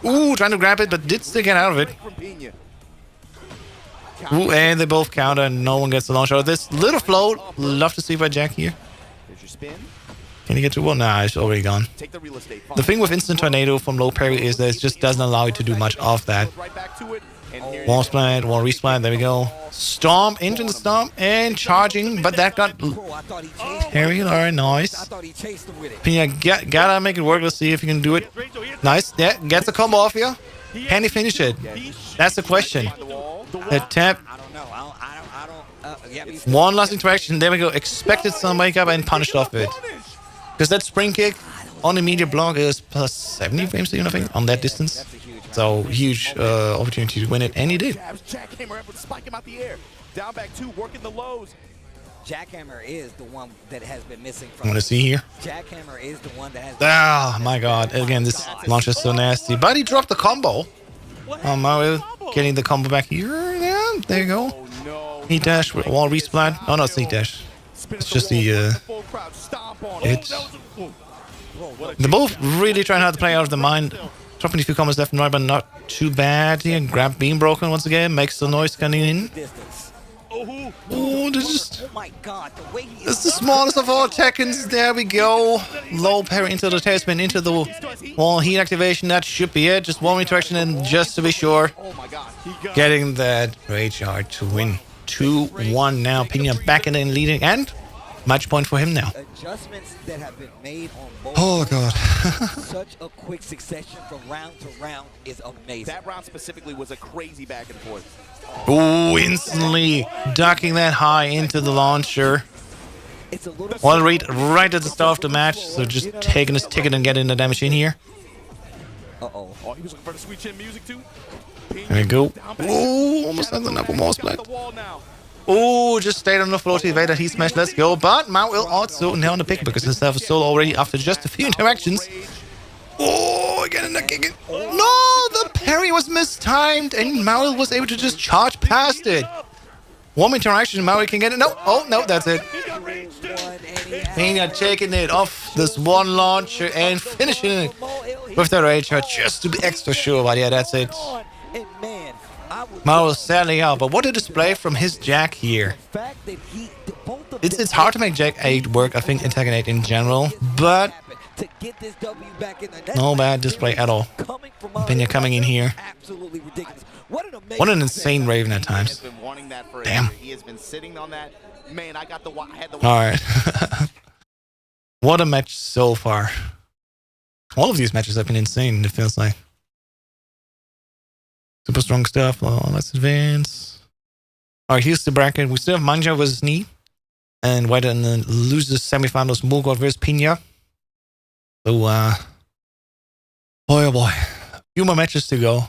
Ooh, trying to grab it, but did still get out of it. Ooh, and they both counter and no one gets the launch out of this. Little float. Love to see by Jack here. There's your spin. Can you get to one? Nah, it's already gone. Take the real estate. The thing with instant tornado from low parry is that it just doesn't allow you to do much of that. Right back to it, and here you Wall go. splat, wall resplat, there we go. Storm into the storm and charging, but that got Bro, I thought he chased parry. Alright, I nice. thought he chased him with it. Pina, gotta make it work. Let's see if you can do it. Nice. Yeah, gets the combo off you. Can he finish it? That's the question. The tap. I don't know. I don't. Yeah, he's One last interaction. There we go. Expected some wake up and punished off it. Because that spring kick on immediate block is plus 70 frames per second, I think, on that distance. that's a huge round. So huge opportunity to win it, and he did. Jackhammer able to spike him out the air. Down back 2, working the lows. Jackhammer is the one that has been missing I'm from. gonna see here. Jackhammer is the one that has. Ah, my God! Again, this launch is so nasty. But he dropped the combo. Oh, Mario getting the combo back here. Yeah, there you go. Oh no. Heat dash, wall resplat. Oh, no, it's heat dash. It's just the full crowd stomp on it's they're both really trying hard to play out of the mind. Dropping a few combos left and right, but not too bad here. Grab beam broken once again, makes the noise coming in. Distance. Oh, this is Oh my God, the way he it's the smallest of all Tekkens. There we go. Low parry into the tailspin, into the wall heat activation. That should be it. Just one interaction and just to be sure, Oh my God. getting that rage hard to win. 2-1 now. Pina back in the leading and match point for him now. adjustments that have been made on both. Oh, God. Such a quick succession from round to round is amazing. That round specifically was a crazy back and forth. Oh, instantly ducking that high into the launcher. It's a little. Well, right at the start of the match, so just taking his ticket and getting the damage in here. Uh-oh. Oh, he was looking for the sweet chin music too. There we go. Oh, almost had another wall splat. Oh, just stayed on the floor to evade that heat smash. Let's go. But Mount will also nail the pick because his self is soul already after just a few interactions. Oh, again in the kick. No, the parry was mistimed and Maul was able to just charge past it. One interaction, Maui can get it. No, oh no, that's it. Pena taking it off this one launcher and finishing it with the rage shot just to be extra sure. But yeah, that's it. And man, Maul sadly out, but what a display from his Jack here. It's hard to make Jack 8 work, I think, in Tekken 8 in general, but no bad display at all. Pena coming in here. Absolutely ridiculous. What an insane Raven at times. Damn. He has been sitting on that. Man, I had the Alright. What a match so far. All of these matches have been insane, it feels like. Super strong stuff. Oh, let's advance. Alright, here's the bracket. We still have Manja versus Knee. And right in the losers semifinals, Mulgod versus Pina. So, boy oh boy. A few more matches to go.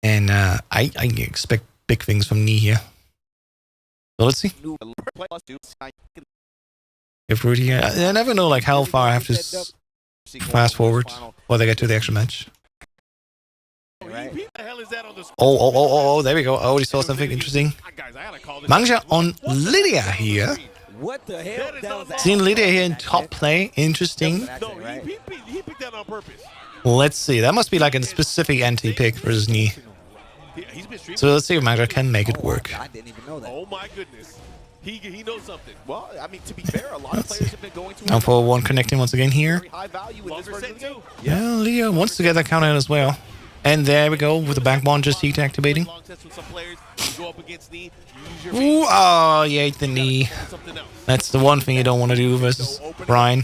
And I expect big things from Knee here. So let's see. If Rudy, I never know like how far I have to fast forward before they get to the actual match. Oh, there we go. I already saw something interesting. Manja on Lydia here. What the hell? Seeing Lydia here in top play. Interesting. He picked that on purpose. Let's see. That must be like a specific anti-pick versus Knee. So let's see if Manja can make it work. I didn't even know that. Oh my goodness. He knows something. Well, I mean, to be fair, a lot of players have been going to Now for one connecting once again here. high value in this version of the game. Yeah, Leo wants to get that counter in as well. And there we go with the backbone just heat activating. Ooh, oh, you ate the knee. That's the one thing you don't want to do versus Brian.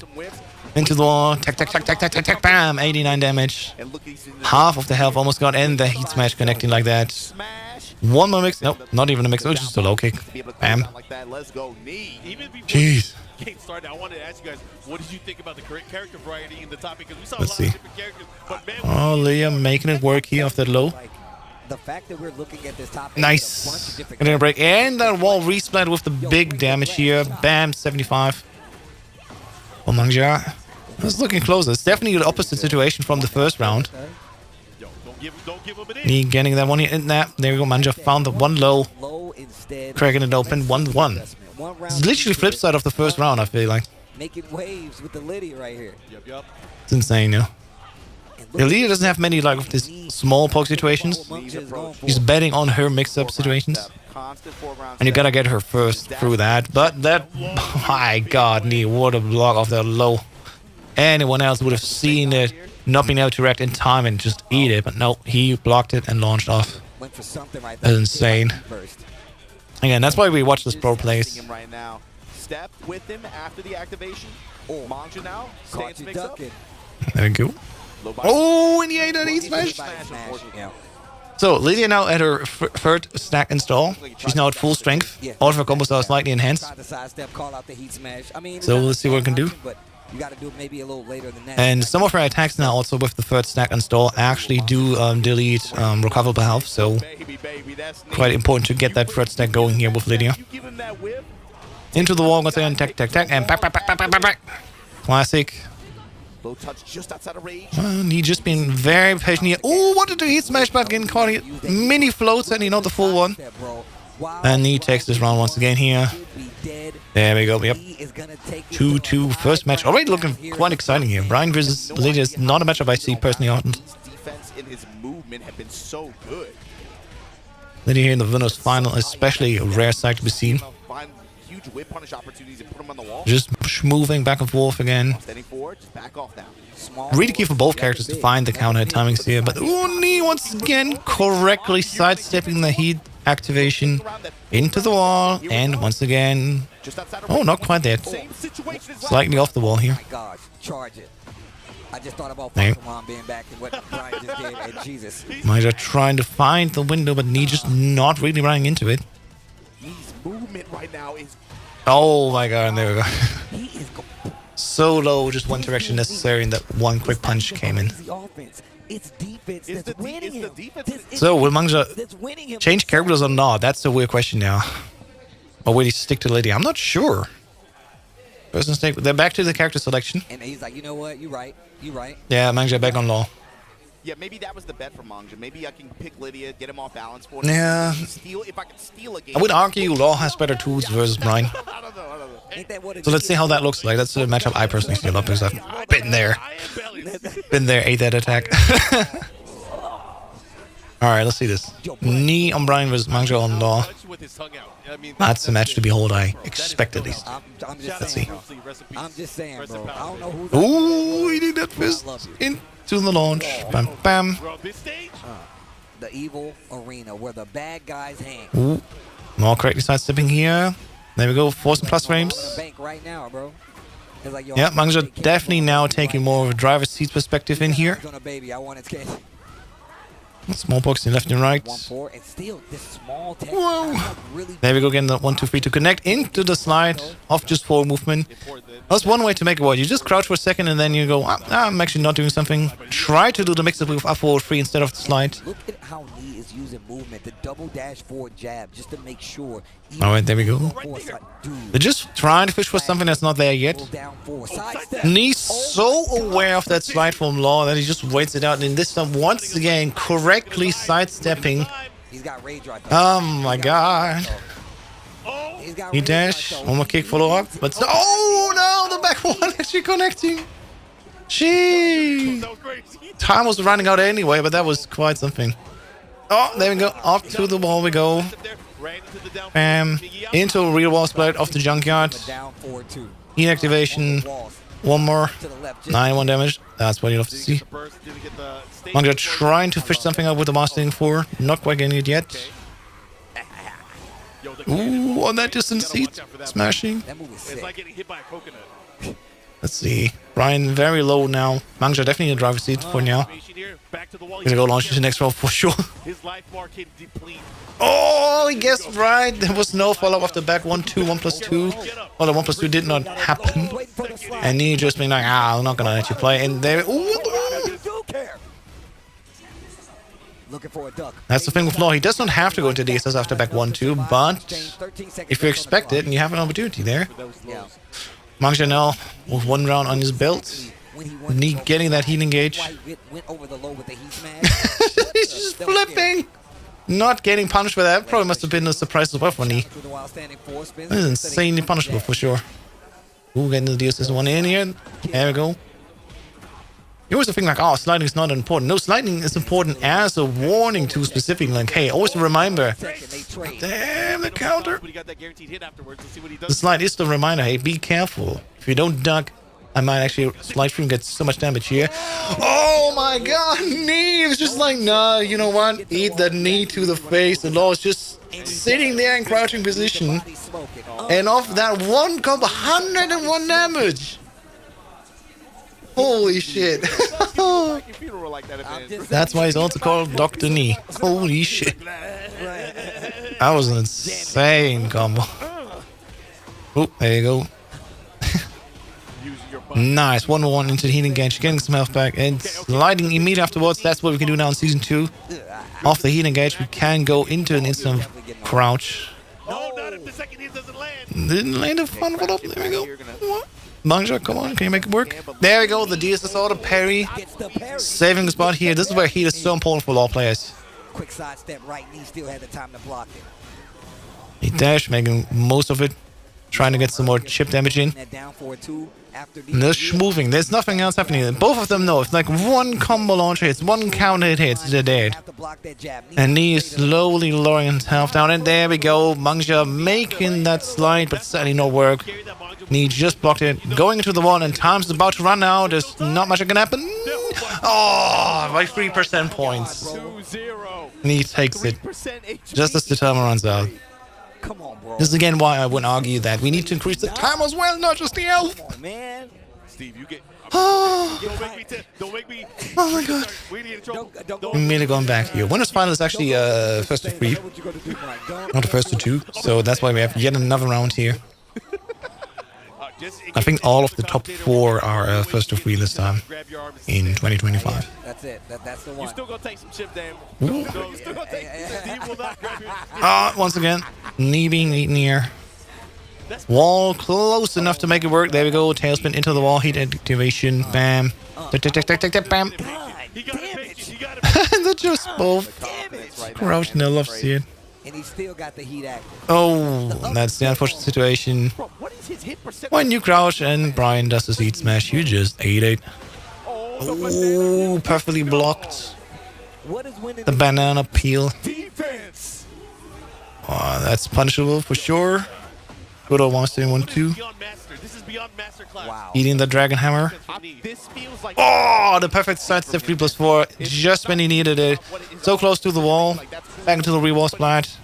Into the wall, tack, bam, 89 damage. Half of the health almost got, and the heat smash connecting like that. One more mix, nope, not even a mix, it was just a low kick. Bam. Jeez. Game started. I wanted to ask you guys, what did you think about the character variety in the topic? Because we saw a Let's lot see. of different characters. But man, Oh, Liam making it work here off that low. The fact that we're looking at this topic. Nice. Getting a break, and that wall resplat with the big damage here. Bam, 75. Oh, Manja. It's looking closer. It's definitely the opposite situation from the first round. yo, don't give him an He getting that one here in there. There we go. Manja found the one low. Cracking it open. 1-1. It's literally flip side of the first round, I feel like. Making waves with the Lydia right here. Yep. It's insane, yeah. The Lydia doesn't have many like of these small poke situations. She's betting on her mix-up situations. constant 4-round. And you gotta get her first through that. But that, my god, knee, what a block off that low. Anyone else would have seen it, not been able to react in time and just eat it. But no, he blocked it and launched off. Went for something right That's insane. Again, that's why we watch this pro plays. Right now. Step with him after the activation. Manja now. Stance mix up. There we go. Oh, and he ate an E-smash. So, Lydia now at her third stack install. She's now at full strength. All of her combos are slightly enhanced. So, let's see what we can do. You got to do it maybe a little later than that. And some of her attacks now, also with the third stack install, actually do delete recoverable health. So, quite important to get that third stack going here with Lydia. Into the wall, once again, tech, and back. Classic. Low touch just outside of rage. He just been very patient here. Oh, wanted to hit smash, but getting caught here. Mini floats and not the full one. And he takes this round once again here. There we go. Yep. 2-2 first match. Already looking quite exciting here. Brian versus Lydia is not a matchup I see personally often. Defense in his movement have been so good. Lydia here in the winners final, especially a rare sight to be seen. Huge whip punish opportunities and put him on the wall. Just moving back and forth again. Standing forward, just back off now. Really key for both characters to find the counter timings here, but Uni once again correctly sidestepping the heat activation into the wall, and once again, oh, not quite there. Slightly off the wall here. Charge it. I just thought about Pokemon being back and what Brian just did, and Jesus. Manja trying to find the window, but Knee just not really running into it. Movement right now is. Oh my god, and there we go. So low, just one direction necessary, and that one quick punch came in. It's defense that's winning him. So, will Manja change characters or not? That's the weird question now. Or will he stick to Lydia? I'm not sure. First mistake. They're back to the character selection. And he's like, you know what? You're right. Yeah, Manja back on law. Yeah, maybe that was the bet for Manja. Maybe I can pick Lydia, get him off balance for him. Yeah. If I can steal a game. I would argue Law has better tools versus Brian. I don't know. So let's see how that looks like. That's a matchup I personally steal up because I've been there. Been there, ate that attack. Alright, let's see this. Knee on Brian versus Manja on Law. That's a match to behold, I expect at least. Let's see. I'm just saying, bro. I don't know who's. Ooh, he did that fist into the launch. Bam, bam. The EVO arena where the bad guys hang. Ooh, more correctly sidestepping here. There we go, force and plus frames. Right now, bro. Like, yeah, Manja definitely now taking more of a driver's seat perspective in here. Small boxing left and right. Whoa. There we go, getting the 1-2-3 to connect into the slide of just forward movement. That's one way to make it work. You just crouch for a second and then you go, I'm actually not doing something. Try to do the mix-up with up forward 3 instead of the slide. Look at how Lee is using movement, the double dash forward jab, just to make sure. Alright, there we go. They're just trying to fish for something that's not there yet. Knee's so aware of that slide from Law that he just waits it out, and this time once again correctly sidestepping. Oh my god. He dash, one more kick follow up, but oh no, the back one actually connecting. Gee. Time was running out anyway, but that was quite something. Oh, there we go, up to the wall we go. Bam, into a real wall split off the junkyard. Heat activation, one more, 91 damage. That's what you love to see. Manja trying to fish something up with the Mustang 4, not quite getting it yet. Ooh, on that distance heat, smashing. Let's see. Brian very low now. Manja definitely in the driver's seat for now. Gonna go launch into the next round for sure. Oh, he guessed right. There was no follow-up of the back 1-2, 1+2. Well, the 1+2 did not happen. And he just been like, I'm not gonna let you play. And there, that's the thing with Law. He does not have to go into DSS after back 1-2, but if you expect it and you have an opportunity there. Manja now with one round on his belt. Knee getting that heat engage. He's just flipping. Not getting punished for that. Probably must have been a surprise as well for Knee. That is insanely punishable for sure. Ooh, getting the DSS one in here. There we go. You always think like, oh, sliding is not important. No, sliding is important as a warning to specifically, like, hey, always a reminder. Damn, the counter. The slide is the reminder, hey, be careful. If you don't duck, I might actually slide through and get so much damage here. Oh my god, knee! It was just like, nah, you know what? Eat that knee to the face. The Law is just sitting there in crouching position. And off that one combo, 101 damage. Holy shit. That's why he's also called Dr. Knee. Holy shit. That was an insane combo. Oh, there you go. Nice. 1-1 into the healing engage, getting some health back and sliding immediately afterwards. That's what we can do now in Season 2. Off the healing engage, we can go into an instant crouch. No, not if the second hit doesn't land. Didn't land a fun one up. There we go. Manja, come on, can you make it work? There we go, the DSS auto parry. Saving the spot here. This is where heat is so important for all players. Quick side step right knee, still had the time to block it. He dash, making most of it. Trying to get some more chip damage in. And they're moving. There's nothing else happening. Both of them know. It's like one combo launcher hits, one counter hit hits, they're dead. And Knee is slowly lowering his health down. And there we go. Manja making that slide, but sadly no work. Knee just blocked it. Going into the wall, and time's about to run out. There's not much that can happen. Oh, by 3% points. Knee takes it. Just as the timer runs out. Come on, bro. This is again why I would argue that we need to increase the time as well, not just the health. Come on, man. Steve, you get. Oh, Don't make me. oh my god. We need trouble. I'm immediately going back here. Winners final is actually first to 3, not the first to 2. So that's why we have yet another round here. I think all of the top 4 are first to 3 this time in 2025. That's it. That's the one. You still gonna take some chip damage. Once again, Knee being eaten here. Wall close enough to make it work. There we go. Tailspin into the wall. Heat activation. Bam. Bam. They're just both crouching. I love to see it. And he still got the heat active. Oh, that's the unfortunate situation. When you crouch and Brian does his heat smash, you just ate it. Oh, perfectly blocked. The banana peel. Oh, that's punishable for sure. Good old 1-1-2. Wow. Eating the dragon hammer. Oh, the perfect sidestep 3+4 just when he needed it. So close to the wall. Back into the re-wall splat.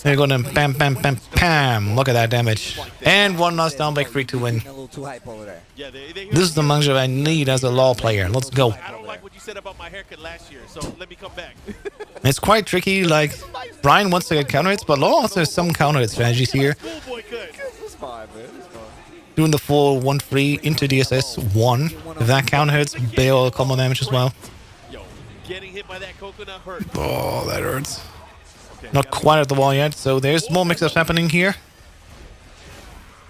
They're gonna bam, bam, bam, bam. Look at that damage. And one last down back 3 to win. This is the Manja I need as a Law player. Let's go. I don't like what you said about my haircut last year, so let me come back. It's quite tricky. Like, Brian wants to get counter hits, but Law also has some counter hit strategies here. Doing the full 1-3 into DSS 1. If that counter hits, bail combo damage as well. Getting hit by that coconut hurt. Oh, that hurts. Not quite at the wall yet, so there's more mix-ups happening here.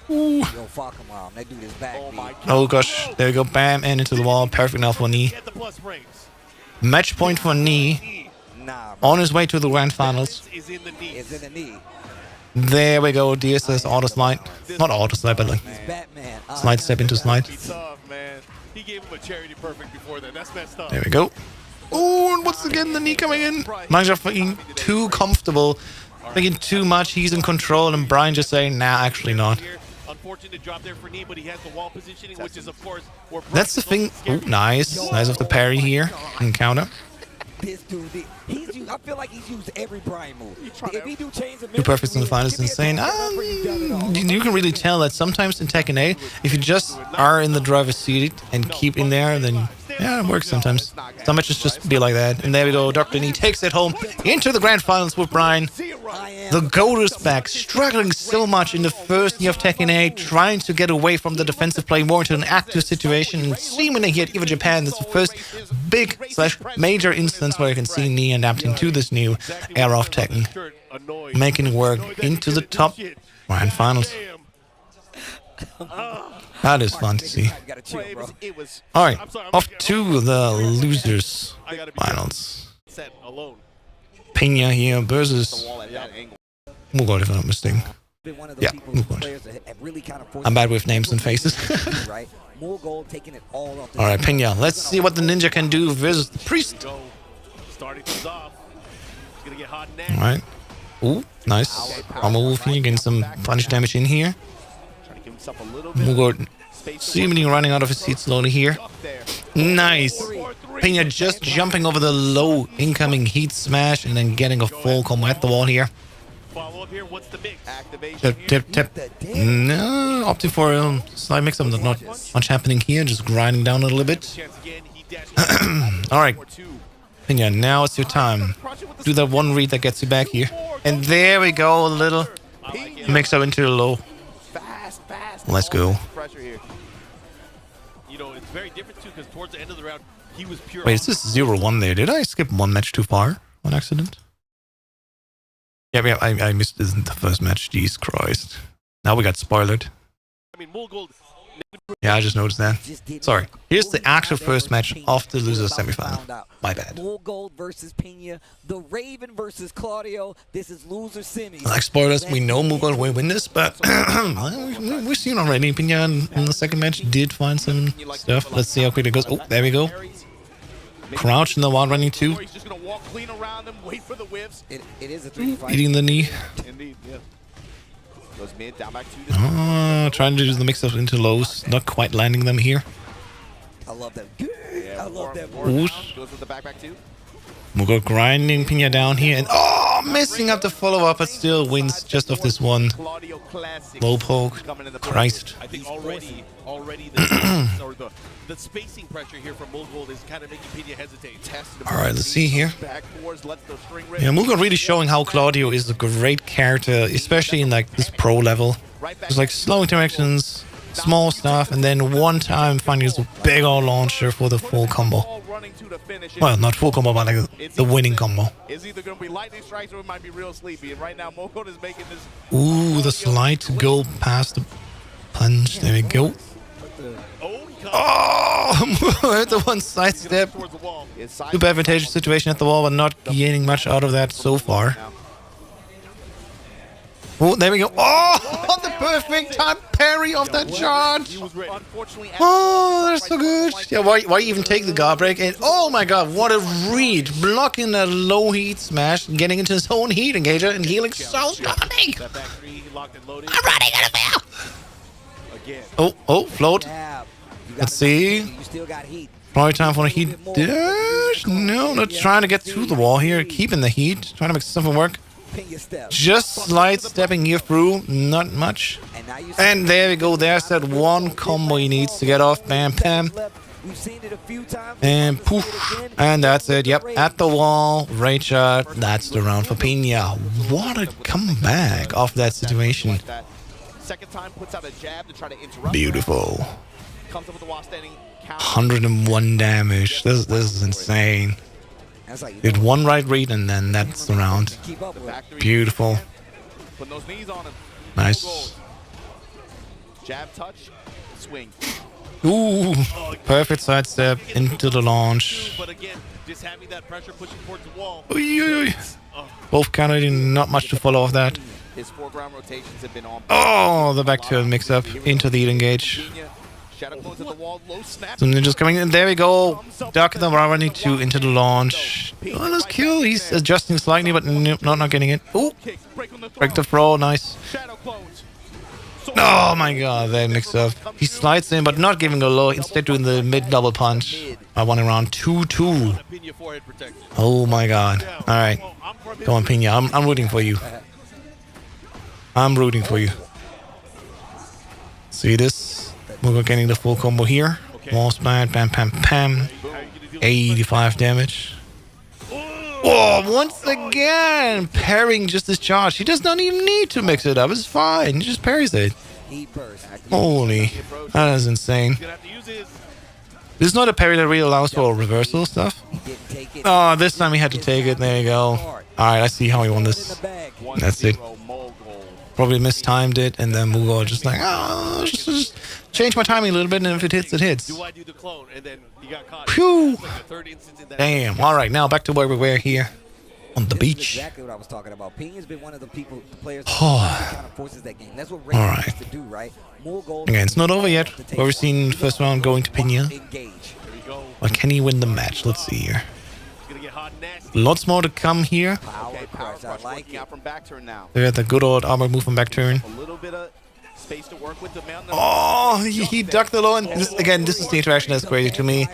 Ooh. Oh gosh, there we go, bam, and into the wall. Perfect now for Knee. Match point for Knee. On his way to the grand finals. There we go, DSS auto slide. Not auto slide, but like slide step into slide. He gave him a charity perfect before that. That's messed up. There we go. Oh, and once again, the Knee coming in. Manja being too comfortable, thinking too much. He's in control, and Brian just saying, nah, actually not. Unfortunate drop there for Knee, but he has the wall positioning, which is, of course, that's the thing. Oh, nice. Nice of the parry here and counter. This dude, I feel like he's used every Brian move. If he do change the Two perfects in the final is insane. You can really tell that sometimes in Tekken 8, if you just are in the driver's seat and keep in there, then yeah, it works sometimes. Some matches just be like that. And there we go. Dr. Knee takes it home into the grand finals with Brian. The GOAT is back, struggling so much in the first year of Tekken 8, trying to get away from the defensive play more into an active situation. And seemingly here at EVO Japan, that's the first big/major instance where you can see Knee adapting to this new era of Tekken, making it work into the top grand finals. That is fun to see. Alright, off to the losers finals. Pena here versus... We'll go if I'm not mistaken. Yeah, I'm bad with names and faces. Gold taking it all off the All right, Pena. Let's see what the ninja can do versus the priest. Go. Starting things off. He's gonna get hot All next. right. Ooh, nice. Armor Wolf here, getting some punch damage in here. Trying to give himself a little bit Mugor space. seemingly running out of his heat slowly here. Up there. Nice. Pena just jumping over the low incoming heat smash and then getting a full combo at the wall here. Follow up here. What's the mix? Activation. Tip. No, opting for a slight mix-up. Not much happening here. Just grinding down a little bit. Chance again. He dashed. All right, Pena, now it's your time. Do that one read that gets you back here. And there we go, a little mix-up into the low. Fast. Let's go. Pressure here. You know, it's very different too because towards the end of the round, he was pure. Wait, is this 0-1 there? Did I skip one match too far on accident? Yeah, I missed this in the first match. Jeez Christ. Now we got spoiled. I mean, Gold. Yeah, I just noticed that. Just didn't Sorry. work. Here's the Who actual was first match Pena? of the loser's We're about to semifinal. find out. My bad. Gold versus Pena, the Raven versus Claudio. This is loser semis. Like spoilers, we know Mugol will win this, but we've seen already. Pena in the second match did find some stuff. Let's see how quick it goes. Oh, there we go. Crouch in the wall running two. He's just gonna walk clean around them, wait for the whiffs. It is a 3 fight. Eating the knee. Indeed, yeah. Goes mid, down back to Trying to do the mix-up into lows. Not quite landing them here. I love that. I love that. Whoosh. Goes with the backback too. Mugol grinding Pena down here. And missing up the follow-up, but still wins just off this one. Claudio classic. Low poke. Coming in the Christ. I think already the or the spacing pressure here from Gold is kind of making Pena hesitate. All right, let's see here. Backboards, lets the string rip. Yeah, Mugol really showing how Claudio is a great character, especially in like this pro level. Just like slow interactions, small stuff, and then one time finding this big old launcher for the full combo. Well, not full combo, but like the winning combo. It's either going to be lightning strikes or it might be real sleepy. And right now, Mogul is making this. Ooh, the slide to go past the punch. There we go. Oh, the one side step. Super advantageous situation at the wall, but not gaining much out of that so far. Oh, there we go. Oh, the perfect time parry of that charge. Oh, that's so good. Yeah, why even take the guard break? And oh my god, what a read. Blocking a low heat smash, getting into his own heat engager and healing so stunning. I'm running out of air. Oh, float. Let's see. You still got heat. Probably time for a heat dash. No, not trying to get through the wall here. Keeping the heat. Trying to make something work. Just slide stepping here through. Not much. And there we go. There's that one combo he needs to get off. Bam, bam. And poof. And that's it. Yep. At the wall. Right shot. That's the round for Pena. What a comeback off that situation. Second time puts out a jab to try to interrupt. Beautiful. Comes up with the wall standing. 101 damage. This is insane. Did one right read and then that's the round. Beautiful. Put those knees on him. Nice. Jab touch. Swing. Ooh. Perfect sidestep into the launch. But again, just having that pressure pushing towards the wall. Both counted, not much to follow off that. His foreground rotations have been on. Oh, the back turn mix up into the engage. Some ninjas coming in. There we go. Duck the running two into the launch. Oh, let's kill. He's adjusting slightly, but not getting it. Ooh. Break the throw. Nice. Oh my god, that mix up. He slides in, but not giving a low. Instead, doing the mid double punch. I won around 2-2. Oh my god. All right. Come on, Pena. I'm rooting for you. I'm rooting for you. See this? We're getting the full combo here. Wall smash, bam, bam, bam. 85 damage. Oh, once again, parrying just his charge. He does not even need to mix it up. It's fine. He just parries it. Holy, that is insane. This is not a parry that really allows for reversal stuff. Oh, this time he had to take it. There you go. All right, I see how he won this. That's it. Probably mistimed it, and then Mugol just like, oh, just change my timing a little bit, and if it hits, it hits. Do I do the clone? And then you got caught. Phew. Like the third instance in that. Damn. All right, now back to where we were here. on the This is beach. exactly what I was talking about. Pena's been one of the players Oh. that kind of forces that game. That's what Ray All right. used to do, right? More goals. Again, it's not over yet. We've seen the first round going to Pena. Engage. But can he win the match? Let's see here. It's gonna get hot and nasty. Lots more to come here. Power Okay, power crush. I crush like working it. out from back turn now. They had the good old armor move from back turn. A little bit of space to work with the mountain. Oh, he ducked the low. And this, again, this is the interaction that's crazy to me.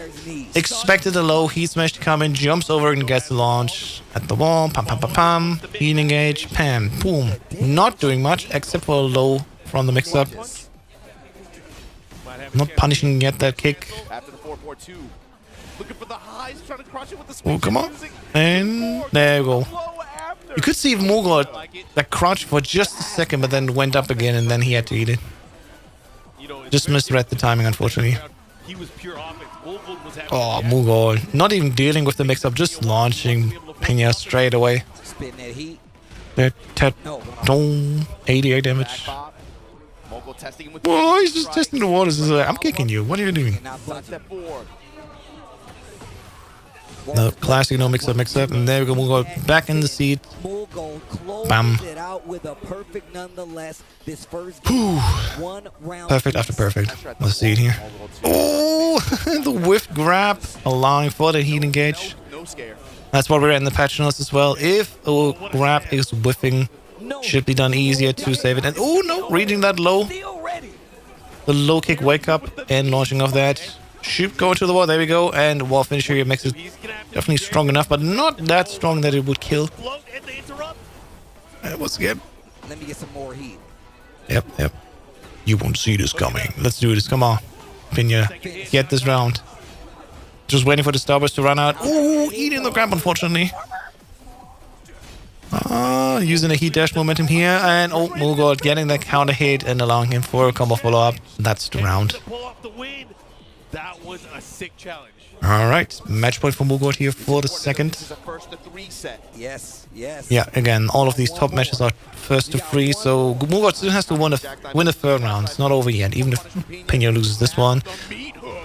Expected a low. Heat smash to come in. Jumps over and gets the launch. At the wall. Pam, pam, pam, pam. Heat engage. Pam. Boom. Not doing much except for a low from the mix-up. Not punishing yet that kick. After the 4-4-2. Looking for the highs, trying to crush it with the Oh, speed. come on. And there you go. You could see if Mogul that crouched for just a second, but then went up again, and then he had to eat it. You know, it's Just very misread the timing, unfortunately. He was pure offense. Wolfwood was having Oh, a- Mogul. Not even dealing with the mix-up, just launching Pena straight away. Spitting that heat. There, No. 88 Back damage. pop. Mogul testing him with Oh, he's just testing the waters. He's like, I'm kicking you. What are you doing? Not Side step forward. No, classic no mix-up. And there we go. Mogul back in the seat. Mogul closes Bam. it out with a perfect nonetheless. This first Whew. game, one round. Perfect after perfect. Let's see it here. Oh, the whiff grab, allowing for the heat engage. No scare. That's what we're in the patch notes as well. If a grab is whiffing, should be done easier to save it. And oh no, reading that low. Still ready. The low kick wake up and launching off that. Should go to the wall. There we go. And wall finisher here makes it definitely strong enough, but not that strong that it would kill. Float and they interrupt. Once again. Let me get some more heat. Yep. You won't see this coming. Let's do this. Come on. Pena, get this round. Just waiting for the Starburst to run out. Ooh, eating the grab, unfortunately. Using the heat dash momentum here. And oh, Mogul getting that counter hit and allowing him for a combo follow-up. That's the round. To pull off the win. That was a sick challenge. All right. Match point for Mogul here for the second. This is a first to 3 set. Yes. Yeah, again, all of these top matches are first to 3, so Mogul still has to win the third round. It's not over yet, even if Pena loses this one.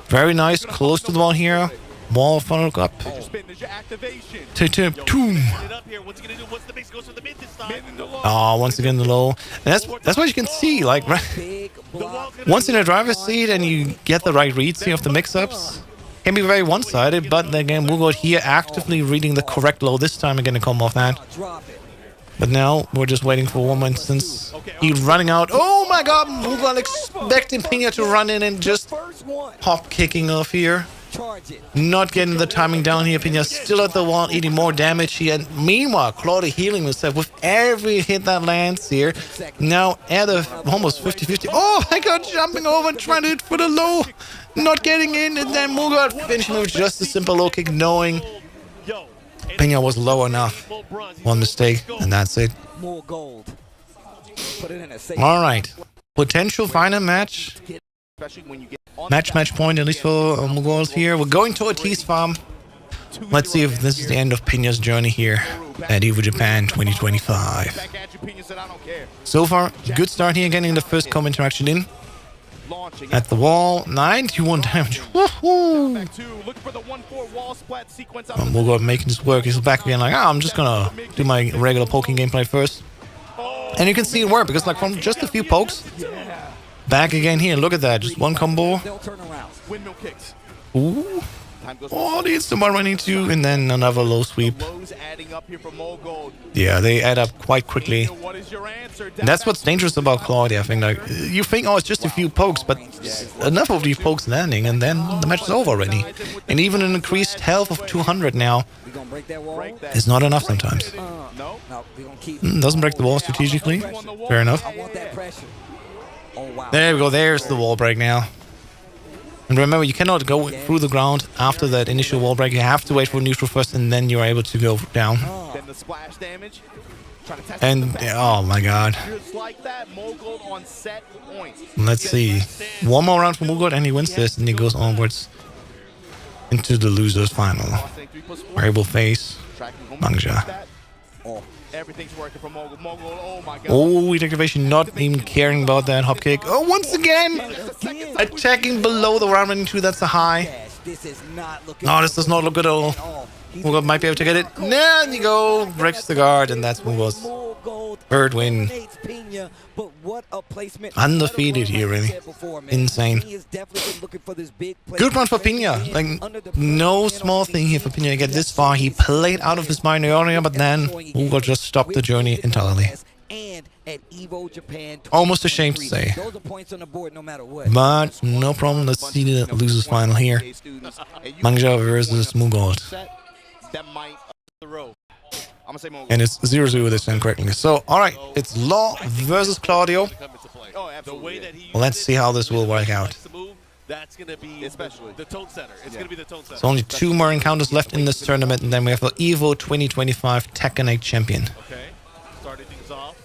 Very nice, close to the wall here. Wall funnel up. To Toom. Oh, once again the low. And that's what you can see, like, Big block. once in a driver's seat and you get the right reads here of the mix-ups. Can be very one-sided, but then again, Mogul here actively reading the correct low this time again to come off that. Drop it. But now we're just waiting for one more instance. He's running out. Oh my god, Mogul expecting Pena to run in and just First one. hop kicking off here. Charge it. Not getting the timing down here. Pena still at the wall, eating more damage here. And meanwhile, Claudia healing himself with every hit that lands here. Now at a almost 50-50. Oh my god, jumping over and trying to hit for the low. Not getting in, and then Mogul finishing with just a simple low kick, knowing Pena was low enough. One mistake, and that's it. More gold. Put it in a safe. All right. Potential final match. Especially when you get on Match point, at least for Mogul here. We're going to 8's farm. Let's see if this is the end of Pena's journey here at EVO Japan 2025. back at you, Pena said, I don't care. So far, good start here, getting the first combo interaction in. Launching At the wall, 91 damage. Woohoo! back two. Look for the 1-4 wall splat sequence. Mogul making this work. He's back again like, I'm just gonna do my regular poking gameplay first. And you can see it work because like from just a few pokes, back again here. Look at that, just one combo. They'll turn around. Windmill kicks. Ooh. Time goes Oh, the instant one running two, and then another low sweep. lows adding up here for Mogul. Yeah, they add up quite quickly. What is your answer? And that's what's dangerous about Claudia. I think like you think, oh, it's just a few pokes, but enough of these pokes landing, and then the match is over already. And even an increased health of 200 now We gonna break that wall? is not enough sometimes. No. No, we gonna keep. Doesn't break the wall strategically. Fair enough. I want that pressure. Oh wow. There we go. There's the wall break now. And remember, you cannot go through the ground after that initial wall break. You have to wait for neutral first, and then you're able to go down. Then the splash damage. Trying to test And oh my god. just like that, Mogul on set point. Let's see. One more round for Mogul, and he wins this, and he goes onwards into the losers final. Where he will face Mangja. Oh, Everything's working for Mogul. Mogul, oh my god. Oh, activation, not even caring about that hop kick. Oh, once again, attacking below the round running two. That's a high. dash This is not looking No, this does not look good at all. Mughal might be able to get it. There you go. Breaks the guard, and that's Mughal's third win. Undefeated here, really. Insane. Good run for Pina. Like, no small thing here for Pina to get this far. He played out of his minor area, but then Mughal just stopped the journey entirely. And at EVO Japan, almost ashamed to say. those are points on the board no matter what. But no problem. Let's see the losers final here. Mangja versus Mughal. And it's 0-0 this time correctly. So, alright, it's Law versus Claudio. Let's see how this will work out. That's going to be the tone setter. It's going to be the tone setter. So only 2 more encounters left in this tournament, and then we have the EVO 2025 Tekken 8 champion. Okay, starting things off.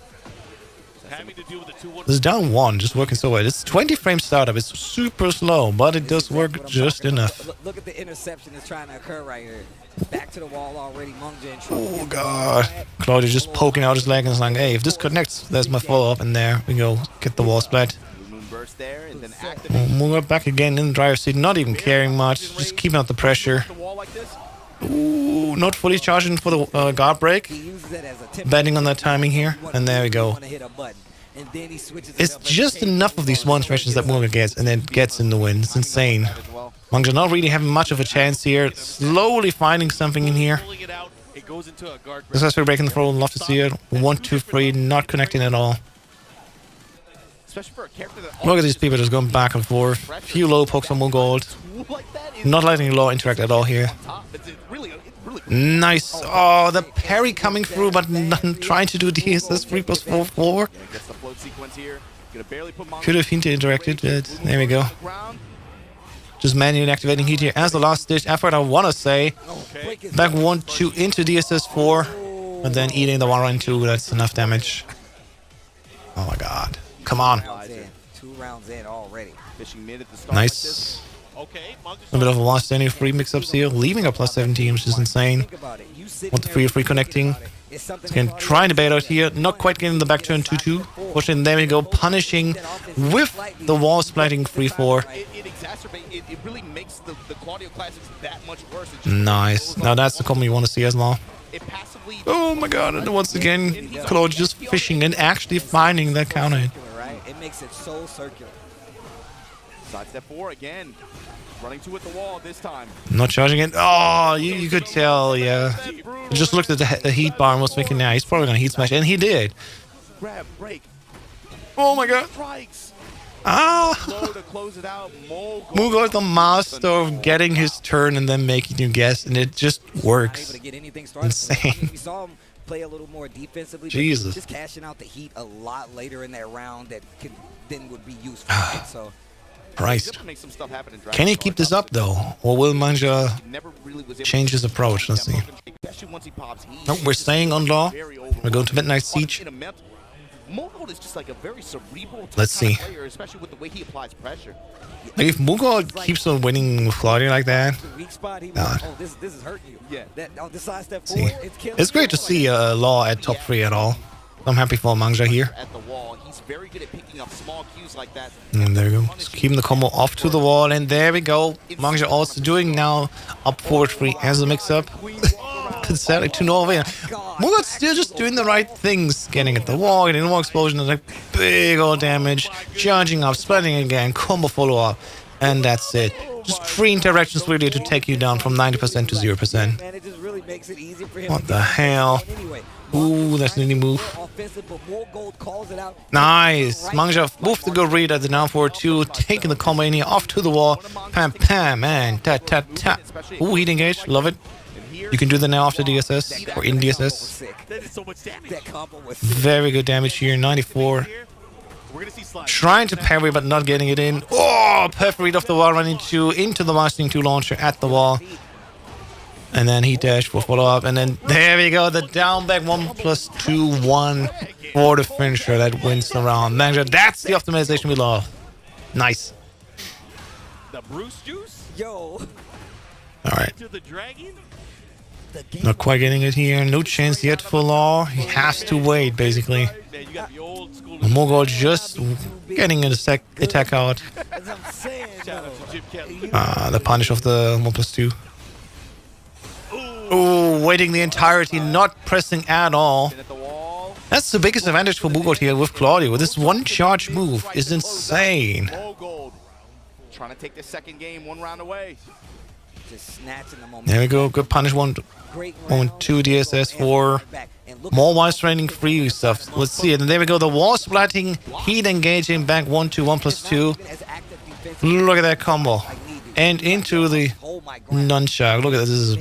Having to deal with the 2-1. This is down 1, just working so well. It's 20 frame startup. It's super slow, but it does work just enough. Look at the interception that's trying to occur right here. Back to the wall already. Mangja in Oh god. Claudio just poking out his leg and is like, hey, if this connects, there's my follow-up, and there we go. Get the wall splat. Mughal back again in the driver's seat, not even caring much, just keeping out the pressure. Ooh, not fully charging for the guard break. Betting on that timing here, and there we go. It's just enough of these one stretches that Mughal gets, and then gets in the win. It's insane. Mangja not really having much of a chance here. Slowly finding something in here. Successfully breaking the throw. Love to see it. 1, 2, 3, not connecting at all. Look at these people just going back and forth. Few low pokes on Mughal. Not letting Law interact at all here. Nice. Oh, the parry coming through, but trying to do DSS 3+4-4. Could have hinted interacted, but there we go. Just manually activating heat here as the last ditch effort, I want to say. Back 1-2 into DSS 4, and then eating the 1-2. That's enough damage. Oh my god. Come on. 2 rounds in already. Nice. A bit of a last standing free mix-ups here, leaving a +17, which is insane. Want the free connecting. Again, trying to bait out here, not quite getting the back turn 2-2. Pushing, there we go, punishing with the wall splatting 3-4. Nice. Now that's the combo you want to see as Law. Oh my god, and once again, Claude just fishing and actually finding that counter hit. It makes it so circular. Side step 4 again. Running 2 at the wall this time. Not charging it. Oh, you could tell, yeah. I just looked at the heat bar and was thinking, yeah, he's probably going to heat smash. And he did. Grab, break. Oh my god. Strikes. Ah. Mughal is the master of getting his turn and then making you guess, and it just works. Insane. We saw him play a little more defensively. Jesus. Just cashing out the heat a lot later in that round that then would be useful. So. Christ. Can he keep this up though, or will Mangja change his approach? Let's see. Nope, we're staying on Law. We're going to Midnight Siege. Let's see. Like if Mughal keeps on winning with Claudio like that, see. It's great to see Law at top 3 at all. I'm happy for Mangja here. And there we go. Just keeping the combo off to the wall, and there we go. Mangja also doing now up forward 3 as a mix-up. Sadly to Norway. Mughal still just doing the right things. Getting at the wall, getting the wall explosion, and like big old damage. Charging up, splitting again, combo follow-up. And that's it. Just 3 interactions really to take you down from 90% to 0%. What the hell? Ooh, that's an easy move. Nice. Mangja with the good read at the down forward 2, taking the combo in here off to the wall. Pam, pam, and ta. Ooh, heat engage. Love it. You can do that now after DSS or in DSS. Very good damage here. 94. Trying to parry but not getting it in. Oh, perfect read off the wall, running into the Mastering 2 launcher at the wall. And then he dash for follow-up, and then there we go, the down back 1+2-1 for the finisher that wins the round. Mangja, that's the optimization we love. Nice. The Bruce juice? Yo. Alright. To the dragon? Not quite getting it here. No chance yet for Law. He has to wait, basically. Man, you got the old school Mughal just getting an attack out. saying, Shout out to Jim Kelly. The punish of the 1+2. Oh, waiting the entirety, not pressing at all. At the wall. That's the biggest advantage for Mugold here with Claudio. This one charge move is insane. Mogold trying to take the second game, one round away. Just snatching the momentum. There we go. Good punish. One, two DSS for more wise training free stuff. Let's see it. And there we go. The wall splatting, heat engaging back 1-2, 1+2. Look at that combo. And into the nunchuck. Look at this. This is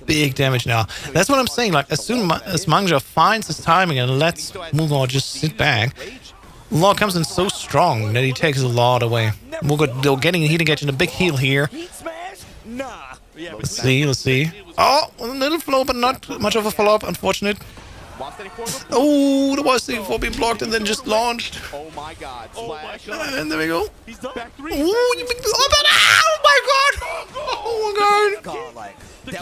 big damage now. That's what I'm saying. Like, as soon as Manga finds his timing and lets Mugo just sit back, Law comes in so strong that he takes a lot away. Mugo, though, getting a heat engage and a big heal here. Let's see. Oh, a little flow, but not much of a follow-up. Unfortunate. Oh, the was for being blocked and then just launched. Oh my god. And there we go. He's done. Back three. Oh my god. Oh my god.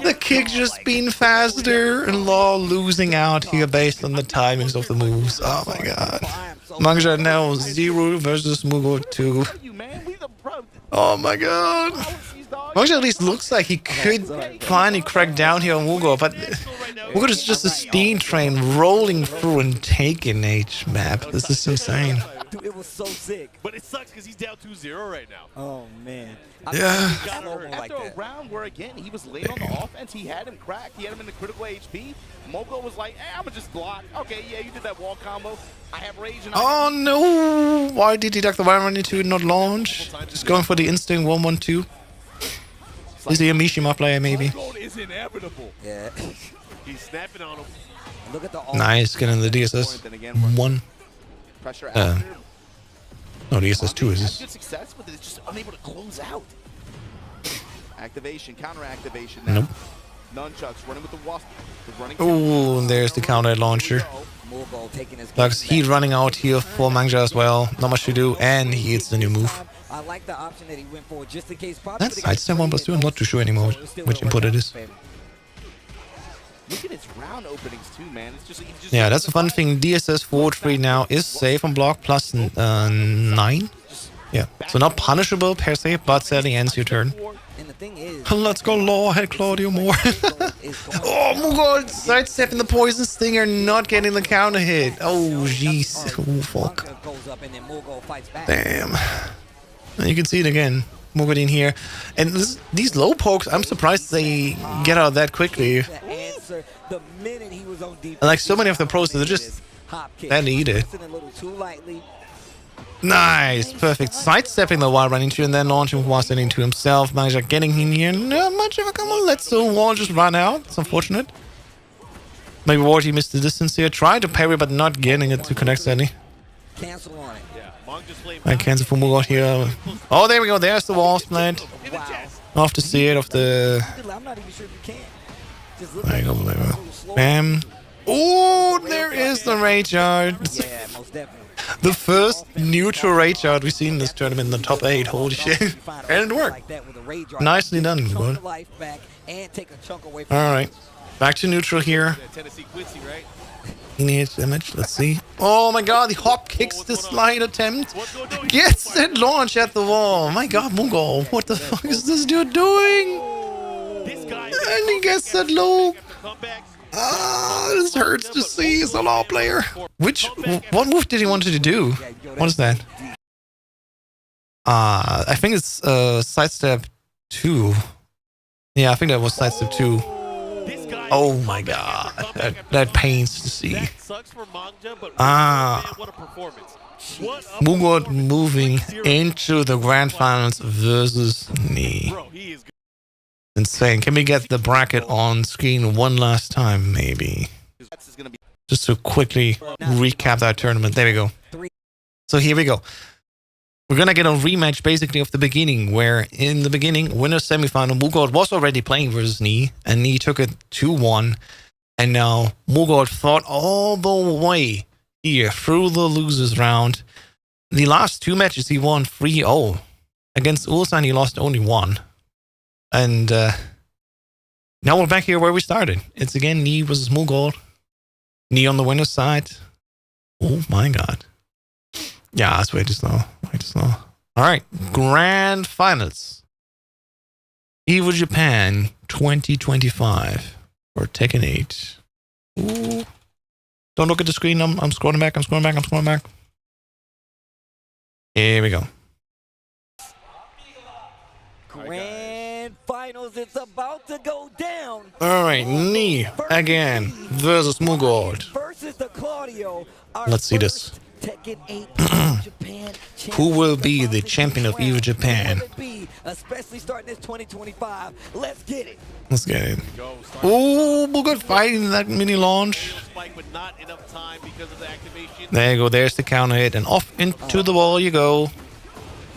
The kick just being faster and Law losing out here based on the timings of the moves. Oh my god. Manga now 0 versus Mugo 2. Oh my god. Manga at least looks like he could finally crack down here on Mugo, but Mugo is just a steam train rolling through and taking H map. This is insane. Dude, it was so sick. But it sucks because he's down 2-0 right now. Oh, man. Yeah. After a round where, again, he was late on the offense, he had him cracked, he had him in the critical HP. Mogo was like, I'm going to just block. Okay, yeah, you did that wall combo. I have rage and oh no! Why did he duck the wire running to not launch? Just going for the instinct 1-1-2. Is he a Mishima player, maybe? Mogo is inevitable. Yeah. He's snapping on him. Look at the Nice, getting the DSS 1. pressure No, DSS 2 is has this. good success with it, it's just unable to close out. Activation, counter activation now. Nope. Nunchucks running with the wasp. Oh, and there's the counter launcher. Lux heat running out here for Manga as well. Not much to do, and he hits the new move. I like the option that he went for just in case. That's sidestep 1+2. I'm not too sure anymore which input it is. Look at his round openings too, man. It's just, Yeah, that's the fun thing. DSS forward 3 now is safe on block plus 9. Yeah, so not punishable per se, but sadly ends your turn. And the thing is, Let's go Law, head Claudio more. Oh, Mugo sidestepping the poison stinger, not getting the counter hit. Oh, jeez. Oh, fuck. Damn. And you can see it again. Mugo in here. And these low pokes, I'm surprised they get out that quickly. Like so many of the pros, they're just that needed. Nice, perfect. Sidestepping the wall running to and then launching while sending to himself. Manager getting in here. Not much of a come on. Let the wall just run out. It's unfortunate. Maybe Warty missed the distance here. Tried to parry, but not getting it to connect sadly. Cancel on it. I cancel for Mugo here. Oh, there we go. There's the wall split. Off to see it. Off the. I'm not even sure if you can. There you go. There you go. Bam. Oh, there is the rage art. Yeah, most definitely. The first neutral rage art we've seen in this tournament in the top 8. Holy shit. And it worked. Nicely done, bud. Alright. Back to neutral here. Teenage damage. Let's see. Oh my god, the hop kicks the slide attempt. Gets that launch at the wall. My god, Mugo. What the fuck is this dude doing? And he gets that low. This hurts to see. He's a law player. What move did he want to do? What is that? I think it's sidestep 2. Yeah, I think that was sidestep 2. Oh my god. That pains to see. Mugo moving into the grand finals versus me. Insane. Can we get the bracket on screen one last time, maybe? Just to quickly recap that tournament. There we go. So here we go. We're going to get a rematch basically of the beginning, where in the beginning, winner semifinal, Mugo was already playing versus Ni, and Ni took it 2-1. And now Mugo fought all the way here through the losers round. The last 2 matches, he won 3-0. Against Ulsan, he lost only 1. And now we're back here where we started. It's again Ni versus Mugo. Ni on the winner's side. Oh my god. Yeah, it's way too slow. Way too slow. All right, grand finals. EVO Japan 2025 for Tekken 8. Ooh. Don't look at the screen. I'm scrolling back. I'm scrolling back. Here we go. Grand finals, it's about to go down. All right, Knee again versus Mugod. Versus the Claudio. Let's see this. Tekken 8 Japan Who will be the champion of EVO Japan? Who will it be, especially starting this 2025. Let's get it. Let's get it. Oh, Mugod fighting that mini launch. There you go. There's the counter hit, and off into the wall you go.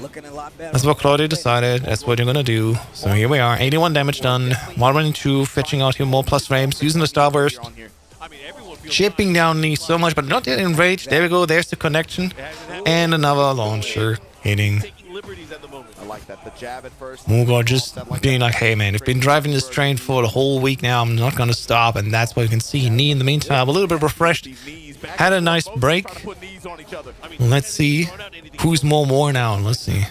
Looking a lot better. That's what Claudio decided. That's what you're gonna do. So here we are. 81 damage done. 1-2, fetching out here more plus frames, using the Starburst. Chipping down Knee so much, but not yet enraged. There we go. There's the connection. And another launcher hitting. I like that. The jab at first. Mugod just being like, hey man, I've been driving this train for the whole week now. I'm not gonna stop. And that's what you can see. Knee in the meantime, a little bit refreshed. Had a nice break. Let's see who's more now. Let's see.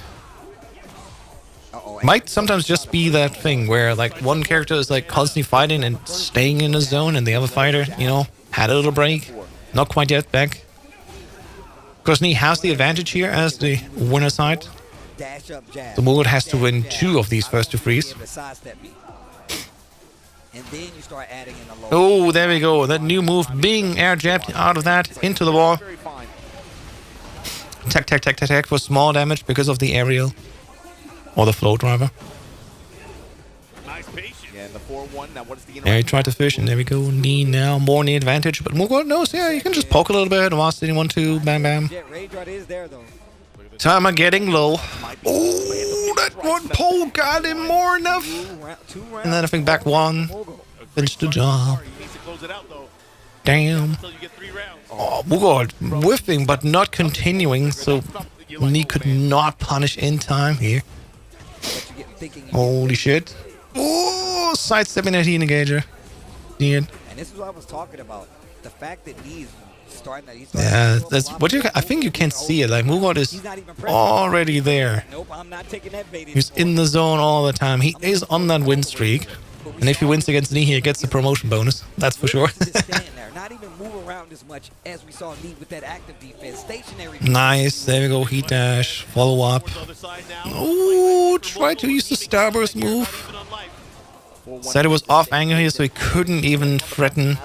Might sometimes just be that thing where like one character is like constantly fighting and staying in the zone, and the other fighter, you know, had a little break. Not quite yet back. Because Knee has the advantage here as the winner side. The Mugod has to win 2 of these first 2 frees. Oh, there we go. That new move being air jabbed out of that into the wall. Tech for small damage because of the aerial. Or the float driver. There he tried to fish, and there we go. Knee now more in the advantage, but Mugod knows, yeah, you can just poke a little bit. Whilst anyone to bam bam. Timer getting low. Oh, that one poke got him more enough. And then I think back 1. Finished the job. Damn. Oh, Mugod whiffing, but not continuing, so Knee could not punish in time here. Holy shit. Oh, sidestepping that heat engager. And this is what I was talking about. The fact that Knee's starting that. Yeah, that's what you. I think you can see it. Like Mugod is already there. Nope, I'm not taking that bait. He's in the zone all the time. He is on that win streak. And if he wins against Knee, he gets the promotion bonus. That's for sure. Not even move around as much as we saw Knee with that active defense. Stationary. Nice. There we go. Heat dash. Follow up. Oh, try to use the Starburst move. Said it was off angle here, so he couldn't even threaten.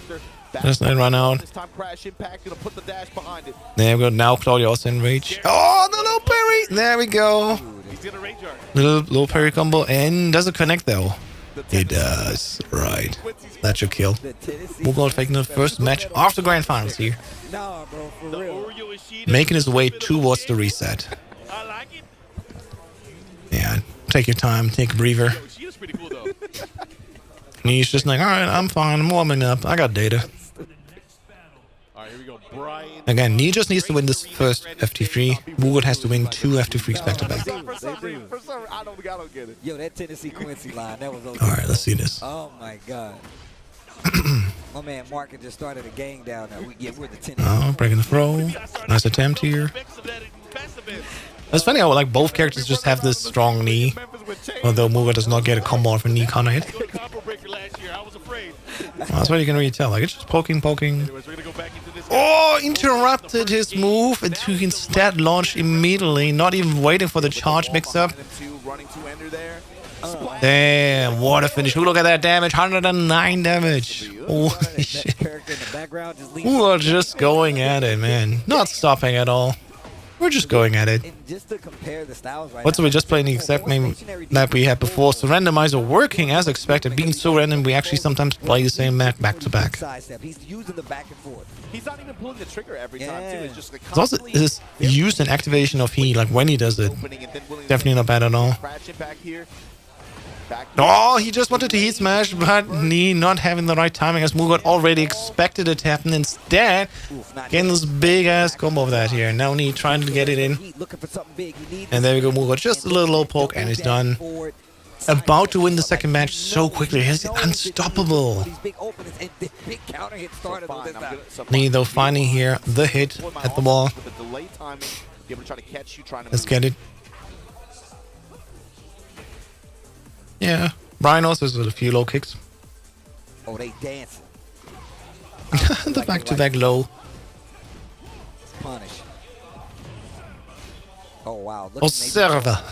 Just let it run out. There we go. Now Claudio also in rage. Oh, the low parry. There we go. Little low parry combo. And does it connect though? It does. Right. That should kill. Mugod taking the first match after grand finals here. Making his way towards the reset. Yeah. Take your time. Take a breather. And he's just like, alright, I'm fine. I'm warming up. I got data. Again, Knee just needs to win this first FT3. Mugod has to win 2 FT3s back to back. Yo, that Tennessee Quincy line, that was okay. Alright, let's see this. Oh my god. My man Mark had just started a gang down there. We're the Tennessee. Oh, breaking the throw. Nice attempt here. It's funny how like both characters just have this strong knee. Although Mugod does not get a combo off a knee counter hit. That's what you can really tell. Like, it's just poking. Oh, interrupted his move and he instead launched immediately, not even waiting for the charge mix-up. Damn, what a finish. Look at that damage, 109 damage. Holy shit. We're just going at it, man. Not stopping at all. We're just going at it. What's we just playing the exact map we had before? So randomizer working as expected, being so random we actually sometimes play the same map back to back. He's using the back and forth. He's not even pulling the trigger every time too. It's just it's also his use and activation of heat, like when he does it. Definitely not bad at all. Oh, he just wanted to heat smash, but Knee not having the right timing as Mugod already expected it to happen. Instead, getting this big ass combo of that here. Now Knee trying to get it in. And there we go, Mugod. Just a little low poke and he's done. About to win the second match so quickly. He's unstoppable. Knee though finding here the hit at the wall. Let's get it. Yeah. Brian also has a few low kicks. Oh, they dancing. The back-to-back low. Punish. Oh, wow. Look, Observe. a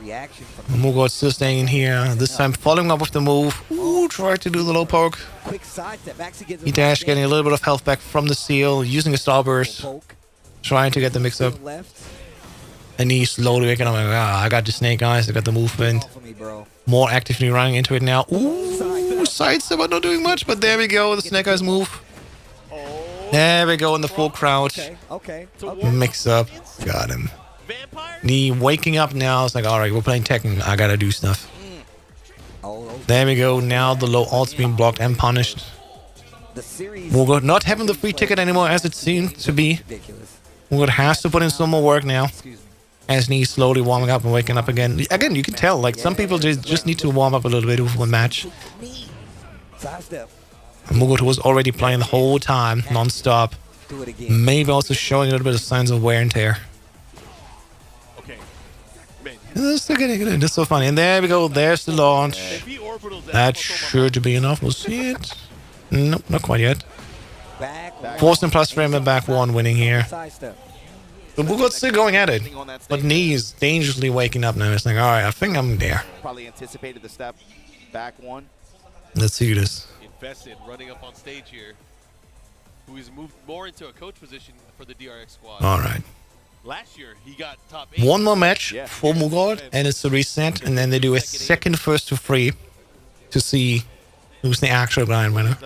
reaction from Mugo still staying in here. This time following up with the move. Ooh, tried to do the low poke. quick side step. Actually gives He dashed, getting a little bit of health back from the seal, using a starburst, trying to get the mix up. left. And he's slowly waking up. Like, I got the snake eyes, I got the movement. For me, bro. More actively running into it now. Ooh, sidestep, but not doing much. But there we go, the snake eyes move. There we go in the full crouch. Okay. Mix up. Got him. Vampire? Knee waking up now. It's like, all right, we're playing Tekken. I gotta do stuff. Oh, There we go. Now the low alt's being blocked and punished. the series. Mugo not having the free ticket anymore as it seemed to be. Ridiculous. Mugo has to put in some more work now. Excuse me. As Knee slowly warming up and waking up again. Again, you can tell, like, some people just need to warm up a little bit with one match. Side step. Mugo was already playing the whole time, non-stop. Do it again. Maybe also showing a little bit of signs of wear and tear. Okay. Man, It's still getting it. It's so funny. And there we go. There's the launch. if he orbitals That's sure to be enough. We'll see it. Nope, not quite yet. Back. Forced and plus frame and back one winning here. Side step. But Mugo's still going at it. But Knee is dangerously waking up now. It's like, all right, I think I'm there. Probably anticipated the step back one. Let's see this. invested running up on stage here, who has moved more into a coach position for the DRX squad. All right. Last year, he got top 8. One more match for Mugo, and it's a reset. And then they do a second first to free to see who's the actual blind winner.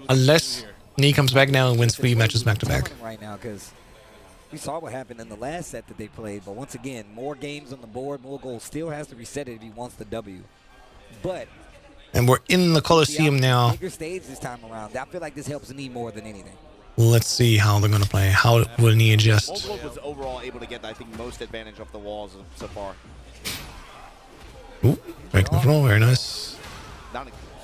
Unless Knee comes back now and wins 3 matches back to back. Right now, because we saw what happened in the last set that they played. But once again, more games on the board. Mugo still has to reset it if he wants the W. But And we're in the Coliseum now. bigger stage this time around. I feel like this helps Knee more than anything. Let's see how they're going to play. How will Knee adjust? Multiple was overall able to get, I think, most advantage off the walls so far. Ooh, break the floor. Very nice.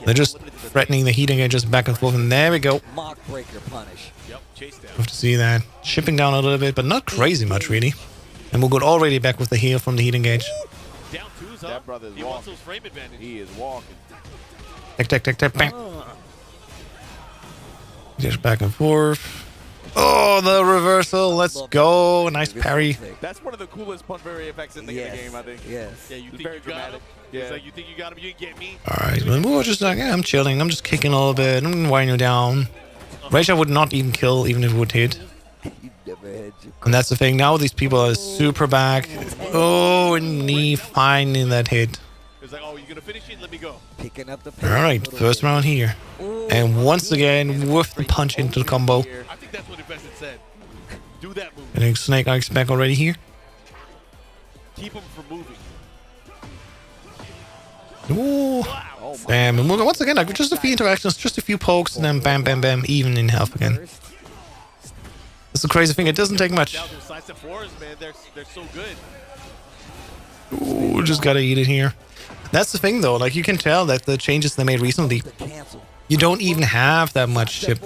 They're just threatening the heating edge just back and forth. And there we go. Mock breaker punish. Yep, chase down. Have to see that. Shipping down a little bit, but not crazy much, really. And we'll go already back with the heel from the heating gauge. Down 2's up. That brother's He wants walking. those frame advantage. He is walking. Tick, tick, tick, tick, bang. Just back and forth. Oh, the reversal. Let's go. Nice parry. That's one of the coolest punch parry effects in the game, I think. Yes. Yeah, you It's think very you got him? dramatic. It's Yeah. like, you think you got him, you didn't get me? All right. But we're just like, yeah, I'm chilling. I'm just kicking a little bit. I'm winding you down. Rachel would not even kill, even if it would hit. You never had your And that's the thing. Now these people are super back. Oh, and Knee finding that hit. It's like, oh, you gonna finish it? Let me go. picking up the All right. First round here. And once again, with the punch into the combo. I think that's what Invested said. Do that move. Getting Snake Eyes back already here. Keep him from moving. Ooh. Bam. And once again, like just a few interactions, just a few pokes, and then bam, bam, bam, even in health again. That's the crazy thing. It doesn't take much. Now those side step fours, man, they're so good. Ooh, just gotta eat it here. That's the thing, though. Like, you can tell that the changes they made recently, cancel. you don't even have that much chip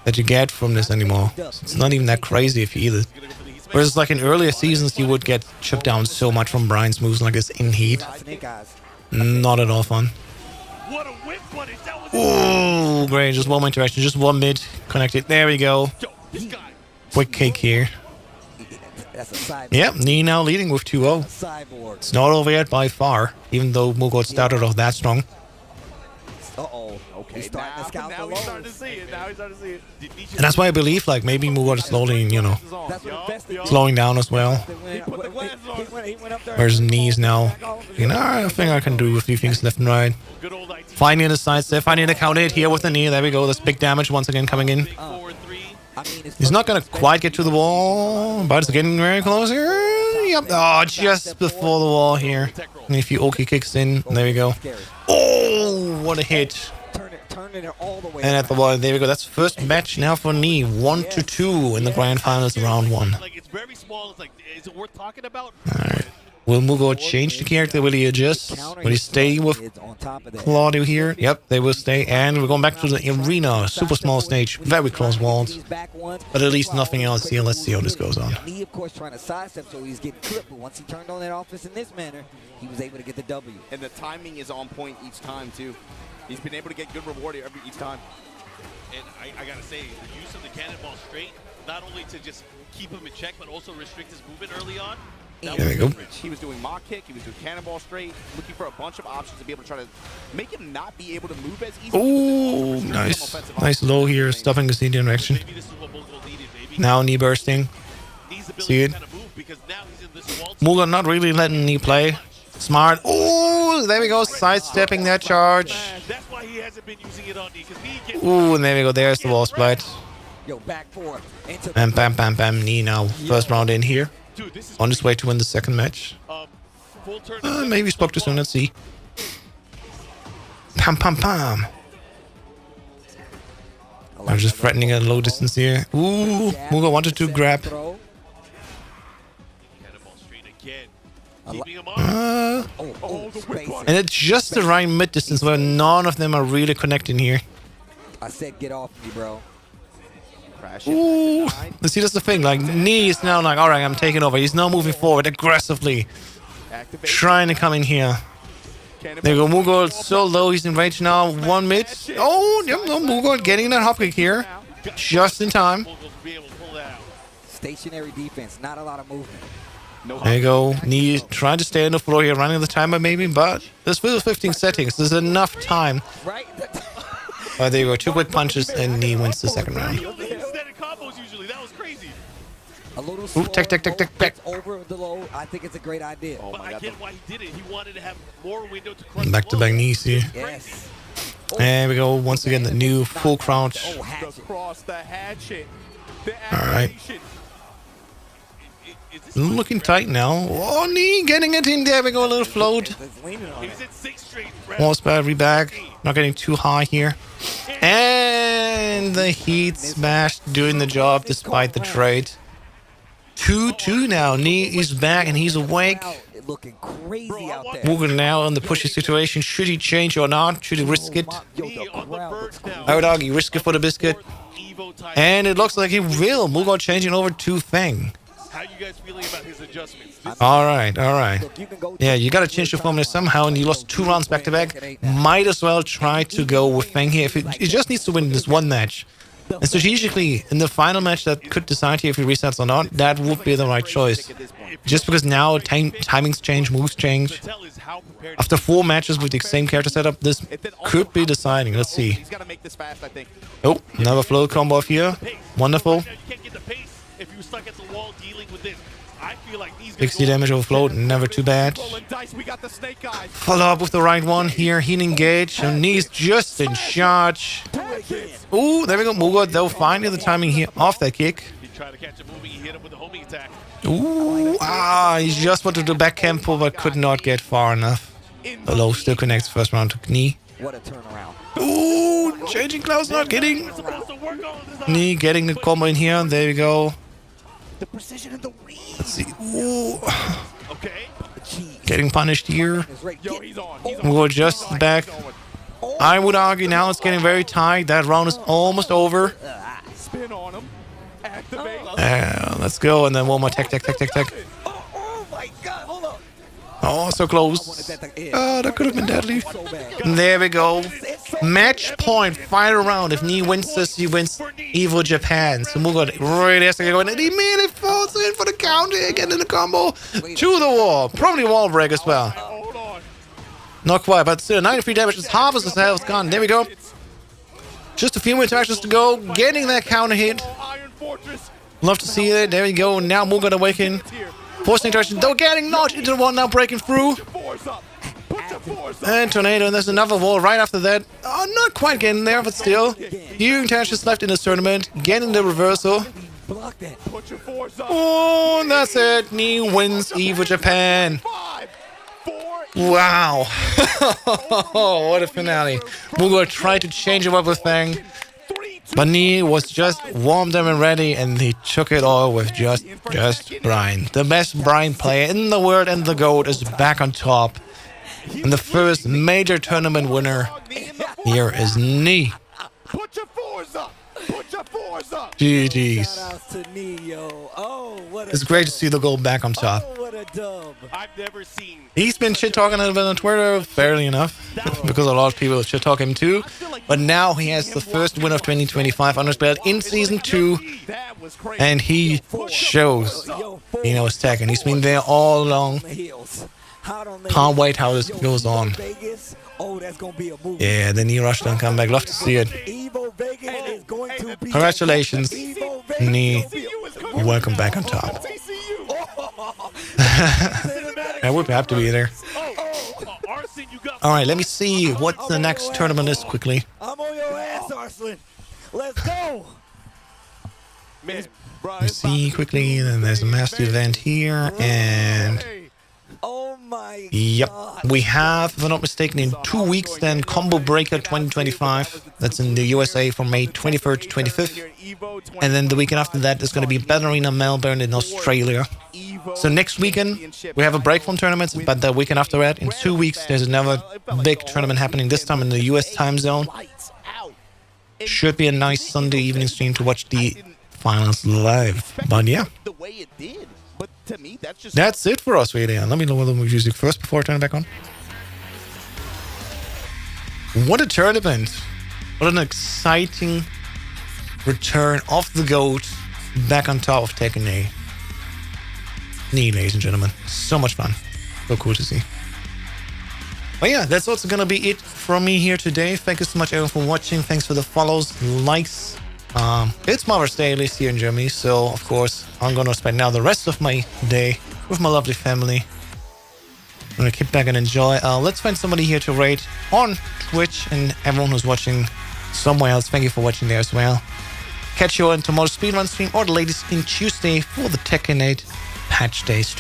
that you get from this anymore. So it's not even that crazy if you eat it. Whereas, like, in earlier seasons, you would get chipped down so much from Brian's moves like this in heat. Snake eyes. Not at all fun. What a whip punish! That was Ooh, great. Just one more interaction. Just one mid connected. There we go. Yo, this guy. Quick cake here. That's a side. Yep, Knee now leading with 2-0. Cyborg. It's not over yet by far, even though Mugo started off that strong. Uh-oh. Okay, He's starting to scout now the he's starting to lows. see it. Now he's starting to see it. And that's why I believe, like, maybe Mugo is slowly, you know, That's what Invested did. slowing down as well. He put the glasses on. He went up there. Whereas Knees now, you know, I think I can do a few things left and right. Good old IT. Finding the side step, finding the counter hit here with the knee. There we go. That's big damage once again coming in. Big 4-3. I mean, it's He's not going to quite get to the wall, but it's getting very close here. Yep. Oh, just before the wall here. And if you Oki kicks in, there we go. scary. Oh, what a hit. Turning it all the way. And at the wall, there we go. That's first match now for Knee. 1-2 in the grand finals, round 1. Like, it's very small. It's like, is it worth talking about? Will Mugo change the character? Will he adjust? Will he stay with Claudio here? Yep, they will stay. And we're going back to the arena. Super small stage. Very close walls. But at least nothing else here. Let's see how this goes on. He, of course, trying to sidestep, so he's getting clipped. But once he turned on that offense in this manner, he was able to get the W. And the timing is on point each time, too. He's been able to get good reward each time. And I gotta say, the use of the cannonball straight, not only to just keep him in check, but also restrict his movement early on. There we go. He was doing mock kick, he was doing cannonball straight, looking for a bunch of options to be able to try to make him not be able to move as easily. Oh, nice. Nice low here, stopping the knee direction. Maybe this is what Mughal needed, baby. Now knee bursting. Needs the ability See it? to kind of move because now he's in this wall. Mughal not really letting knee play. Smart. Oh, there we go. Sidestepping that charge. That's why he hasn't been using it on knee, because knee gets Ooh, and there we go. There's the wall split. Yo, back four. Bam, bam, bam, bam. Knee now. First round in here. Dude, this is On his way to win the second match. full turn. Maybe spoke too soon. Let's see. Pam, pam, pam. I'm just threatening a low distance here. Ooh, Mughal wanted to grab. Cannonball straight again. Keeping him on. And it's just the right mid distance where none of them are really connecting here. I said get off me, bro. Ooh, see, that's the thing. Like, knee is now like, all right, I'm taking over. He's now moving forward aggressively, trying to come in here. There you go, Mughal so low. He's in range now. One mid. Oh, yep, no, Mughal getting that hop kick here, just in time. Stationary defense, not a lot of movement. There you go. Knee trying to stay on the floor here, running the timer maybe, but there's still 15 settings. There's enough time. Right? There you go. 2 quick punches and knee wins the second round. That was crazy. A little Ooh, tech, back. over the low. I think it's a great idea. But I get why he did it. He wanted to have more window to crush Back to back knees here. Yes. There we go. Once again, the new full crouch. Oh, hatchet. Cross the hatchet. The All right. activation. Looking tight now. Oh, knee getting it in. There we go. A little float. He's at 6 straight. Wall's battery back. Not getting too high here. And the heat smash doing the job despite the trade. 2-2 now. Knee is back and he's awake. Looking crazy out there. Mughal now in the pushy situation. Should he change or not? Should he risk it? I would argue risk it for the biscuit. And it looks like he will. Mughal changing over to Fang. How you guys feeling about his adjustments? All right. Yeah, you got to change your formula somehow, and you lost 2 rounds back to back. Might as well try to go with Fang here. If it just needs to win this one match. And strategically, in the final match that could decide here if he resets or not, that would be the right choice. Just because now timings change, moves change. After 4 matches with the same character setup, this could be deciding. Let's see. Oh, another flow combo here. Wonderful. If you're stuck at the wall dealing with this, I feel like these 60 damage over float, never too bad. Follow up with the right one here. Healing gauge. And knees just in charge. Ooh, there we go. Mughal, though, finding the timing here off that kick. He tried to catch it moving. He hit him with a homing attack. Ooh, he just wanted to back campo, but could not get far enough. The low still connects first round to knee. What a turnaround. Ooh, changing clouds, not getting. Knee getting the combo in here. There we go. The precision and the read. Let's see. Ooh. Okay. Getting punished here. Yo, he's on. We'll adjust back. I would argue now it's getting very tight. That round is almost over. Spin on him. Activate. Let's go. And then one more tech. Oh my God, hold up. Oh, so close. That could have been deadly. There we go. Match point. Final round. If Knee wins this, he wins EVO Japan. So Mughal really has to get going. And he immediately falls in for the counter again in the combo. To the wall. Probably wall break as well. Not quite, but still 93 damage is half as his health gone. There we go. Just a few more interactions to go. Getting that counter hit. Love to see it. There we go. Now Mughal awaken. Forcing interaction, though getting notched into the wall, now breaking through. And Tornado, and there's another wall right after that. Oh, not quite getting there, but still. Few interactions left in this tournament. Getting the reversal. Oh, and that's it. Knee wins EVO Japan. Wow. What a finale. Mughal tried to change him up with Fang. But Nee was just warmed up and ready, and he took it all with just Brian. The best Brian player in the world, and the GOAT is back on top. And the first major tournament winner here is Nee. Put your fours up. Put your fours up. GG's. Shout outs to Neo. Oh, what a It's great to see the GOAT back on top. Oh, what a dub. I've never seen. He's been shit talking a little bit on Twitter, fairly enough, because a lot of people shit talk him too. But now he has the first win of 2025 on his belt in season 2, That was crazy. and he shows he knows Tekken. He's been there all along. Can't wait how this goes on. Oh, that's gonna be a movie. Yeah, the knee rush and comeback. Love to see it. EVO Vegas is going to be. Congratulations, EVO Vegas. Nee. Welcome back on top. I would have to be there. Arsene, you got. All right, let me see what the next tournament is quickly. I'm on your ass, Arslan. Let's go. Man, Let me see quickly. Then there's a master event here, and Oh my yep, God. we have, if I'm not mistaken, in 2 weeks then Combo Breaker 2025. That's in the USA from May 23rd to 25th. And then the weekend after that is going to be Battle Arena Melbourne in Australia. So next weekend we have a break from tournaments, but the weekend after that, in 2 weeks, there's another big tournament happening, this time in the US time zone. Should be a nice Sunday evening stream to watch the finals live. But yeah, The way it did. But to me, that's just. that's it for us really. And let me lower the music first before I turn it back on. What a tournament. What an exciting return of the GOAT back on top of Tekken A. Nee, ladies and gentlemen. So much fun. So cool to see. But yeah, that's also gonna be it from me here today. Thank you so much everyone for watching. Thanks for the follows, likes. It's Mother's Day, at least here in Germany, so of course I'm gonna spend now the rest of my day with my lovely family. I'm gonna kick back and enjoy. Let's find somebody here to rate on Twitch, and everyone who's watching somewhere else, thank you for watching there as well. Catch you on tomorrow's speedrun stream or the latest in Tuesday for the Tekken 8 patch day stream.